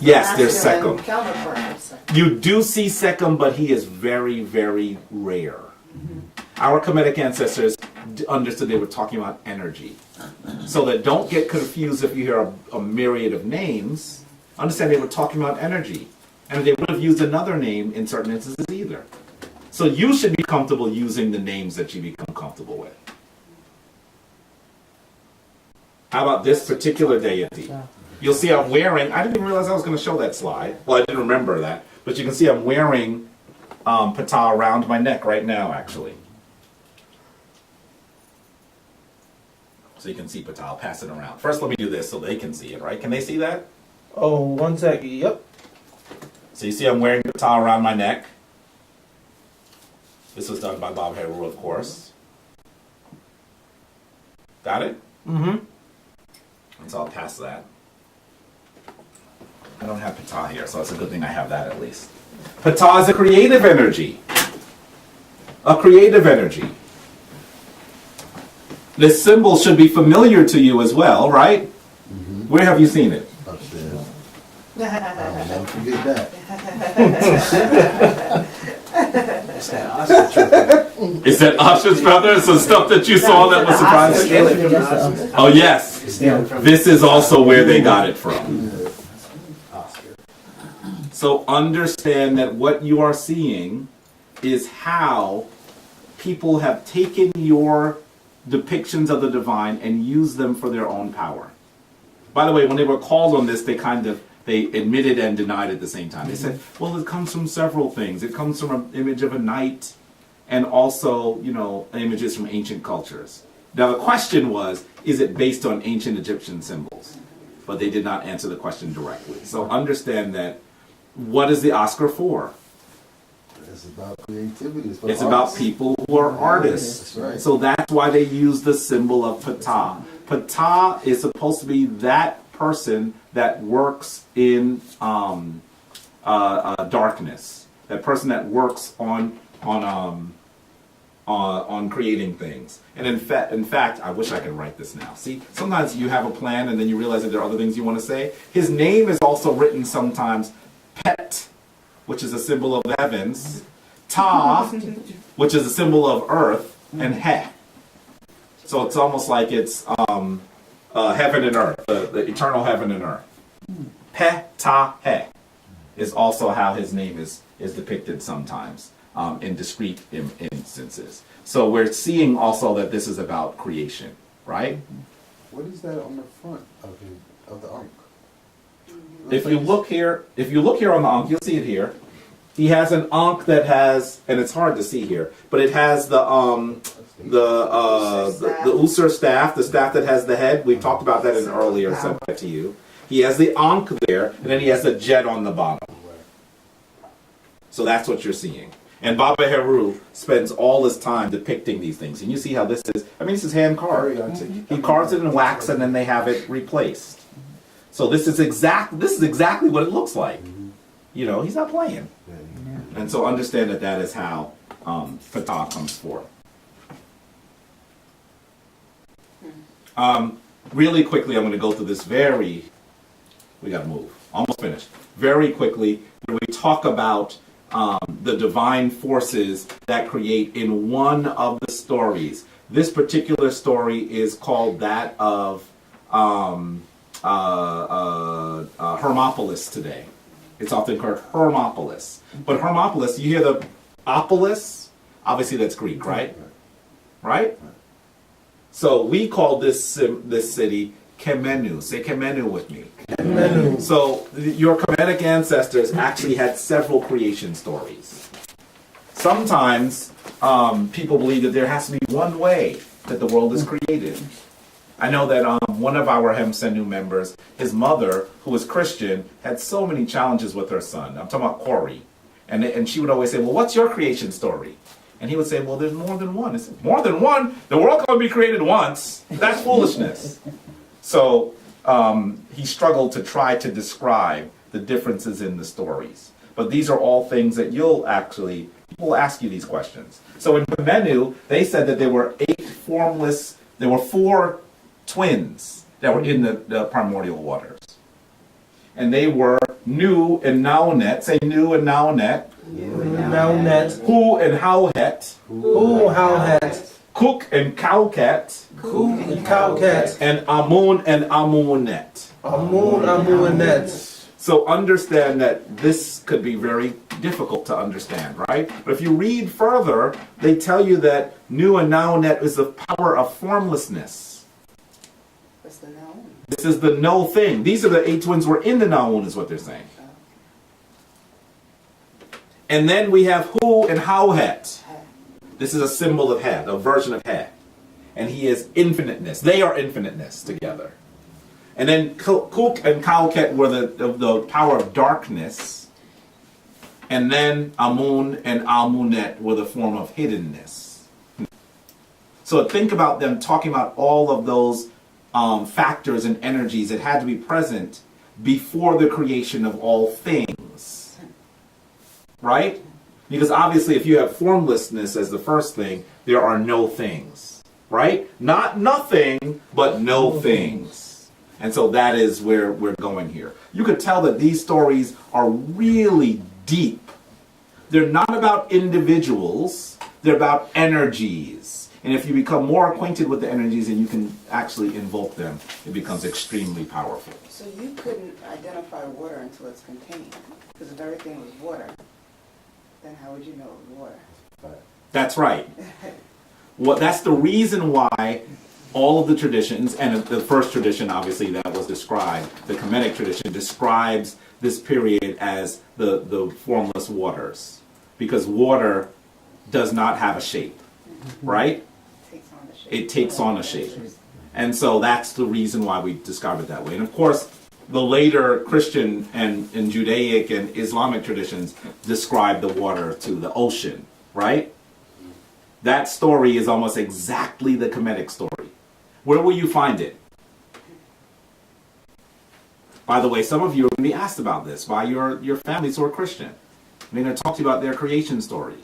Yes, there's Sekhem. You do see Sekhem, but he is very, very rare. Our Kemetic ancestors understood they were talking about energy. So that don't get confused if you hear a myriad of names. Understand they were talking about energy. And they would have used another name in certain instances either. So you should be comfortable using the names that you become comfortable with. How about this particular deity? You'll see I'm wearing, I didn't even realize I was going to show that slide. Well, I didn't remember that. But you can see I'm wearing Ptah around my neck right now, actually. So you can see Ptah. I'll pass it around. First, let me do this so they can see it, right? Can they see that? Oh, 1 sec. Yep. So you see I'm wearing Ptah around my neck. This was done by Bob Heru, of course. Got it? Mm-hmm. And so I'll pass that. I don't have Ptah here, so it's a good thing I have that at least. Ptah is a creative energy. A creative energy. This symbol should be familiar to you as well, right? Mm-hmm. Where have you seen it? Upstairs. I'll never forget that. It's that ostrich. Is that ostrich feathers? Some stuff that you saw that was surprising? Oh yes. This is also where they got it from. So understand that what you are seeing is how people have taken your depictions of the divine and used them for their own power. By the way, when they were called on this, they admitted and denied at the same time. They said, well, it comes from several things. It comes from an image of a knight and also, images from ancient cultures. Now the question was, is it based on ancient Egyptian symbols? But they did not answer the question directly. So understand that, what is the Oscar for? It's about creativity. It's about people who are artists. That's right. So that's why they use the symbol of Ptah. Ptah is supposed to be that person that works in darkness. That person that works on creating things. And in fact, I wish I could write this now. See, sometimes you have a plan and then you realize that there are other things you want to say. His name is also written sometimes Pet, which is a symbol of the heavens, Ta, which is a symbol of earth, and He. So it's almost like it's heaven and earth, the eternal heaven and earth. Pe, Ta, He is also how his name is depicted sometimes in discrete instances. So we're seeing also that this is about creation, right? What is that on the front of the Ankh? If you look here on the Ankh, you'll see it here. He has an Ankh that has, and it's hard to see here, but it has the Usur staff, the staff that has the head. We talked about that in an earlier Sebkhet to you. He has the Ankh there, and then he has the jet on the bottom. So that's what you're seeing. And Baba Heru spends all his time depicting these things. And you see how this is, this is hand carved. He carves it in wax and then they have it replaced. So this is exactly what it looks like. He's not playing. And so understand that is how Ptah comes forth. Really quickly, I'm going to go through this we got to move. Almost finished. Very quickly, where we talk about the divine forces that create in one of the stories. This particular story is called that of Hermopolis today. It's often called Hermopolis. But Hermopolis, you hear the opolis? Obviously that's Greek, right? Right? So we call this city Kemenu. Say Kemenu with me. Kemenu. So your Kemetic ancestors actually had several creation stories. Sometimes people believe that there has to be one way that the world is created. I know that one of our Hemsenu members, his mother, who was Christian, had so many challenges with her son. I'm talking about Corey. And she would always say, well, what's your creation story? And he would say, well, there's more than one. I said, more than one? The world can only be created once. That's foolishness. So he struggled to try to describe the differences in the stories. But these are all things that people will ask you these questions. So in Kemenu, they said that there were 4 twins that were in the primordial waters. and they were Nu and Naunet. Say Nu and Naunet. Now net. Hu and Howhet. Who how hat. Cook and Cowcat. Cook and cow cat. And Amun and Amunet. Amun and net. So understand that this could be very difficult to understand, right? But if you read further, they tell you that Nu and Naunet is the power of formlessness. What's the noun? This is the no thing. These are the 8 twins were in the Naun, is what they're saying. And then we have Hu and Howhet. This is a symbol of He, a version of He. And he is infiniteness. They are infiniteness together. And then Kuk and Kalket were the power of darkness. And then Amun and Almunet were the form of hiddenness. So think about them talking about all of those factors and energies that had to be present before the creation of all things. Right? Because obviously if you have formlessness as the first thing, there are no things. Right? Not nothing, but no things. And so that is where we're going here. You could tell that these stories are really deep. They're not about individuals, they're about energies. And if you become more acquainted with the energies and you can actually invoke them, it becomes extremely powerful. So you couldn't identify water until it's contained, because if everything was water, then how would you know it was water? That's right. Well, that's the reason why all of the traditions, and the first tradition obviously that was described, the Kemetic tradition, describes this period as the formless waters. Because water does not have a shape, right? It takes on a shape. And so that's the reason why we describe it that way. And of course, the later Christian and Judaic and Islamic traditions describe the water to the ocean, right? That story is almost exactly the Kemetic story. Where will you find it? By the way, some of you are going to be asked about this by your families who are Christian. And they're going to talk to you about their creation story.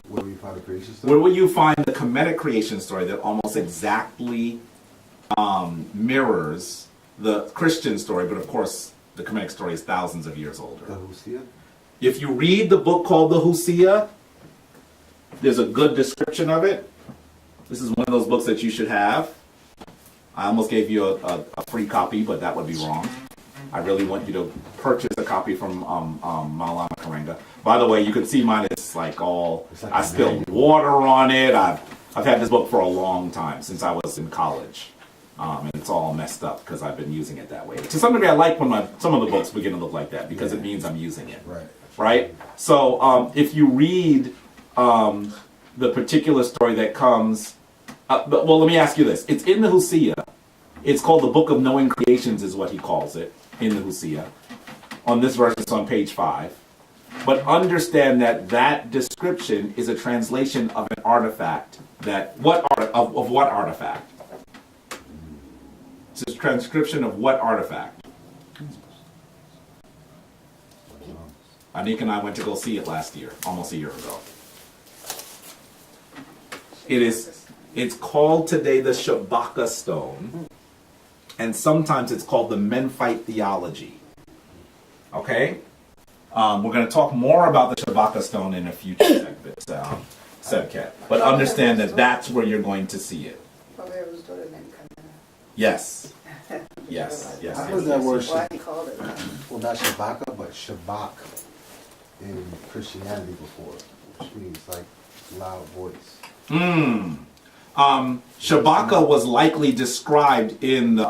Where will you find the creation story? Where will you find the Kemetic creation story that almost exactly mirrors the Christian story, but of course the Kemetic story is thousands of years older. The Hosea? If you read the book called the Hosea, there's a good description of it. This is one of those books that you should have. I almost gave you a free copy, but that would be wrong. I really want you to purchase a copy from Maulana Karenga. By the way, you can see mine is like all, I spilled water on it. I've had this book for a long time, since I was in college. And it's all messed up because I've been using it that way. To some degree, I like when some of the books begin to look like that because it means I'm using it. Right. Right? So if you read the particular story that comes, well, let me ask you this. It's in the Hosea. It's called the Book of Knowing Creations is what he calls it in the Hosea. On this verse, it's on page 5. But understand that that description is a translation of an artifact of what artifact? It's a transcription of what artifact? Anik and I went to go see it last year, almost a year ago. It's called today the Shabaka stone, and sometimes it's called the Memphite theology. Okay? We're going to talk more about the Shabaka stone in a future segment, Sebkhet. But understand that that's where you're going to see it. Yes. Yes. Yes. I heard that word, Why he called it that? well, not Shabaka, but Shabak in Christianity before, which means like loud voice. Shabaka was likely described in the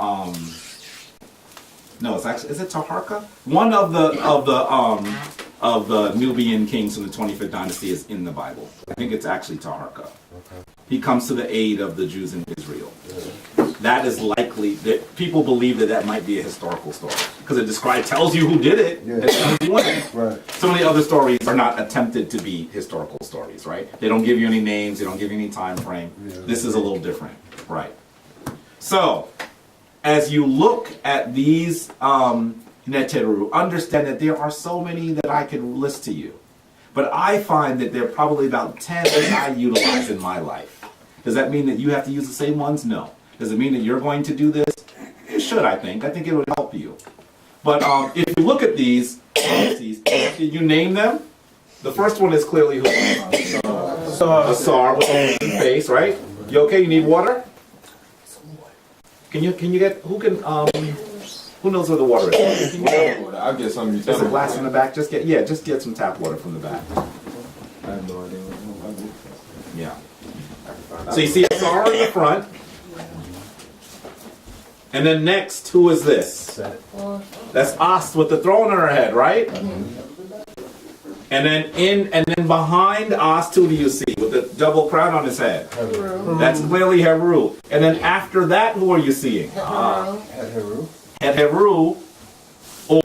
no, it's actually, is it Taharka? One of the Nubian kings from the 25th dynasty is in the Bible. I think it's actually Taharka. Okay. He comes to the aid of the Jews in Israel. That is likely, that people believe that might be a historical story because it tells you who did it. Yeah. It tells you when. Right. Some of the other stories are not attempted to be historical stories, right? They don't give you any names, they don't give you any time frame. Yeah. This is a little different, right? So, as you look at these Neteru, understand that there are so many that I could list to you. But I find that there are probably about 10 that I utilize in my life. Does that mean that you have to use the same ones? No. Does it mean that you're going to do this? It should, I think. I think it would help you. But if you look at these entities, can you name them? The first one is clearly who? Asar with a face, right? You okay? You need water? Can you get who knows where the water is? I'll get some. There's a glass in the back. Just get some tap water from the back. I have no idea. Yeah. So you see Asar in the front. And then next, who is this? That's Ast with the throne on her head, right? And then behind Ast, who do you see with the double crown on his head? That's clearly Heru. And then after that, who are you seeing? Heru. Heru,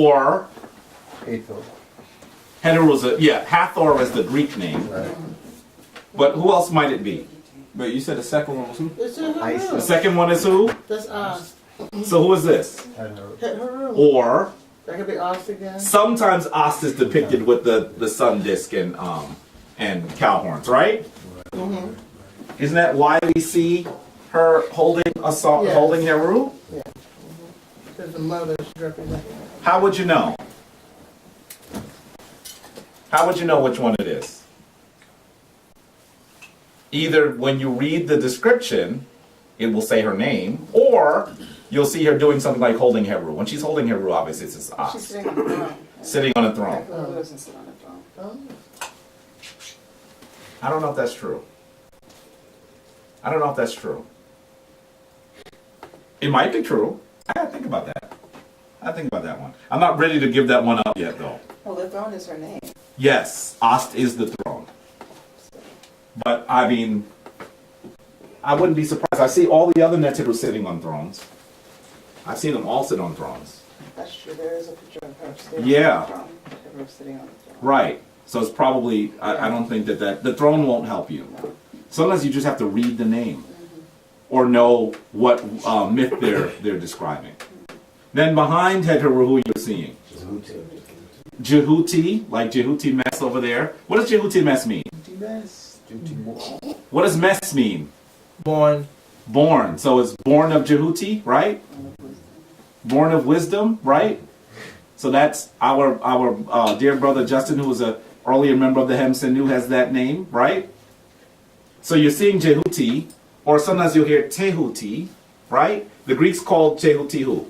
or Hathor. Hathor is the Greek name. But who else might it be? But you said the second one was who? It's in The second one is who? That's us. So who is this? Heru. Or That could be us again. sometimes Ast is depicted with the sun disk and cow horns, right? Mm-hmm. Isn't that why we see her holding Yes. holding Heru? Because the mother's representing. How would you know? How would you know which one it is? Either when you read the description, it will say her name, or you'll see her doing something like holding Heru. When she's holding Heru, obviously it's She's Ast. sitting on the throne. Sitting on a throne. Who doesn't sit on the throne? I don't know if that's true. I don't know if that's true. It might be true. I gotta think about that. I think about that one. I'm not ready to give that one up yet, though. Well, the throne is her name. Yes, Ast is the throne. But, I mean, I wouldn't be surprised. I see all the other Neteru sitting on thrones. I've seen them all sit on thrones. That's true. There is a picture of her sitting Yeah. on the throne. Her sitting on the throne. Right. So it's probably, I don't think that the throne won't help you. Sometimes you just have to read the name or know what myth they're describing. Then behind Heteru, who you're seeing? Jehuti, like Jehuti Mess over there. What does Jehuti Mess mean? What does Mess mean? Born. Born. So it's born of Jehuti, right? Born of wisdom, right? So that's our dear brother Justin, who was an earlier member of the Hem Senu, has that name, right? So you're seeing Jehuti, or sometimes you'll hear Tehuti, right? The Greeks called Jehuti who?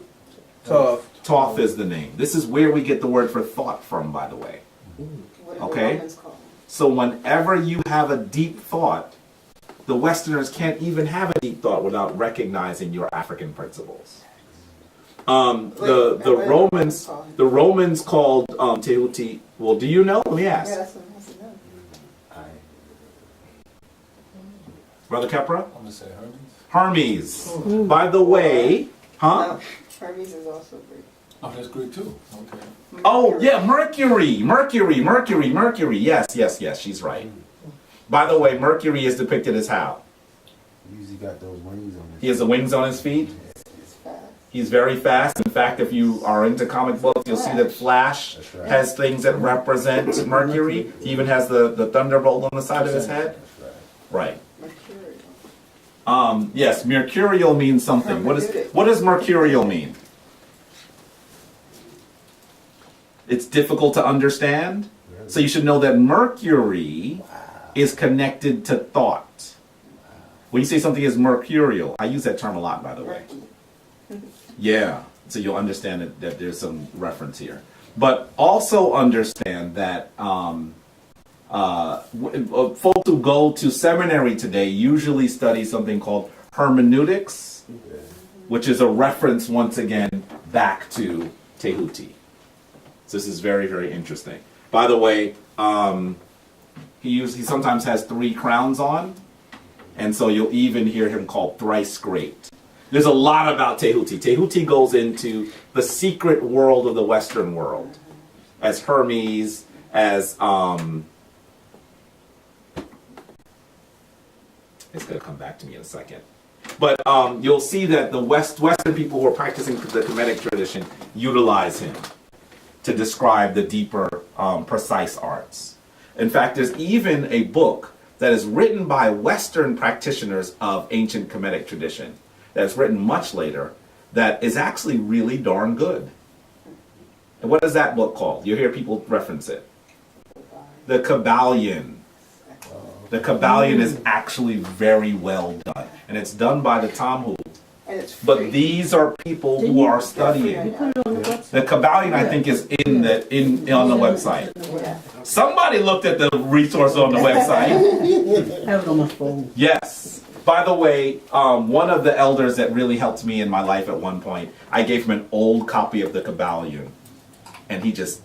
Tough. Thoth is the name. This is where we get the word for thought from, by the way. What do Okay. the Romans call it? So whenever you have a deep thought, the Westerners can't even have a deep thought without recognizing your African principles. The Romans called Tehuti. Well, do you know? Let me ask, Yeah, that's what I know. Brother Kepra. I'm gonna say Hermes. Hermes. By the way, huh? No, Hermes is also Greek. Oh, that's Greek too. Okay. Oh yeah, Mercury. Yes, she's right. By the way, Mercury is depicted as how? He usually got those wings on his He has the wings on his feet. It's fast. He's very fast. In fact, if you are into comic books, you'll see that Flash That's right. has things that represent Mercury. He even has the thunderbolt on the side of his head. That's right. Right. Mercurial. Yes, mercurial means something. What does mercurial mean? It's difficult to understand. So you should know that Mercury is connected to thought. When you say something is mercurial, I use that term a lot, by the way. Yeah, so you'll understand that there's some reference here. But also understand that folks who go to seminary today usually study something called hermeneutics, which is a reference, once again, back to Tehuti. So this is very, very interesting. By the way, he sometimes has 3 crowns on, and so you'll even hear him called thrice great. There's a lot about Tehuti. Tehuti goes into the secret world of the Western world as Hermes, as it's going to come back to me in a second. But you'll see that the Western people who are practicing the Kemetic tradition utilize him to describe the deeper, precise arts. In fact, there's even a book that is written by Western practitioners of ancient Kemetic tradition that's written much later that is actually really darn good. And what is that book called? You hear people reference it. The Kabbalion. The Kabbalion is actually very well done. And it's done by the Talmud. And it's free. But these are people who are studying. The Kabbalion, I think, is on the website. Yeah. Somebody looked at the resource on the website. I have it on my phone. Yes. By the way, one of the elders that really helped me in my life at one point, I gave him an old copy of the Kabbalion. And he just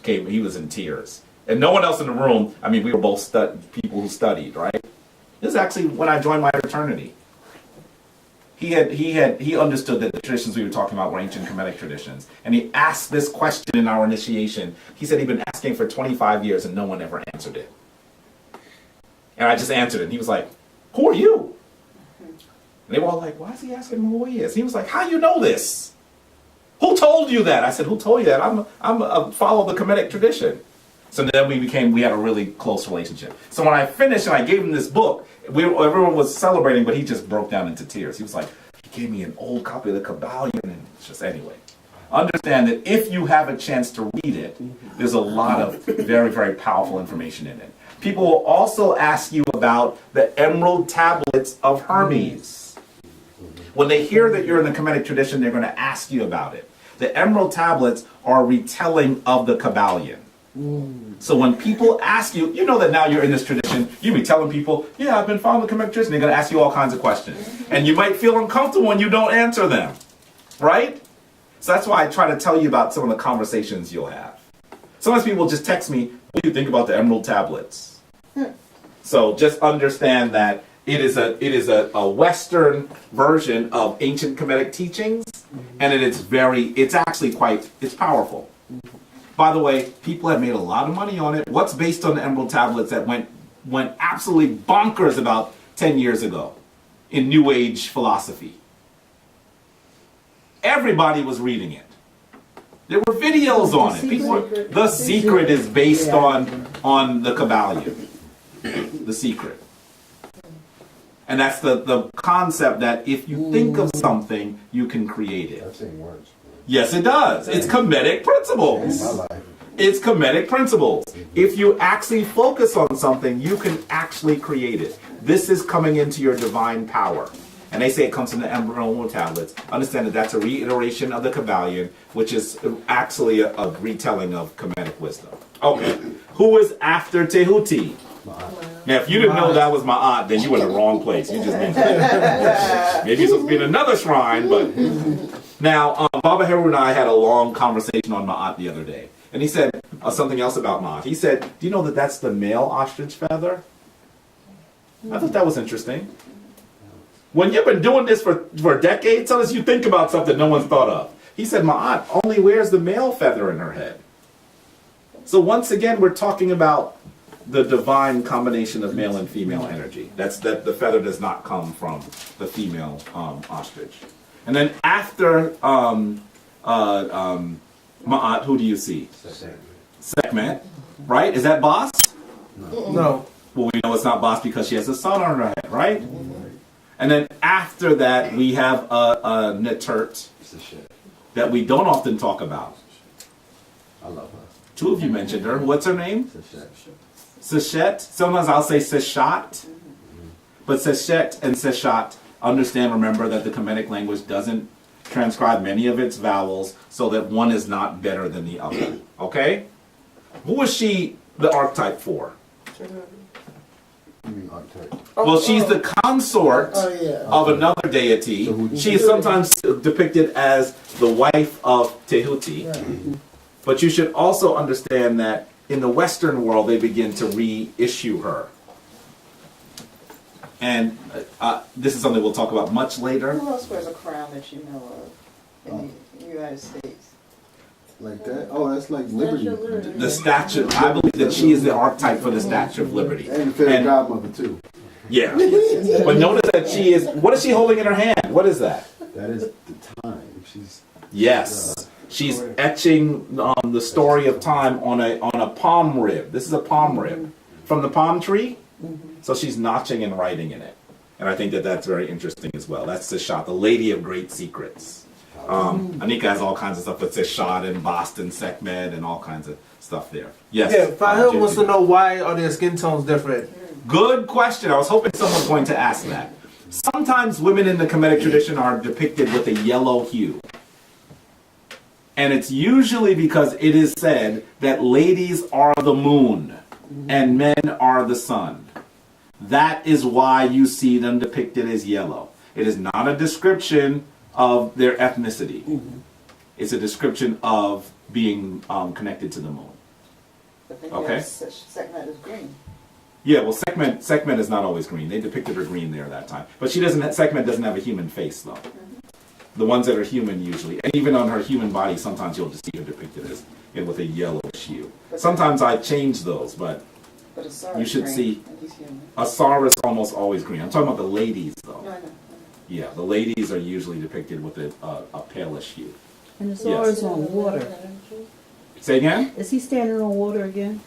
came, he was in tears. And no one else in the room, I mean, we were both people who studied, right? This is actually when I joined my fraternity. He understood that the traditions we were talking about were ancient Kemetic traditions. And he asked this question in our initiation. He said he'd been asking for 25 years and no one ever answered it. And I just answered it. And he was like, who are you? And they were all like, why is he asking who he is? He was like, how you know this? Who told you that? I said, who told you that? I'm a follow the Kemetic tradition. So then we had a really close relationship. So when I finished and I gave him this book, everyone was celebrating, but he just broke down into tears. He was like, he gave me an old copy of the Kabbalion, and it's just, anyway. Understand that if you have a chance to read it, there's a lot of very, very powerful information in it. People will also ask you about the emerald tablets of Hermes. When they hear that you're in the Kemetic tradition, they're going to ask you about it. The emerald tablets are a retelling of the Kabbalion. So when people ask you, you know that now you're in this tradition, you be telling people, yeah, I've been following the Kemetic tradition. They're going to ask you all kinds of questions. And you might feel uncomfortable when you don't answer them. Right? So that's why I try to tell you about some of the conversations you'll have. Sometimes people just text me, what do you think about the emerald tablets? So just understand that it is a Western version of ancient Kemetic teachings, and it's actually it's powerful. By the way, people have made a lot of money on it. What's based on the emerald tablets that went absolutely bonkers about 10 years ago in New Age philosophy? Everybody was reading it. There were videos on it. The Secret is based on the Kabbalion. The Secret. And that's the concept that if you think of something, you can create it. I've seen words. Yes, it does. It's Kemetic principles. In my life. It's Kemetic principles. If you actually focus on something, you can actually create it. This is coming into your divine power. And they say it comes from the emerald tablets. Understand that that's a reiteration of the Kabbalion, which is actually a retelling of Kemetic wisdom. Okay. Who is after Tehuti? Now, if you didn't know that was my aunt, then you were in the wrong place. You just mentioned it. Maybe you're supposed to be in another shrine, but... Now, Baba Heru and I had a long conversation on Ma'at the other day. And he said something else about Ma'at. He said, do you know that that's the male ostrich feather? I thought that was interesting. When you've been doing this for decades, sometimes you think about something no one's thought of. He said, Ma'at only wears the male feather in her head. So once again, we're talking about the divine combination of male and female energy. That the feather does not come from the female ostrich. And then after Ma'at, who do you see? Sekhmet. Right? Is that Bas? No. Well, we know it's not Bas because she has a sun on her head, right? And then after that, we have a Netert that we don't often talk about. I love her. Two of you mentioned her. What's her name? Sebkhet. Sometimes I'll say Seshat. But Sebkhet and Seshat, understand, remember that the Kemetic language doesn't transcribe many of its vowels so that one is not better than the other. Okay? Who is she the archetype for? You mean archetype? Well, she's the consort of another deity. She is sometimes depicted as the wife of Tehuti. But you should also understand that in the Western world, they begin to reissue her. And this is something we'll talk about much later. Who else wears a crown that you know of in the United States? Like that? Oh, that's like Liberty. The statue, I believe that she is the archetype for the Statue of Liberty. And the fairy godmother, too. Yeah. But notice that she is, what is she holding in her hand? What is that? That is the time. She's... Yes. She's etching the story of time on a palm rib. This is a palm rib from the palm tree. So she's notching and writing in it. And I think that that's very interesting as well. That's the shot, the Lady of Great Secrets. Anika has all kinds of stuff with Seshad and Boston, Sekhmet, and all kinds of stuff there. Yes. Yeah, Fahil Jim, wants Jim. to know why are their skin tones different? Good question. I was hoping someone was going to ask that. Sometimes women in the Kemetic tradition are depicted with a yellow hue. And it's usually because it is said that ladies are the moon and men are the sun. That is why you see them depicted as yellow. It is not a description of their ethnicity. It's a description of being connected to the moon. But then Okay. Sekhmet is green. Yeah, well, Sekhmet is not always green. They depicted her green there that time. But Sekhmet doesn't have a human face, though. The ones that are human usually. And even on her human body, sometimes you'll just see her depicted as with a yellowish hue. Sometimes I change those, but But Asar you is should green, see and he's human. Asar is almost always green. I'm talking about the ladies, though. No, I know. Yeah, the ladies are usually depicted with a palish hue. And the sword is on water. Say again? Is he standing on water again?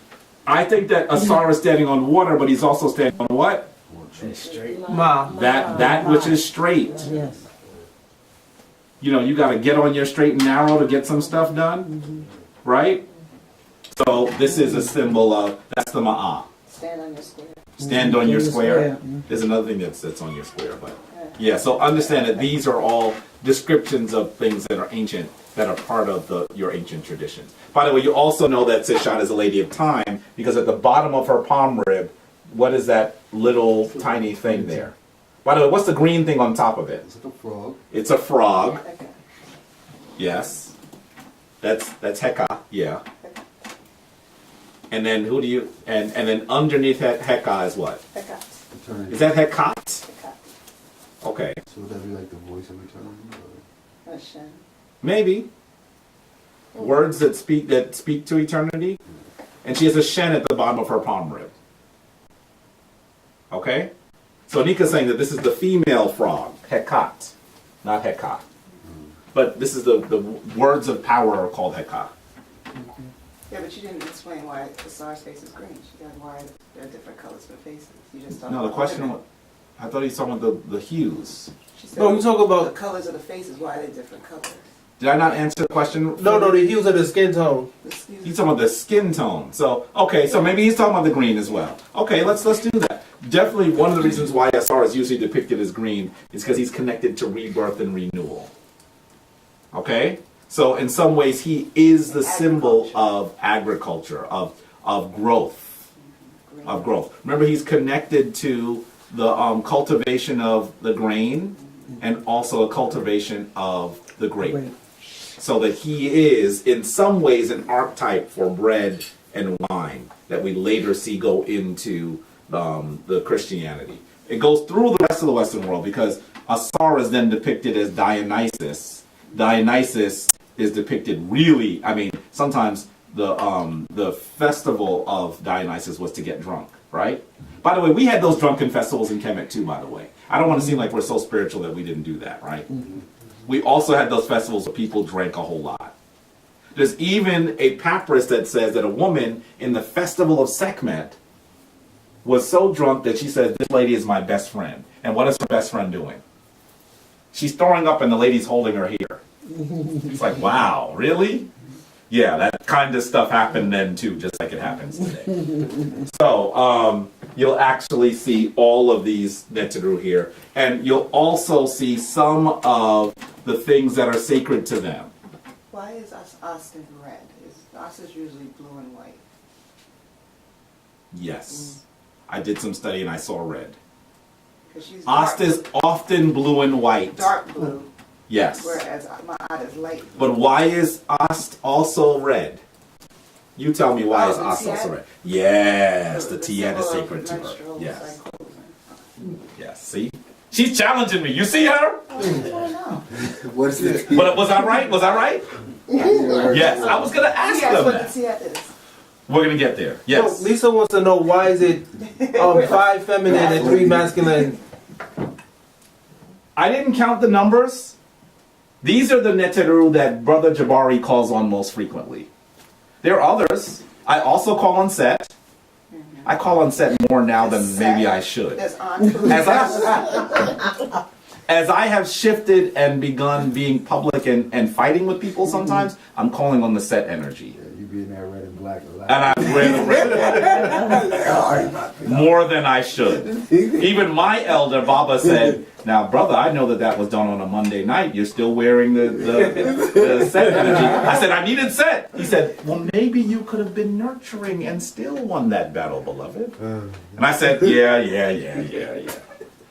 I think that Asar is standing on water, but he's also standing on what? It's straight. Ma. That which is straight. Yes. You know, you got to get on your straight and narrow to get some stuff done, right? So this is a symbol of, that's the ma'ah. Stand on your square. Stand on your square. Mm. There's another thing that's on your square, but yeah. So understand that these are all descriptions of things that are ancient, that are part of your ancient traditions. By the way, you also know that Seshat is a lady of time because at the bottom of her palm rib, what is that little tiny thing there? By the way, what's the green thing on top of it? It's like a frog. It's a frog. Okay. Yes. That's Heka. Yeah. And then who do you and then underneath Heka is what? Hekat. Eternity. Is that Hekat? Hekat. Okay. So would that be like the voice of eternity? Or? And a shin. Maybe. Words that speak to eternity. And she has a shen at the bottom of her palm rib. Okay? So Nika's saying that this is the female frog, Hekat, not Heka. But this is the words of power are called Heka. Yeah, but you didn't explain why Asar's face is green. She got why there are different colors for faces. You just talked No, the about question different- I thought he was talking about the hues. She said No, you talk about- the colors of the faces. Why are they different colors? Did I not answer the question? No, the hues of the skin tone. He's talking about the skin tone. So, okay, so maybe he's talking about the green as well. Okay, let's do that. Definitely one of the reasons why Asar is usually depicted as green is because he's connected to rebirth and renewal. Okay? So in some ways he is the symbol of agriculture, of growth. Of growth. Remember, he's connected to the cultivation of the grain and also a cultivation of the grape. Great. So that he is, in some ways, an archetype for bread and wine that we later see go into the Christianity. It goes through the rest of the Western world because Asar is then depicted as Dionysus. Dionysus is depicted really, I mean, sometimes the festival of Dionysus was to get drunk, right? By the way, we had those drunken festivals in Kemet too, by the way. I don't want to seem like we're so spiritual that we didn't do that, right? We also had those festivals where people drank a whole lot. There's even a papyrus that says that a woman in the festival of Sekhmet was so drunk that she said, "This lady is my best friend." And what is her best friend doing? She's throwing up and the lady's holding her here. It's like, wow, really? Yeah, that kind of stuff happened then too, just like it happens today. So, you'll actually see all of these Neteru here. And you'll also see some of the things that are sacred to them. Why is Austin red? Austin's usually blue and white. Yes. I did some study and I saw red. 'Cause she's Ast is often blue and white. dark blue, Yes. whereas Ma'at is light blue. But why is Ast also red? You tell me why Oh, is the Ast also Tiet? red? Yes, the Tiet is symbol of sacred to her. menstrual Yes. cycles. Yes. See? She's challenging me. You see her? I don't know. What is it? But was I right? Was I right? Yes. I was gonna ask Yes, them what the that. Tiet is. We're gonna get there. Yes. So Lisa wants to know why is it 5 feminine and 3 masculine? I didn't count the numbers. These are the Neteru that Brother Jabari calls on most frequently. There are others. I also call on Set. I call on Set more now than maybe I should. There's Aunt As I, as I have shifted and begun being public and fighting with people sometimes, I'm calling on the set energy. Yeah, you be in that red and black a lot. And I've read more than I should. Even my elder, Baba, said, now, brother, I know that was done on a Monday night. You're still wearing the set energy. I said, I needed set. He said, well, maybe you could have been nurturing and still won that battle, beloved. And I said, yeah.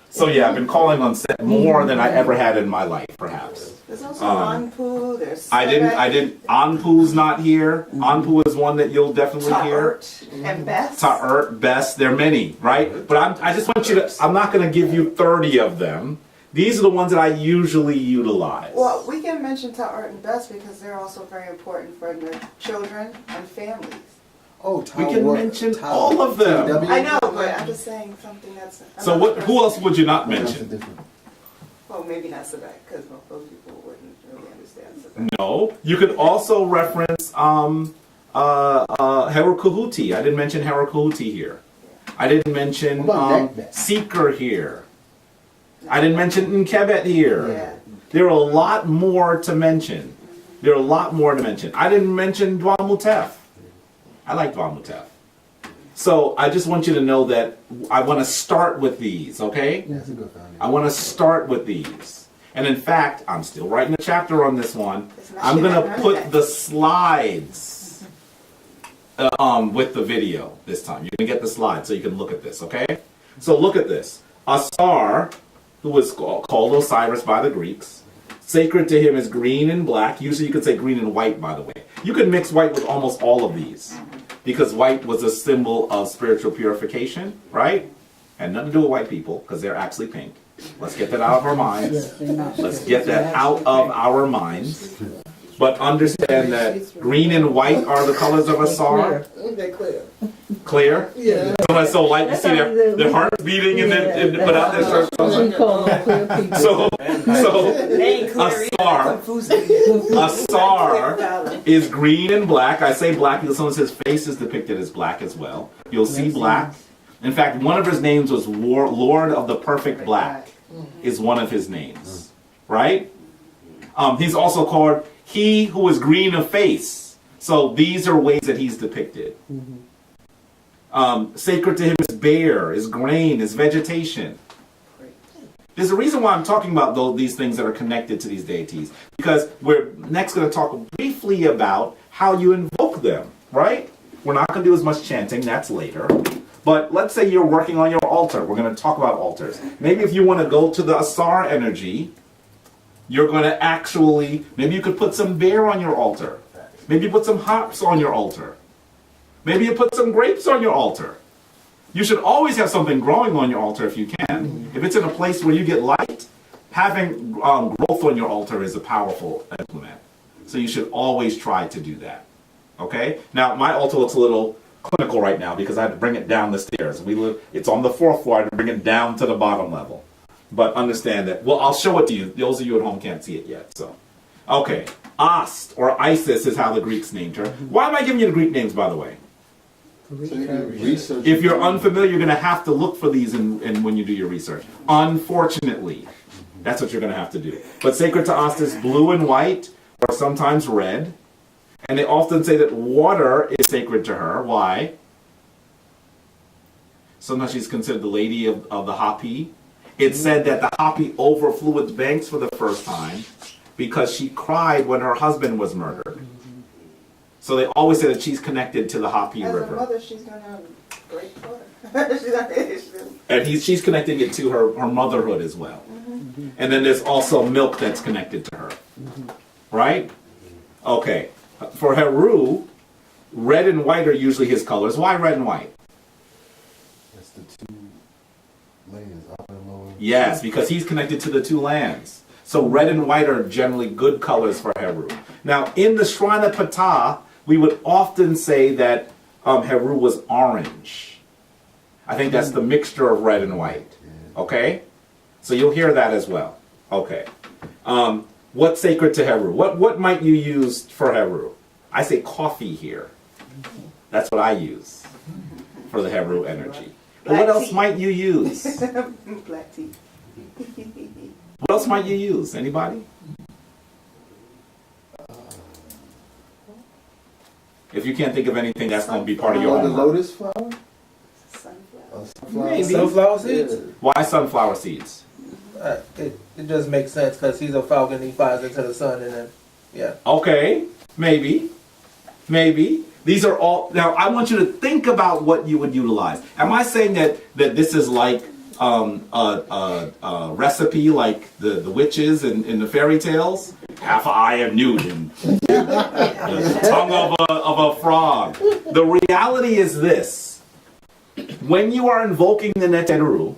So yeah, I've been calling on set more than I ever had in my life, perhaps. There's also Anpu, there's I didn't, Anpu's not here. Anpu is one that you'll definitely hear. Ta'ert and Best. Ta'ert, Best, there are many, right? But I just want you to, I'm not going to give you 30 of them. These are the ones that I usually utilize. Well, we can mention Ta'ert and Best because they're also very important for the children and families. Oh, We can mention all of them. I know, but I'm just saying something that's... So who else would you not mention? Well, maybe not Sebkhet, because most people wouldn't really understand Sebkhet. No. You could also reference Herukahuti. I didn't mention Herukahuti here. I didn't mention Seeker here. I didn't mention Nkebet here. Yeah. There are a lot more to mention. I didn't mention Dwamutef. I like Dwamutef. So I just want you to know that I want to start with these, okay? That's a good foundation. I want to start with these. And in fact, I'm still writing a chapter on this one. I'm going to put the slides with the video this time. You're going to get the slides so you can look at this, okay? So look at this. Asar, who was called Osiris by the Greeks, sacred to him is green and black. Usually you could say green and white, by the way. You could mix white with almost all of these because white was a symbol of spiritual purification, right? Had nothing to do with white people because they're actually pink. Let's get that out of our minds. Let's get that out of our minds. But understand that green and white are the colors of Asar. They're clear. Clear? Yeah. So like you see their hearts beating and then put out their shirts. We call them clear people. So Asar is green and black. I say black because some of his face is depicted as black as well. You'll see black. In fact, one of his names was Lord of the Perfect Black is one of his names. Right? He's also called He Who is Green of Face. So these are ways that he's depicted. Sacred to him is bear, is grain, is vegetation. There's a reason why I'm talking about these things that are connected to these deities. Because we're next going to talk briefly about how you invoke them, right? We're not going to do as much chanting, that's later. But let's say you're working on your altar. We're going to talk about altars. Maybe if you want to go to the Asar energy, you're going to actually, maybe you could put some bear on your altar. Maybe you put some hops on your altar. Maybe you put some grapes on your altar. You should always have something growing on your altar if you can. If it's in a place where you get light, having growth on your altar is a powerful implement. So you should always try to do that. Okay? Now, my altar looks a little clinical right now because I had to bring it down the stairs. It's on the 4th floor. I had to bring it down to the bottom level. But understand that, well, I'll show it to you. Those of you at home can't see it yet. So, okay. Ast, or Isis is how the Greeks named her. Why am I giving you the Greek names, by the way? If you're unfamiliar, you're going to have to look for these when you do your research. Unfortunately, that's what you're going to have to do. But sacred to Ast is blue and white, or sometimes red. And they often say that water is sacred to her. Why? Sometimes she's considered the lady of the Hapi. It's said that the Hapi overflew its banks for the first time because she cried when her husband was murdered. So they always say that she's connected to the Hapi River. As a mother, she's going to break water. And she's connecting it to her motherhood as well. And then there's also milk that's connected to her. Right? Okay. For Heru, red and white are usually his colors. Why red and white? That's the two lanes, upper and lower. Yes, because he's connected to the two lands. So red and white are generally good colors for Heru. Now, in the Shrine of Ptah, we would often say that Heru was orange. I think that's the mixture of red and white. Okay? So you'll hear that as well. Okay. What's sacred to Heru? What might you use for Heru? I say coffee here. That's what I use for the Heru energy. But what else might you use? Black tea. What else might you use? Anybody? If you can't think of anything, that's going to be part of your The homework. lotus flower? Sunflower. Sunflower? Maybe. Sunflower seeds? Why sunflower seeds? It just makes sense because he's a falcon. He flies into the sun, and then yeah. Okay, maybe. These are all. Now, I want you to think about what you would utilize. Am I saying that this is like a recipe like the witches in the fairy tales? Half an eye of Newton, the tongue of a frog. The reality is this: when you are invoking the Neteru,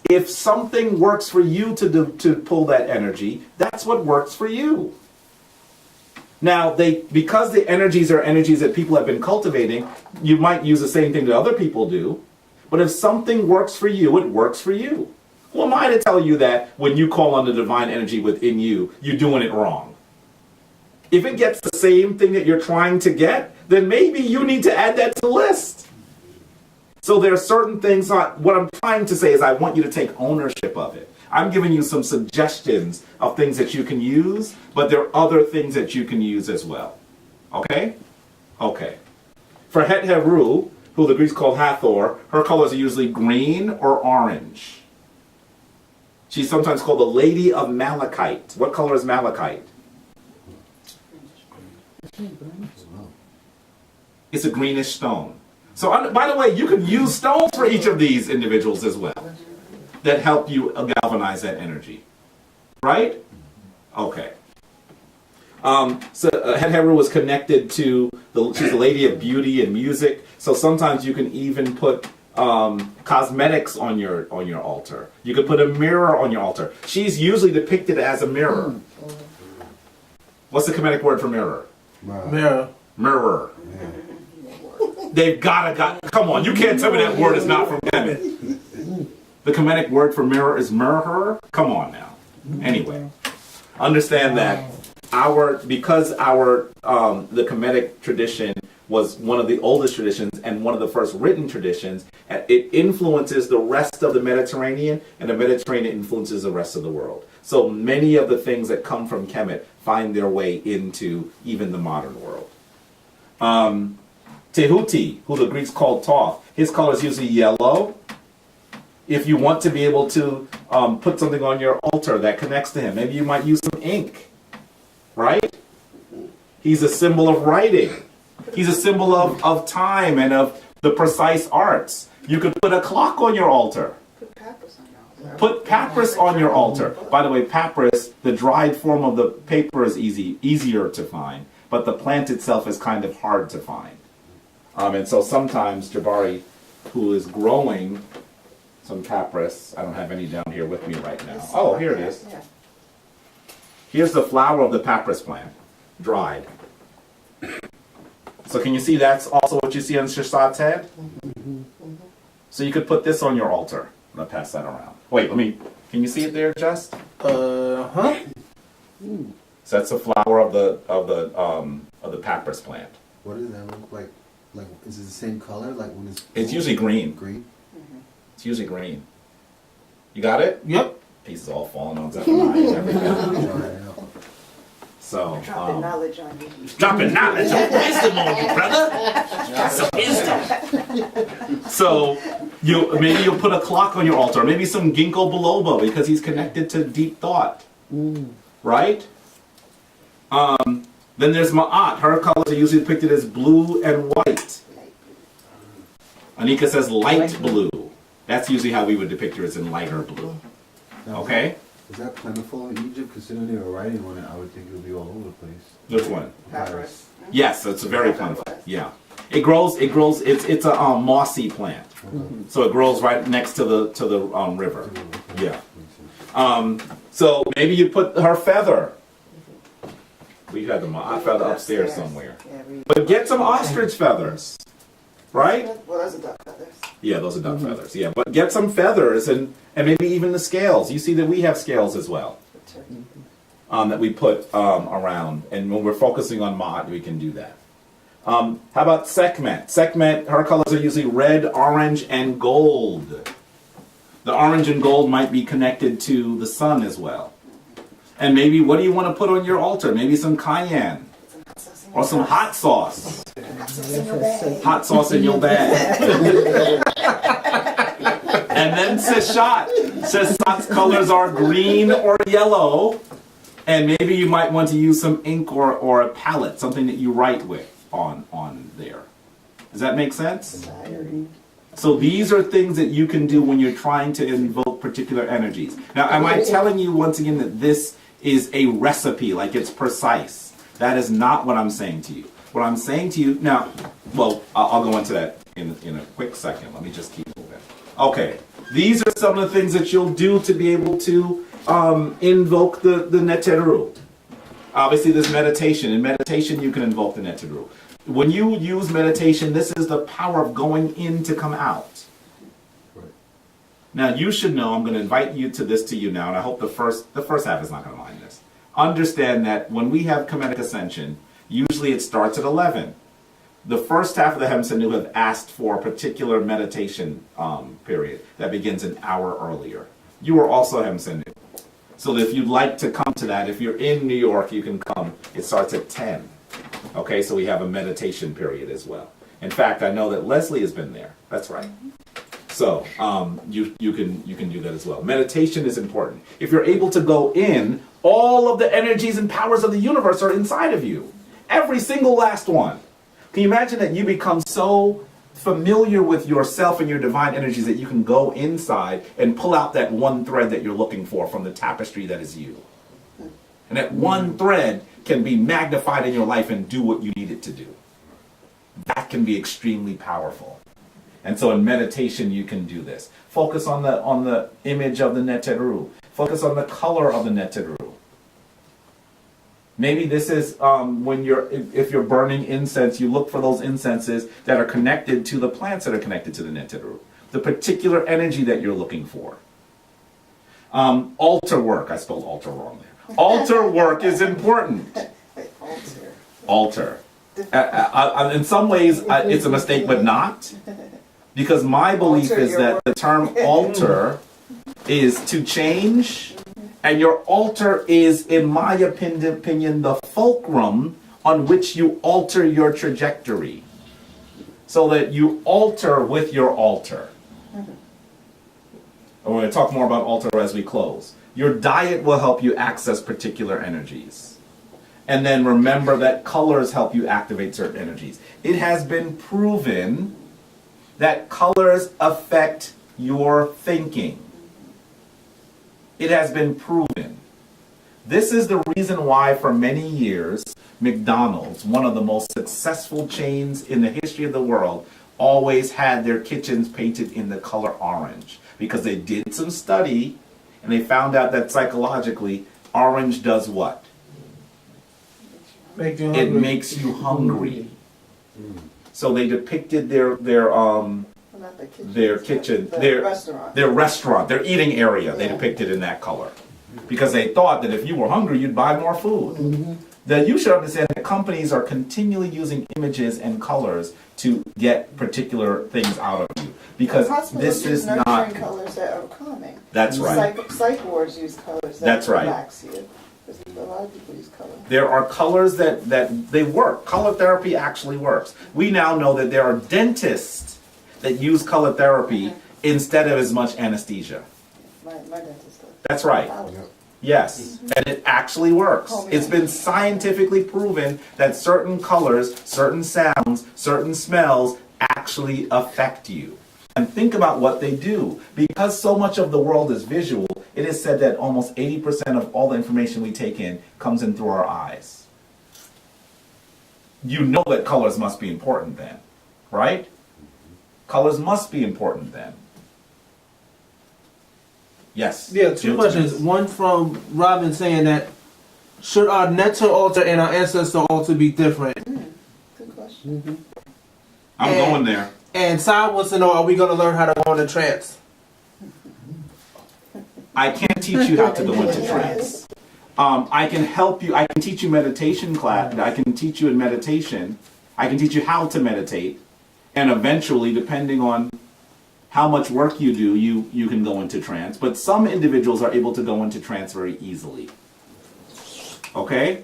if something works for you to pull that energy, that's what works for you. Now, because the energies are energies that people have been cultivating, you might use the same thing that other people do. But if something works for you, it works for you. Who am I to tell you that when you call on the divine energy within you, you're doing it wrong? If it gets the same thing that you're trying to get, then maybe you need to add that to the list. So there are certain things, what I'm trying to say is I want you to take ownership of it. I'm giving you some suggestions of things that you can use, but there are other things that you can use as well. Okay? Okay. For Neteru, who the Greeks call Hathor, her colors are usually green or orange. She's sometimes called the Lady of Malachite. What color is malachite? It's a greenish stone. So, by the way, you can use stones for each of these individuals as well that help you galvanize that energy. Right? Okay. Neteru was connected to, she's the lady of beauty and music. So sometimes you can even put cosmetics on your altar. You could put a mirror on your altar. She's usually depicted as a mirror. What's the Kemetic word for mirror? Mirror. Mirror. They've come on, you can't tell me that word is not from Kemet. The Kemetic word for mirror is mirror. Come on now. Anyway, understand that because the Kemetic tradition was one of the oldest traditions and one of the first written traditions, it influences the rest of the Mediterranean, and the Mediterranean influences the rest of the world. So many of the things that come from Kemet find their way into even the modern world. Tehuti, who the Greeks called Thoth, his color is usually yellow. If you want to be able to put something on your altar that connects to him, maybe you might use some ink, right? He's a symbol of writing. He's a symbol of time and of the precise arts. You could put a clock on your altar. Put papyrus on your altar. Put papyrus on your altar. By the way, papyrus, the dried form of the paper is easier to find, but the plant itself is kind of hard to find. And so sometimes Jabari, who is growing some papyrus, I don't have any down here with me right now. Oh, here it is. Yeah. Here's the flower of the papyrus plant, dried. So can you see that's also what you see on Shashad's head? So you could put this on your altar. I'm gonna pass that around. Wait, can you see it there, Just? Huh? So that's the flower of the papyrus plant. What does that look like? Like, is it the same color? Like when It's usually green. green? It's usually green. You got it? Yep. Pieces all falling on Zephaniah and everything. Alright, yeah. So, Dropping knowledge on you. dropping knowledge of wisdom on you, brother. Some wisdom. So, maybe you'll put a clock on your altar, maybe some ginkgo biloba because he's connected to deep thought, right? Then there's Ma'at. Her colors are usually depicted as blue and white. Anika says light blue. That's usually how we would depict her, as in lighter blue. Now, Okay? Is that plentiful in Egypt? Considering they were writing on it, I would think it would be all over the place. Which one? Papyrus. Yes, it's very plentiful. Yeah. It grows, it's a mossy plant. So it grows right next to the river. Yeah. So maybe you put her feather. We had the feather upstairs somewhere. Yeah, But get some ostrich feathers. Right? Well, those are duck feathers. Yeah, those are duck feathers. Yeah, but get some feathers and maybe even the scales. You see that we have scales as well. That we put around. And when we're focusing on Ma'at, we can do that. How about Sekhmet? Sekhmet, her colors are usually red, orange, and gold. The orange and gold might be connected to the sun as well. And maybe what do you want to put on your altar? Maybe some cayenne or some hot sauce. Hot sauce in your bag. And then Seshat's colors are green or yellow. And maybe you might want to use some ink or a palette, something that you write with on there. Does that make sense? So these are things that you can do when you're trying to invoke particular energies. Now, am I telling you once again that this is a recipe, like it's precise? That is not what I'm saying to you. What I'm saying to you, now, well, I'll go into that in a quick second. Let me just keep moving. Okay, these are some of the things that you'll do to be able to invoke the Neteru. Obviously, there's meditation. In meditation, you can invoke the Neteru. When you use meditation, this is the power of going in to come out. Right. Now, you should know, I'm going to invite you to you now, and I hope the first half is not going to mind this. Understand that when we have Kemetic Ascension, usually it starts at 11. The first half of the Hemsenu have asked for a particular meditation period that begins an hour earlier. You are also Hemsenu. So if you'd like to come to that, if you're in New York, you can come. It starts at 10. Okay, so we have a meditation period as well. In fact, I know that Leslie has been there. That's right. So you can do that as well. Meditation is important. If you're able to go in, all of the energies and powers of the universe are inside of you. Every single last one. Can you imagine that you become so familiar with yourself and your divine energies that you can go inside and pull out that one thread that you're looking for from the tapestry that is you? And that one thread can be magnified in your life and do what you need it to do. That can be extremely powerful. And so in meditation you can do this. Focus on the image of the Neteru. Focus on the color of the Neteru. Maybe this is if you're burning incense, you look for those incenses that are connected to the plants that are connected to the Neteru. The particular energy that you're looking for. Altar work. I spelled altar wrong there. Altar work is important. Altar. In some ways, it's a mistake, but not. Because my belief is that the term altar is to change, and your altar is, in my opinion, the fulcrum on which you alter your trajectory. So that you alter with your altar. And we're going to talk more about altar as we close. Your diet will help you access particular energies. And then remember that colors help you activate certain energies. It has been proven that colors affect your thinking. It has been proven. This is the reason why for many years, McDonald's, one of the most successful chains in the history of the world, always had their kitchens painted in the color orange. Because they did some study and they found out that psychologically, orange does what? It makes you hungry. So they depicted their restaurant, their eating area, they depicted in that color. Because they thought that if you were hungry, you'd buy more food. That you should understand that companies are continually using images and colors to get particular things out of you. Because this is not colors that are calming. That's right. Psych wards use colors that That's right. relax you. A lot of people use color. There are colors that they work. Color therapy actually works. We now know that there are dentists that use color therapy instead of as much anesthesia. My dentist does. That's right. Yes, and it actually works. It's been scientifically proven that certain colors, certain sounds, certain smells actually affect you. And think about what they do. Because so much of the world is visual, it is said that almost 80% of all the information we take in comes in through our eyes. You know that colors must be important then, right? Colors must be important then. Yes. Yeah, two questions. One from Robin saying that should our Neteru altar and our ancestor altar be different? Good question. I'm going there. And Sai wants to know, are we going to learn how to go into trance? I can't teach you how to go into trance. I can help you. I can teach you meditation class. I can teach you in meditation. I can teach you how to meditate. And eventually, depending on how much work you do, you can go into trance. But some individuals are able to go into trance very easily. Okay?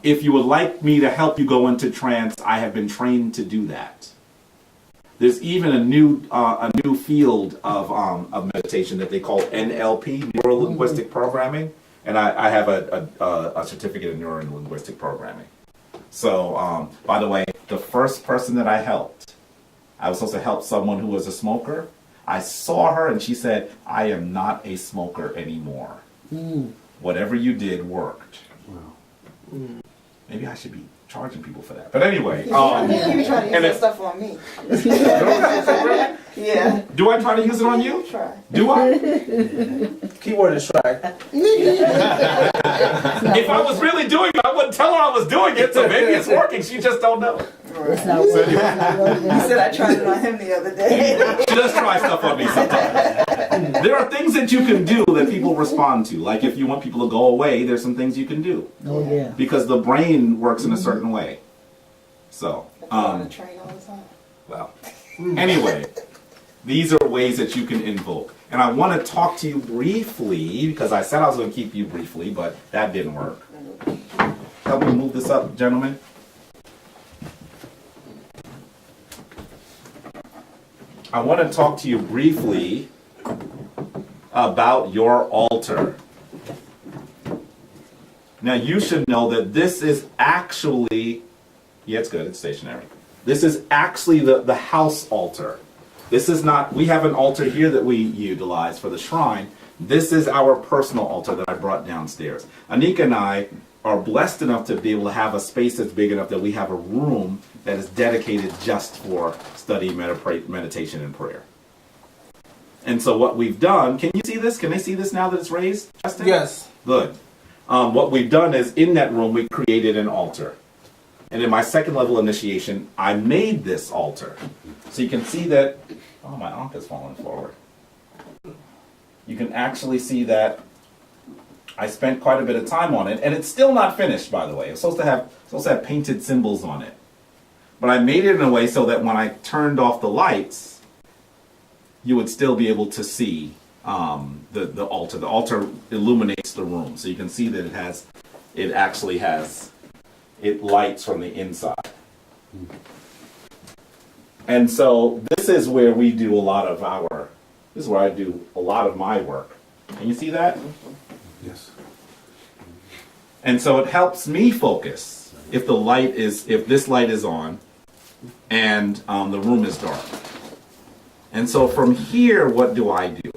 If you would like me to help you go into trance, I have been trained to do that. There's even a new field of meditation that they call NLP, Neuro Linguistic Programming, and I have a certificate in Neuro Linguistic Programming. So, by the way, the first person that I helped, I was supposed to help someone who was a smoker. I saw her and she said, "I am not a smoker anymore. Whatever you did worked." Wow. Maybe I should be charging people for that. But anyway, You trying to use that stuff on me. Yeah. do I try to use it on you? Try. Do I? Keyword is try. If I was really doing it, I wouldn't tell her I was doing it, so maybe it's working. She just don't know. It's not working. It's not working. He said I tried it on him the other day. She does try stuff on me sometimes. There are things that you can do that people respond to. Like if you want people to go away, there's some things you can do. Oh yeah. Because the brain works in a certain way. So, On the train all the time. well, anyway, these are ways that you can invoke. And I want to talk to you briefly, because I said I was going to keep you briefly, but that didn't work. Help me move this up, gentlemen. I want to talk to you briefly about your altar. Now, you should know that this is actually, yeah, it's good, it's stationary. This is actually the house altar. This is not, we have an altar here that we utilize for the shrine. This is our personal altar that I brought downstairs. Anika and I are blessed enough to be able to have a space that's big enough that we have a room that is dedicated just for study, meditation, and prayer. And so what we've done, can you see this? Can they see this now that it's raised, Justin? Yes. Good. What we've done is in that room we created an altar. And in my second level initiation, I made this altar. So you can see that, oh, my ankh is falling forward. You can actually see that I spent quite a bit of time on it, and it's still not finished, by the way. It's supposed to have painted symbols on it. But I made it in a way so that when I turned off the lights, you would still be able to see the altar. The altar illuminates the room, so you can see that it lights from the inside. And so this is where we do this is where I do a lot of my work. Can you see that? Yes. And so it helps me focus if this light is on and the room is dark. And so from here, what do I do?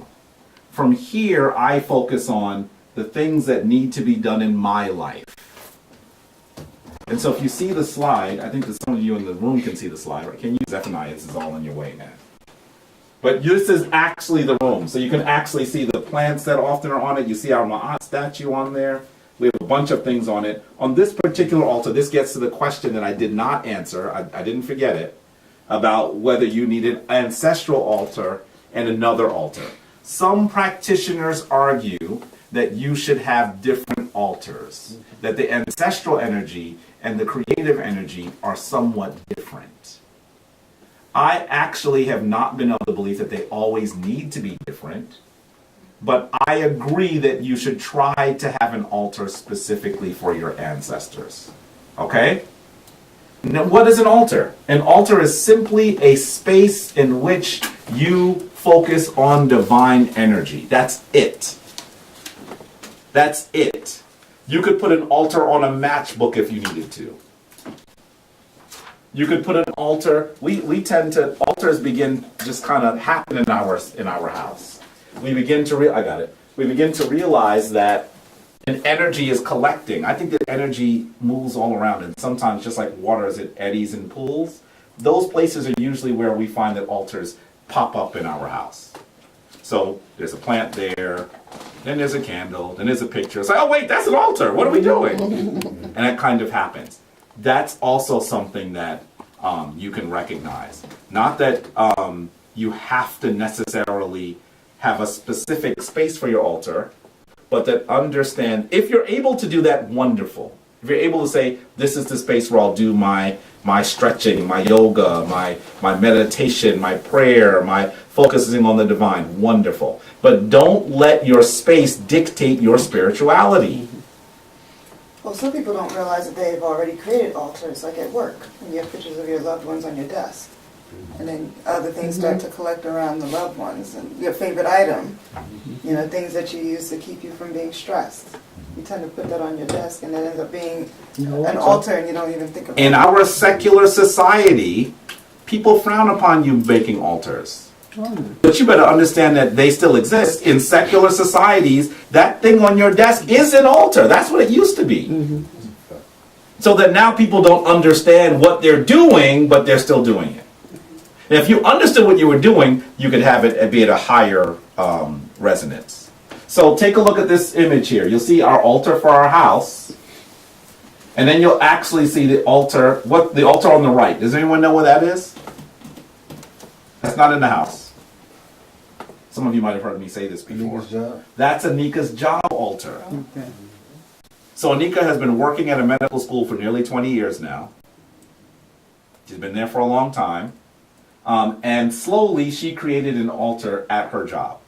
From here, I focus on the things that need to be done in my life. And so if you see the slide, I think that some of you in the room can see the slide, right? Can you use F9? This is all in your way now. But this is actually the room. So you can actually see the plants that often are on it. You see our Ma'at statue on there. We have a bunch of things on it. On this particular altar, this gets to the question that I did not answer. I didn't forget it. About whether you need an ancestral altar and another altar. Some practitioners argue that you should have different altars. That the ancestral energy and the creative energy are somewhat different. I actually have not been of the belief that they always need to be different, but I agree that you should try to have an altar specifically for your ancestors. Okay? Now, what is an altar? An altar is simply a space in which you focus on divine energy. That's it. That's it. You could put an altar on a matchbook if you needed to. You could put an altar. Altars begin just kind of happen in our house. We begin to realize that an energy is collecting. I think that energy moves all around, and sometimes just like water as it eddies and pools, those places are usually where we find that altars pop up in our house. So there's a plant there, then there's a candle, then there's a picture. It's like, oh wait, that's an altar. What are we doing? And that kind of happens. That's also something that you can recognize. Not that you have to necessarily have a specific space for your altar, but that understand, if you're able to do that, wonderful. If you're able to say, this is the space where I'll do my stretching, my yoga, my meditation, my prayer, my focusing on the divine, wonderful. But don't let your space dictate your spirituality. Well, some people don't realize that they've already created altars, like at work, and you have pictures of your loved ones on your desk. And then other things start to collect around the loved ones, and your favorite item, you know, things that you use to keep you from being stressed. You tend to put that on your desk, and it ends up being an altar, and you don't even think about it. In our secular society, people frown upon you making altars. But you better understand that they still exist. In secular societies, that thing on your desk is an altar. That's what it used to be. So that now people don't understand what they're doing, but they're still doing it. And if you understood what you were doing, you could have it be at a higher resonance. So take a look at this image here. You'll see our altar for our house. And then you'll actually see the altar, the altar on the right. Does anyone know what that is? That's not in the house. Some of you might have heard me say this before. That's Anika's job altar. Okay. So Anika has been working at a medical school for nearly 20 years now. She's been there for a long time. And slowly she created an altar at her job.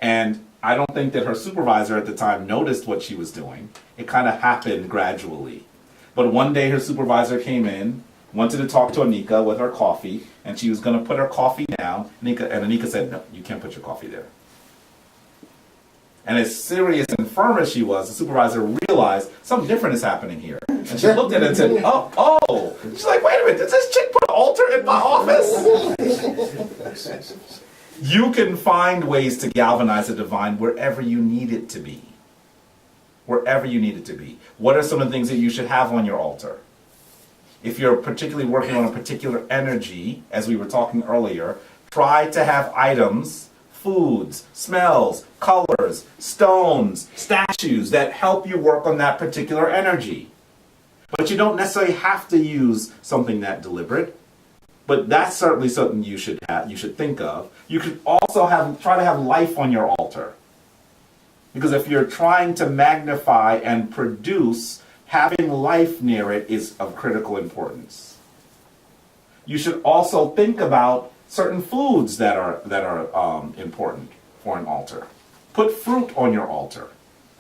And I don't think that her supervisor at the time noticed what she was doing. It kind of happened gradually. But one day her supervisor came in, wanted to talk to Anika with her coffee, and she was going to put her coffee down. Anika said, no, you can't put your coffee there. And as serious and firm as she was, the supervisor realized something different is happening here. And she looked at it and said, oh. She's like, wait a minute, did this chick put an altar in my office? You can find ways to galvanize the divine wherever you need it to be. Wherever you need it to be. What are some of the things that you should have on your altar? If you're particularly working on a particular energy, as we were talking earlier, try to have items, foods, smells, colors, stones, statues that help you work on that particular energy. But you don't necessarily have to use something that deliberate. But that's certainly something you should think of. You could also try to have life on your altar. Because if you're trying to magnify and produce, having life near it is of critical importance. You should also think about certain foods that are important for an altar. Put fruit on your altar.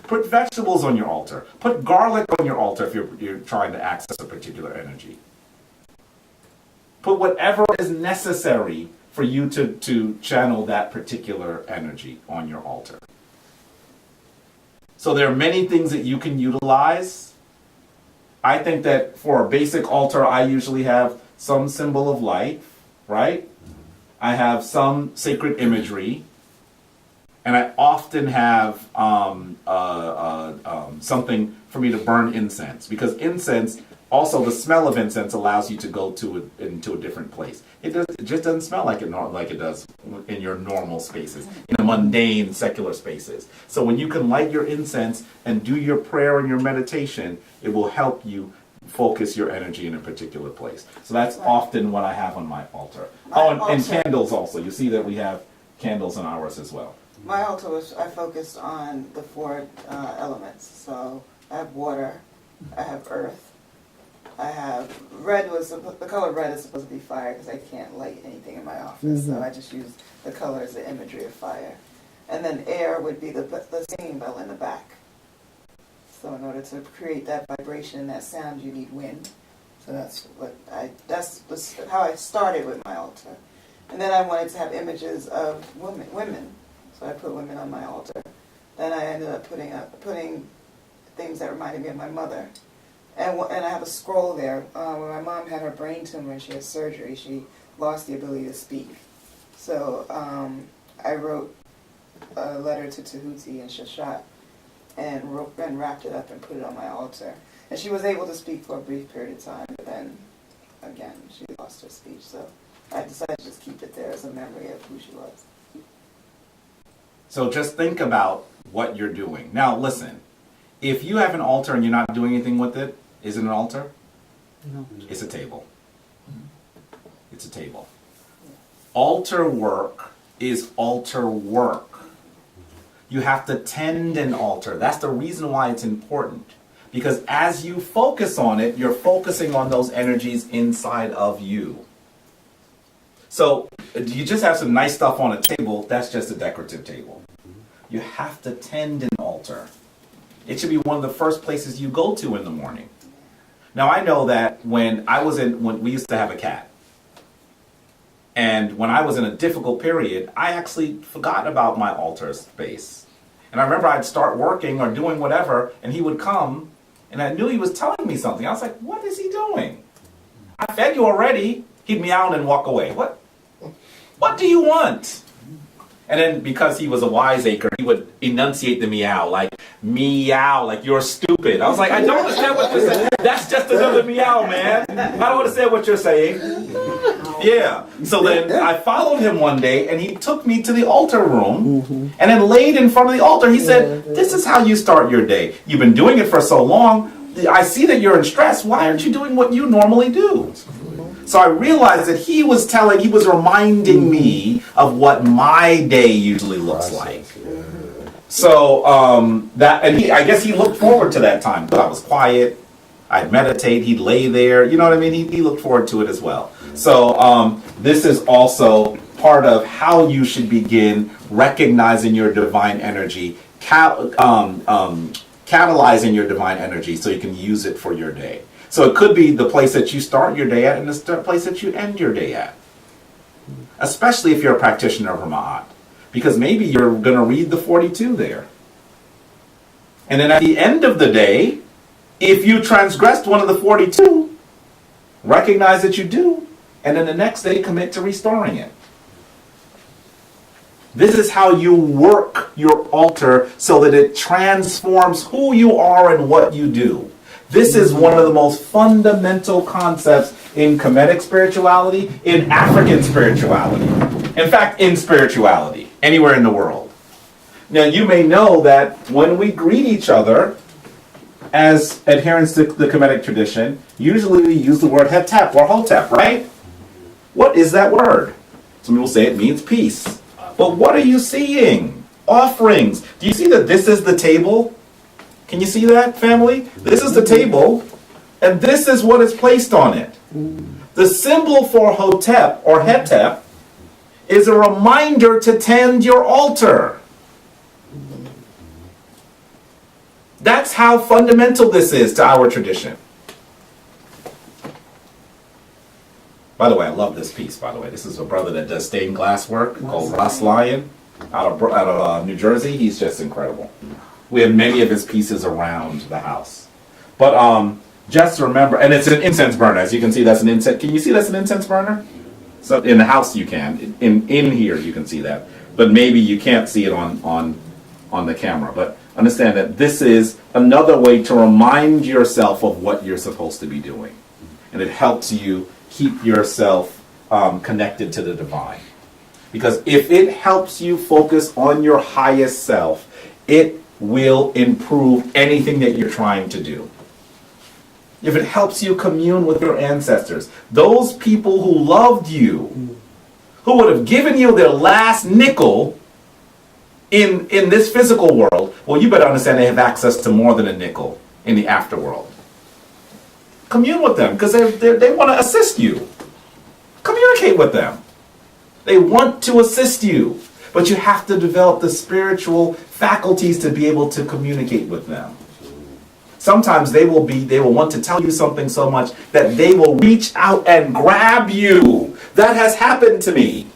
Put vegetables on your altar. Put garlic on your altar if you're trying to access a particular energy. Put whatever is necessary for you to channel that particular energy on your altar. So there are many things that you can utilize. I think that for a basic altar, I usually have some symbol of life, right? I have some sacred imagery. And I often have something for me to burn incense. Because incense, also the smell of incense allows you to go into a different place. It just doesn't smell like it does in your normal spaces, in the mundane, secular spaces. So when you can light your incense and do your prayer and your meditation, it will help you focus your energy in a particular place. So that's often what I have on my altar. And candles also. You see that we have candles on ours as well. My altar I focused on the four elements. So I have water, I have earth, I have the color red is supposed to be fire because I can't light anything in my office, so I just use the color as the imagery of fire. And then air would be the singing bell in the back. So in order to create that vibration, that sound, you need wind. So that's how I started with my altar. And then I wanted to have images of women. So I put women on my altar. Then I ended up putting things that reminded me of my mother. And I have a scroll there. When my mom had her brain tumor and she had surgery, she lost the ability to speak. So I wrote a letter to Tahuti and Shashat and wrapped it up and put it on my altar. And she was able to speak for a brief period of time, but then, again, she lost her speech. So I decided to just keep it there as a memory of who she was. So just think about what you're doing. Now listen, if you have an altar and you're not doing anything with it, is it an altar? No. It's a table. It's a table. Altar work is altar work. You have to tend an altar. That's the reason why it's important. Because as you focus on it, you're focusing on those energies inside of you. So you just have some nice stuff on a table, that's just a decorative table. You have to tend an altar. It should be one of the first places you go to in the morning. Now I know that when we used to have a cat, and when I was in a difficult period, I actually forgot about my altar space. And I remember I'd start working or doing whatever, and he would come, and I knew he was telling me something. I was like, what is he doing? I fed you already. He'd meow and walk away. What do you want? And then because he was a wiseacre, he would enunciate the meow, like you're stupid. I was like, I don't understand what you're saying. That's just another meow, man. I don't understand what you're saying. Yeah. So then I followed him one day, and he took me to the altar room, and then laid in front of the altar. He said, this is how you start your day. You've been doing it for so long. I see that you're in stress. Why aren't you doing what you normally do? So I realized that he was reminding me of what my day usually looks like. So I guess he looked forward to that time. I was quiet. I'd meditate. He'd lay there. You know what I mean? He looked forward to it as well. So this is also part of how you should begin recognizing your divine energy, catalyzing your divine energy so you can use it for your day. So it could be the place that you start your day at and the place that you end your day at. Especially if you're a practitioner of Ma'at. Because maybe you're going to read the 42 there. And then at the end of the day, if you transgressed one of the 42, recognize that you do, and then the next day commit to restoring it. This is how you work your altar so that it transforms who you are and what you do. This is one of the most fundamental concepts in Kemetic spirituality, in African spirituality. In fact, in spirituality, anywhere in the world. Now, you may know that when we greet each other, as adherents to the Kemetic tradition, usually we use the word hetep or hotep, right? What is that word? Some people say it means peace. But what are you seeing? Offerings. Do you see that this is the table? Can you see that, family? This is the table, and this is what is placed on it. The symbol for hotep or hetep is a reminder to tend your altar. That's how fundamental this is to our tradition. By the way, I love this piece, by the way. This is a brother that does stained glass work called Ross Lyon out of New Jersey. He's just incredible. We have many of his pieces around the house. But just remember, and it's an incense burner. As you can see, that's an incense. Can you see that's an incense burner? So in the house you can. In here you can see that. But maybe you can't see it on the camera. But understand that this is another way to remind yourself of what you're supposed to be doing. And it helps you keep yourself connected to the divine. Because if it helps you focus on your highest self, it will improve anything that you're trying to do. If it helps you commune with your ancestors, those people who loved you, who would have given you their last nickel in this physical world, well, you better understand they have access to more than a nickel in the afterworld. Commune with them because they want to assist you. Communicate with them. They want to assist you. But you have to develop the spiritual faculties to be able to communicate with them. Sometimes they will want to tell you something so much that they will reach out and grab you. That has happened to me.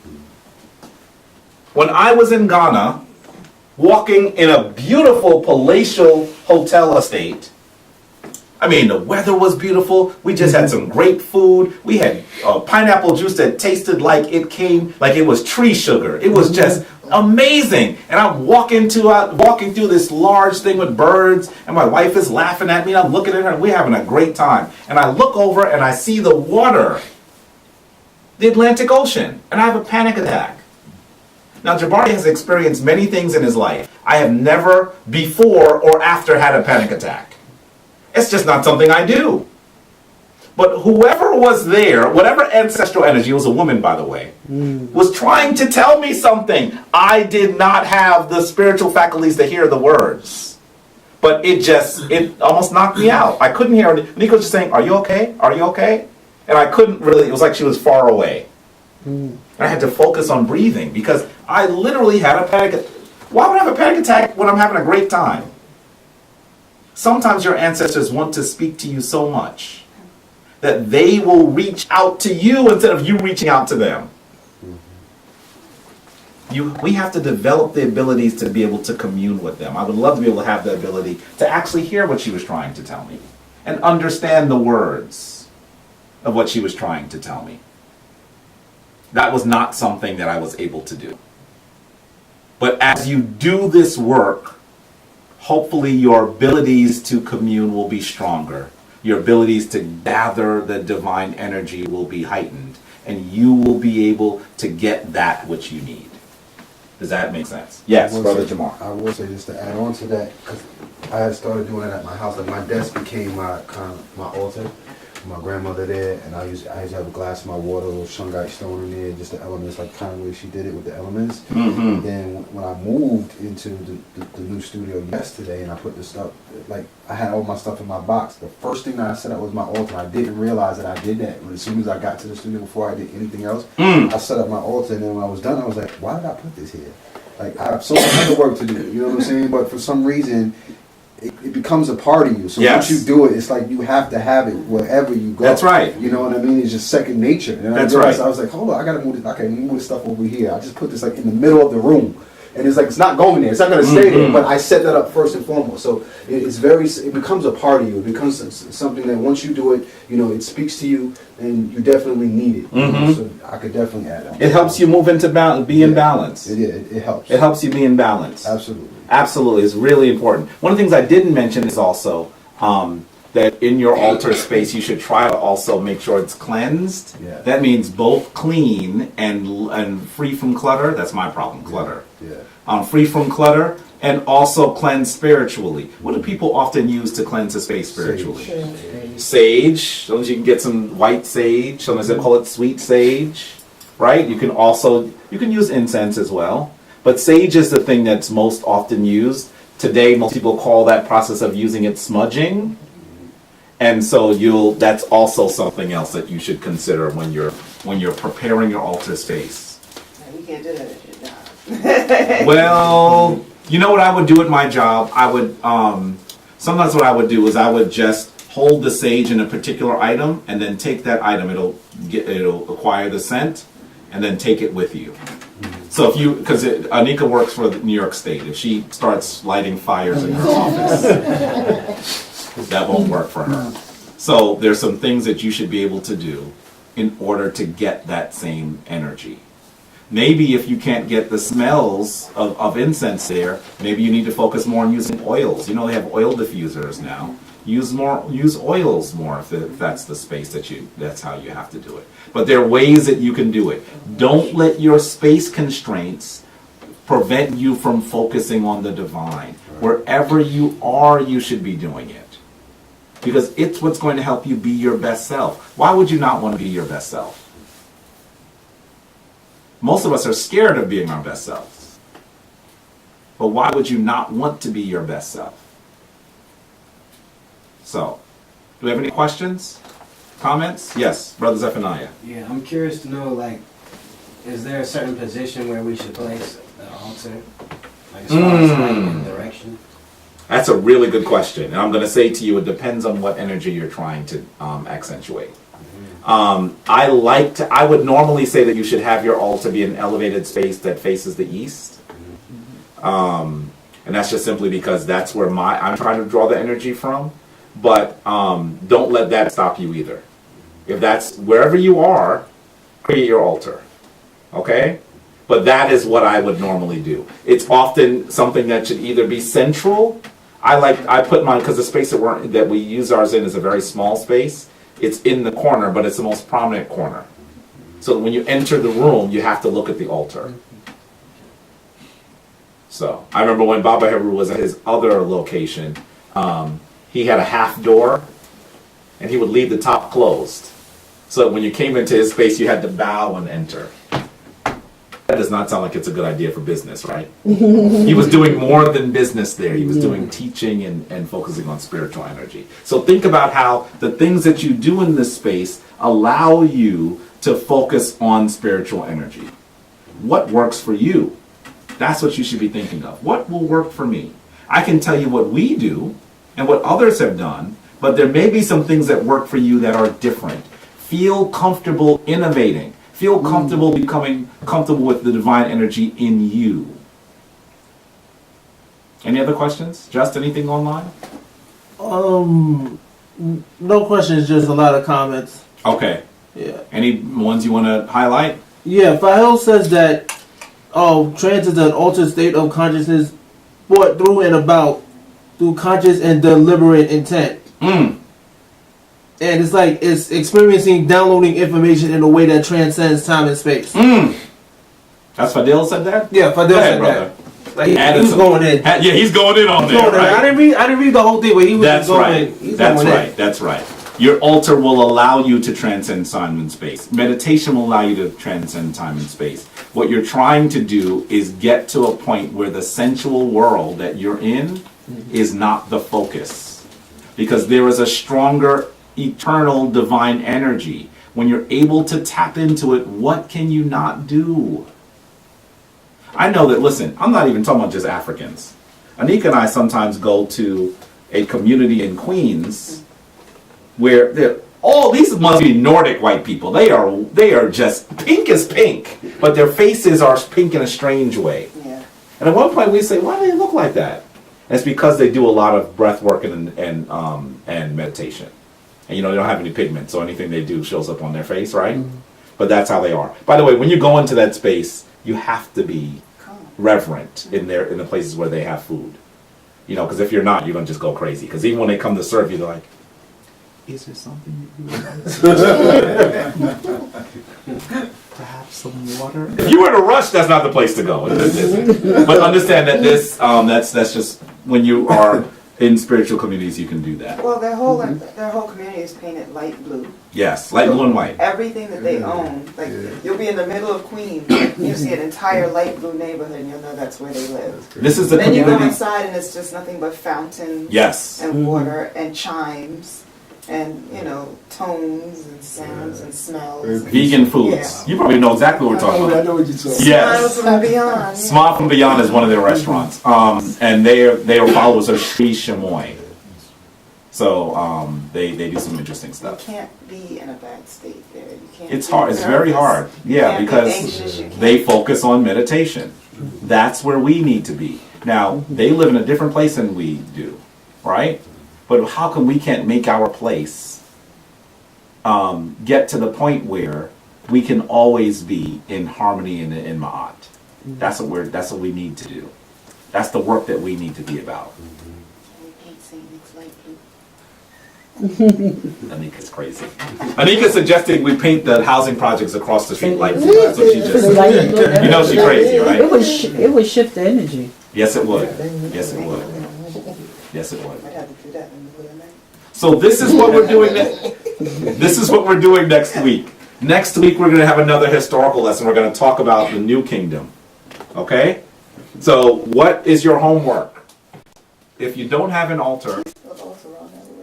When I was in Ghana, walking in a beautiful palatial hotel estate, I mean, the weather was beautiful. We just had some great food. We had pineapple juice that tasted like it was tree sugar. It was just amazing. And I'm walking through this large thing with birds, and my wife is laughing at me. I'm looking at her, and we're having a great time. And I look over, and I see the water, the Atlantic Ocean, and I have a panic attack. Now, Jabari has experienced many things in his life. I have never before or after had a panic attack. It's just not something I do. But whoever was there, whatever ancestral energy, it was a woman, by the way, was trying to tell me something. I did not have the spiritual faculties to hear the words. But it almost knocked me out. I couldn't hear it. Nico was just saying, "Are you okay? Are you okay?" And I couldn't really, it was like she was far away. I had to focus on breathing because I literally had a panic attack. Why would I have a panic attack when I'm having a great time? Sometimes your ancestors want to speak to you so much that they will reach out to you instead of you reaching out to them. We have to develop the abilities to be able to commune with them. I would love to be able to have the ability to actually hear what she was trying to tell me and understand the words of what she was trying to tell me. That was not something that I was able to do. But as you do this work, hopefully your abilities to commune will be stronger. Your abilities to gather the divine energy will be heightened. And you will be able to get that which you need. Does that make sense? Yes, Brother Jamar. I will say, just to add on to that, because I had started doing it at my house. Like my desk became my altar. My grandmother there, and I used to have a glass of my water, a little shungite stone in there, just the elements, like kind of the way she did it with the elements. And then when I moved into the new studio yesterday, and I put the stuff, like I had all my stuff in my box, the first thing that I set up was my altar. I didn't realize that I did that. As soon as I got to the studio, before I did anything else, I set up my altar, and then when I was done, I was like, why did I put this here? Like, I have so much other work to do, you know what I'm saying? But for some reason, it becomes a part of you. So once you do it, it's like you have to have it wherever you go. That's right. You know what I mean? It's just second nature. And That's I right. I was like, hold on, I gotta move this. Okay, move this stuff over here. I just put this like in the middle of the room, and it's like it's not going there. It's not gonna stay there. But I set that up first and foremost. So it becomes a part of you. It becomes something that once you do it, you know, it speaks to you, and you definitely need it. You know? So I could definitely add that. It helps you move into balance, be in balance. It helps. It helps you be in balance. Absolutely. Absolutely, it's really important. One of the things I didn't mention is also that in your altar space, you should try to also make sure it's cleansed. Yeah. That means both clean and free from clutter. That's my problem, clutter. Yeah. Free from clutter and also cleanse spiritually. What do people often use to cleanse a space spiritually? Sage. Sometimes you can get some white sage. Sometimes they call it sweet sage, right? You can use incense as well. But sage is the thing that's most often used. Today, most people call that process of using it smudging. And so that's also something else that you should consider when you're preparing your altar space. You can't do that at your job. Well, you know what I would do at my job? I would sometimes what I would do is I would just hold the sage in a particular item and then take that item. It'll acquire the scent and then take it with you. So because Anika works for New York State, if she starts lighting fires in her office, that won't work for her. So there's some things that you should be able to do in order to get that same energy. Maybe if you can't get the smells of incense there, maybe you need to focus more on using oils. You know, they have oil diffusers now. Use oils more if that's the space that's how you have to do it. But there are ways that you can do it. Don't let your space constraints prevent you from focusing on the divine. Wherever you are, you should be doing it. Because it's what's going to help you be your best self. Why would you not want to be your best self? Most of us are scared of being our best selves. But why would you not want to be your best self? So, do we have any questions? Comments? Yes, Brother Zephaniah. Yeah, I'm curious to know, like, is there a certain position where we should place the altar? Like, as far as light and direction? That's a really good question. And I'm going to say to you, it depends on what energy you're trying to accentuate. I would normally say that you should have your altar be an elevated space that faces the east. And that's just simply because that's where I'm trying to draw the energy from. But don't let that stop you either. If that's wherever you are, create your altar. Okay? But that is what I would normally do. It's often something that should either be central. I put mine, because the space that we use ours in is a very small space. It's in the corner, but it's the most prominent corner. So when you enter the room, you have to look at the altar. So I remember when Baba Heru was at his other location, he had a half door, and he would leave the top closed. So when you came into his space, you had to bow and enter. That does not sound like it's a good idea for business, right? He was doing more than business there. He was doing teaching and focusing on spiritual energy. So think about how the things that you do in this space allow you to focus on spiritual energy. What works for you? That's what you should be thinking of. What will work for me? I can tell you what we do and what others have done, but there may be some things that work for you that are different. Feel comfortable innovating. Feel comfortable becoming comfortable with the divine energy in you. Any other questions? Just anything online? No questions, just a lot of comments. Okay. Yeah. Any ones you want to highlight? Yeah, Fahel says that trance is an altered state of consciousness brought through and about through conscious and deliberate intent. And it's like it's experiencing downloading information in a way that transcends time and space. That's Fadil said that? Yeah, Fadil said that. Like he's going in. Yeah, he's going in on there. Right? I didn't read the whole thing, but he was That's going right. in. He's That's going right. in. That's right. Your altar will allow you to transcend time and space. Meditation will allow you to transcend time and space. What you're trying to do is get to a point where the sensual world that you're in is not the focus. Because there is a stronger, eternal, divine energy. When you're able to tap into it, what can you not do? I know that, listen, I'm not even talking about just Africans. Anika and I sometimes go to a community in Queens where all these must be Nordic white people. They are just pink as pink, but their faces are pink in a strange way. Yeah. And at one point we say, why do they look like that? And it's because they do a lot of breath work and meditation. And they don't have any pigment, so anything they do shows up on their face, right? But that's how they are. By the way, when you go into that space, you have to be reverent in the places where they have food. Because if you're not, you're going to just go crazy. Because even when they come to serve you, they're like, is there something you do? Perhaps some water? If you were in a rush, that's not the place to go. But understand that that's just when you are in spiritual communities, you can do that. Well, their whole community is painted light blue. Yes, light blue and white. Everything that they own, like you'll be in the middle of Queens, you see an entire light blue neighborhood, and you'll know that's where they live. This is the then community. you go inside, and it's just nothing but fountains, yes, and water and chimes. And tones and sounds and smells. Vegan foods. Yeah. You probably know exactly what we're talking about. I know what you're talking Yes. Smile from Beyond. Smile from Beyond is one of their restaurants, and they are followers of Sri Chamoy. So they do some interesting You stuff. can't be in a bad state there. You can't. It's be hard. It's very nervous. hard. You Yeah, can't be because anxious, you can't- they focus on meditation. That's where we need to be. Now they live in a different place than we do, right? But how come we can't make our place get to the point where we can always be in harmony and in Ma'at? That's what we need to do. That's the work that we need to be about. Anika's crazy. Anika's suggesting we paint the housing projects across the street light blue. That's what she just said. You know she's crazy, right? It would shift the energy. Yes, it would. Yes, it would. Yes, it would. Might have to do that in the middle of the night. So this is what we're doing. This is what we're doing next week. Next week we're going to have another historical lesson. We're going to talk about the New Kingdom. Okay. So what is your homework? If you don't have an altar,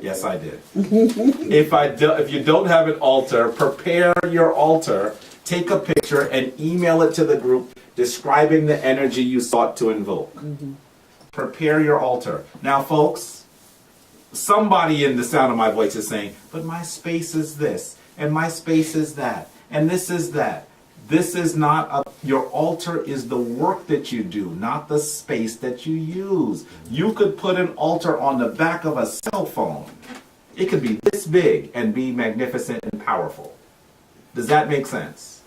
yes, I did. If you don't have an altar, prepare your altar. Take a picture and email it to the group describing the energy you sought to invoke. Prepare your altar. Now, folks, somebody in the sound of my voice is saying, but my space is this, and my space is that, and this is that. This is not your altar is the work that you do, not the space that you use. You could put an altar on the back of a cell phone. It could be this big and be magnificent and powerful. Does that make sense?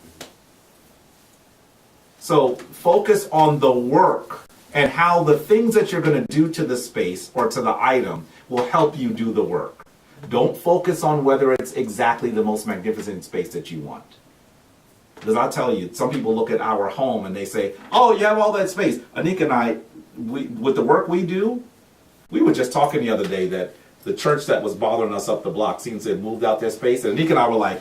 So focus on the work and how the things that you're going to do to the space or to the item will help you do the work. Don't focus on whether it's exactly the most magnificent space that you want. Because I'll tell you, some people look at our home and they say, oh, you have all that space. Anika and I, with the work we do, we were just talking the other day that the church that was bothering us up the block seems to have moved out their space, and Nick and I were like,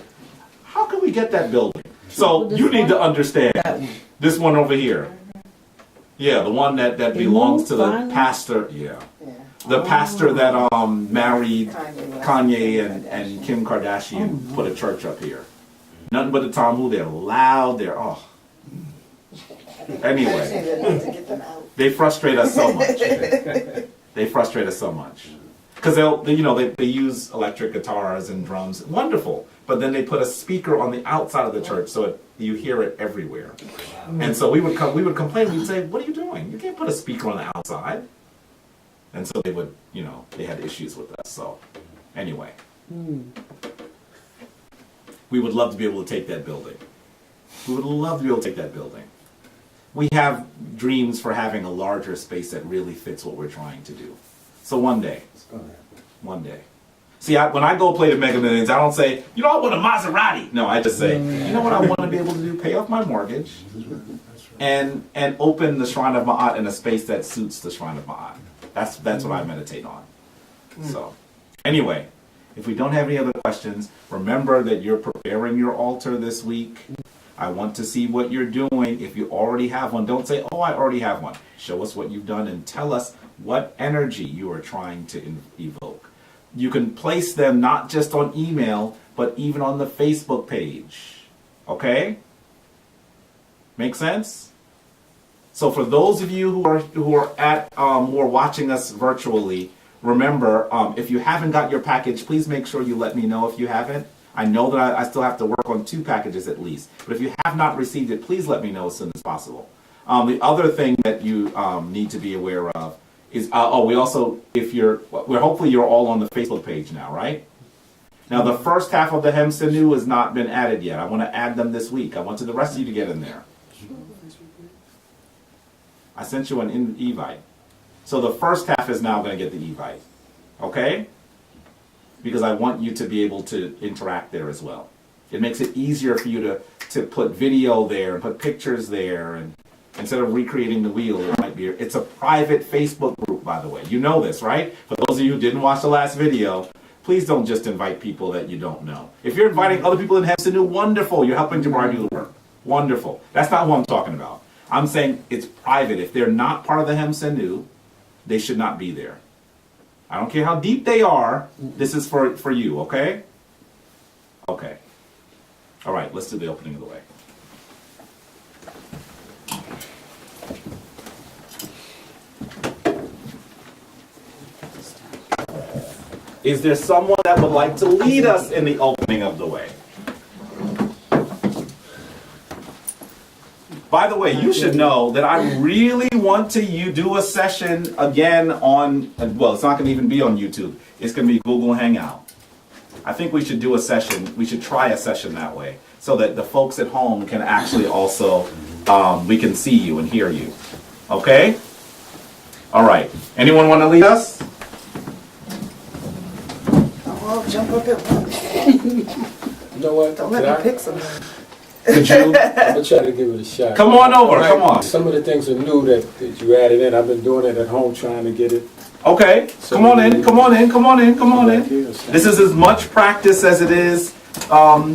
how can we get that building? So This you need one? to understand That one. this one over here. Yeah, the one that belongs moved to the finally? pastor. Yeah, Yeah. the pastor that married Kanye Kanye West and Kim Kardashian put a church up here. Nothing but the Tom who they're loud. They're Anyway. I just needed to get them out. They frustrate us so much. They frustrate us so much because they use electric guitars and drums. Wonderful, but then they put a speaker on the outside of the church so you hear it everywhere. And so we would complain. We'd say, "What are you doing? You can't put a speaker on the outside." And so they would, they had issues with us. So anyway, we would love to be able to take that building. We would love to be able to take that building. We have dreams for having a larger space that really fits what we're trying to do. So one day. It's gonna happen. One day. See, when I go play the Mega Millions, I don't say, I want a Maserati. No, I just say, you know what I want to be able to do? Pay off my mortgage and open the Shrine of Ma'at in a space that suits the Shrine of Ma'at. That's what I meditate on. So, anyway, if we don't have any other questions, remember that you're preparing your altar this week. I want to see what you're doing. If you already have one, don't say, I already have one. Show us what you've done and tell us what energy you are trying to evoke. You can place them not just on email, but even on the Facebook page. Okay? Make sense? So for those of you who are watching us virtually, remember, if you haven't got your package, please make sure you let me know if you haven't. I know that I still have to work on 2 packages at least. But if you have not received it, please let me know as soon as possible. The other thing that you need to be aware of is, hopefully you're all on the Facebook page now, right? Now the first half of the Hem Sinu has not been added yet. I want to add them this week. I want the rest of you to get in there. I sent you an invite. So the first half is now going to get the invite. Okay? Because I want you to be able to interact there as well. It makes it easier for you to put video there and put pictures there, and instead of recreating the wheel, it's a private Facebook group, by the way. You know this, right? For those of you who didn't watch the last video, please don't just invite people that you don't know. If you're inviting other people in Hem Sinu, wonderful. You're helping Jabbar do the work. Wonderful. That's not what I'm talking about. I'm saying it's private. If they're not part of the Hem Sinu, they should not be there. I don't care how deep they are. This is for you, okay? Okay. All right, let's do the opening of the way. Is there someone that would like to lead us in the opening of the way? By the way, you should know that I really want to do a session again on, well, it's not going to even be on YouTube. It's going to be Google Hangout. I think we should do a session. We should try a session that way so that the folks at home can actually also, we can see you and hear you. Okay? All right. Anyone want to lead us? I'll jump up at once. You know what? Don't let me pick someone. Could you? I'm gonna try to give it a shot. Come on over. Right, Come on. Some of the things are new that you added in. I've been doing it at home trying to get it. Okay. Come on in. Come on in. Come on in. Come on in. This is as much practice as it is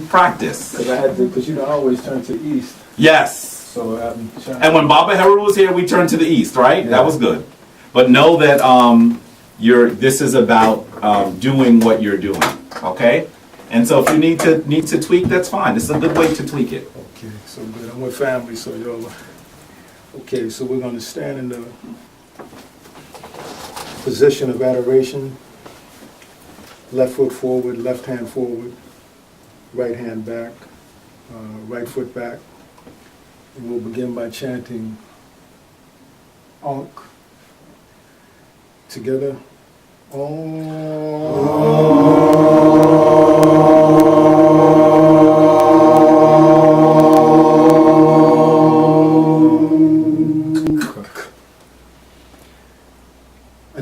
practice. Because I had to, I always turn to the east. Yes. So I'm trying. And when Baba Heru was here, we turned to the east, right? Yeah. That was good. But know that this is about doing what you're doing. Okay? And so if you need to tweak, that's fine. This is a good way to tweak it. Okay, so good. I'm with family, so y'all. Okay, so we're going to stand in the position of adoration. Left foot forward, left hand forward, right hand back, right foot back. And we'll begin by chanting Ankh. Together.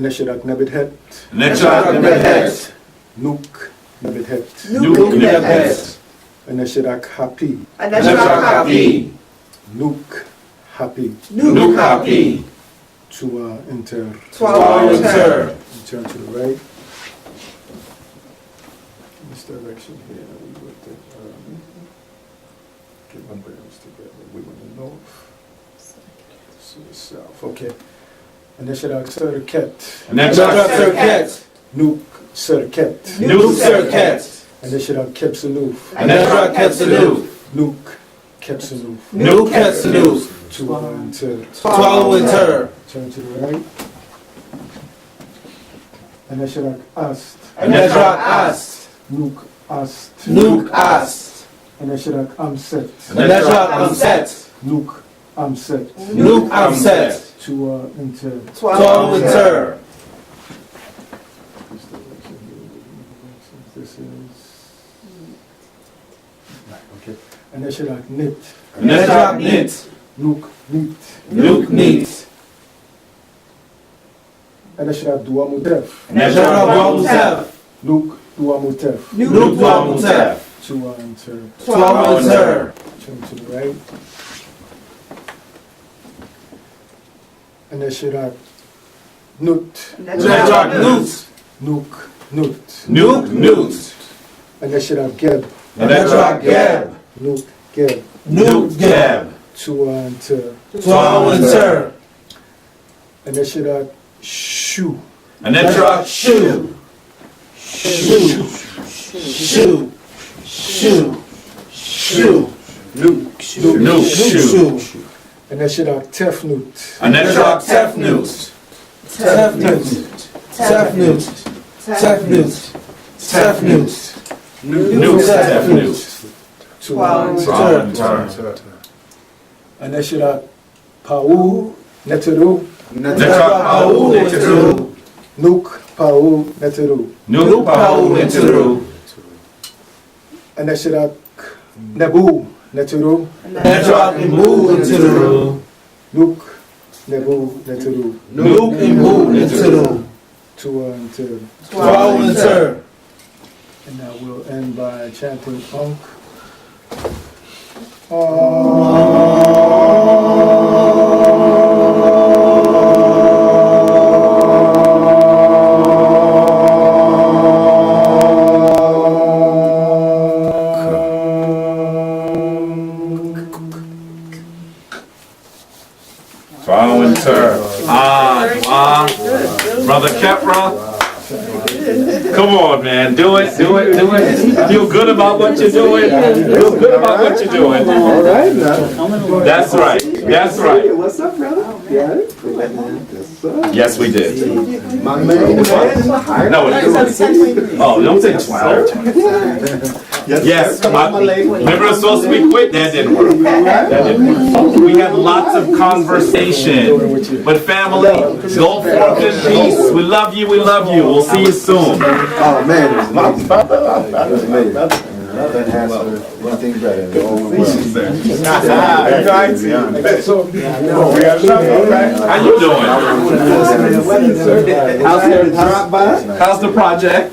Neshadak Nebithet. Neshadak Nebithet. Nuk Nebithet. Nuk Nebithet. Neshadak Happy. Neshadak Happy. Nuk Happy. Nuk Happy. To enter. To enter. Turn to the right. direction here. We went to, get my bearings together. We went to north, so the south. Okay. And then should I Sebkhet? Sebkhet. Nuke Sebkhet. Nuke Sebkhet. And then should I Kepsaloof? Kepsaloof. Nuke Kepsaloof. Nuke Kepsaloof. Swallow and Tur. Turn to the right. And then should I Ast? Ast. Nuke Ast. Nuke Ast. And then should I Amset? Amset. Nuke Amset. Nuke Amset. Inter. Swallow and Tur. This is. Right, okay. And then should I Nit? Nit. Nuke Nit. Nuke Neat. And then should I Duamutef? Nuke Duamutef. Nuke Duamutef. Inter. Swallow and Tur. Turn to the right. And then should I Nut? Nut. Nuke Nut. Nuke Nut. And then should I Geb? Geb. Nuke Geb. Nuke Geb. Inter. Swallow and Tur. And then should I Shu? Shoe. Shoe. Shoe. Shoe. Shoe. Nuke Shoe. And then should I Tefnut? Tefnut. Tefnut. Tefnut. Tefnut. Tefnut. Nuke Tefnut. Tur. And then should I Pau Neteru? Neteru. Nuke Pau Neteru. Nuke Neteru. And then should I Nebu Neteru? Neteru. Nuke Nebu Neteru. Nuke Neteru. Inter. Swallow and Tur. And now we'll end by chanting Ankh. Swallow and Tur. Brother Kepra. Come on, man. Do it. Feel good about what you're doing. Feel good about what you're doing. All right, now. That's right. What's up, brother? Yeah. Yes, we did. My man. No, oh, don't say 12. Yes, remember it was supposed to be quick? That didn't work. We had lots of conversation. But family, go forth in peace. We love you. We'll see you soon. Oh, man. Nothing has anything better. How you doing? How's the project?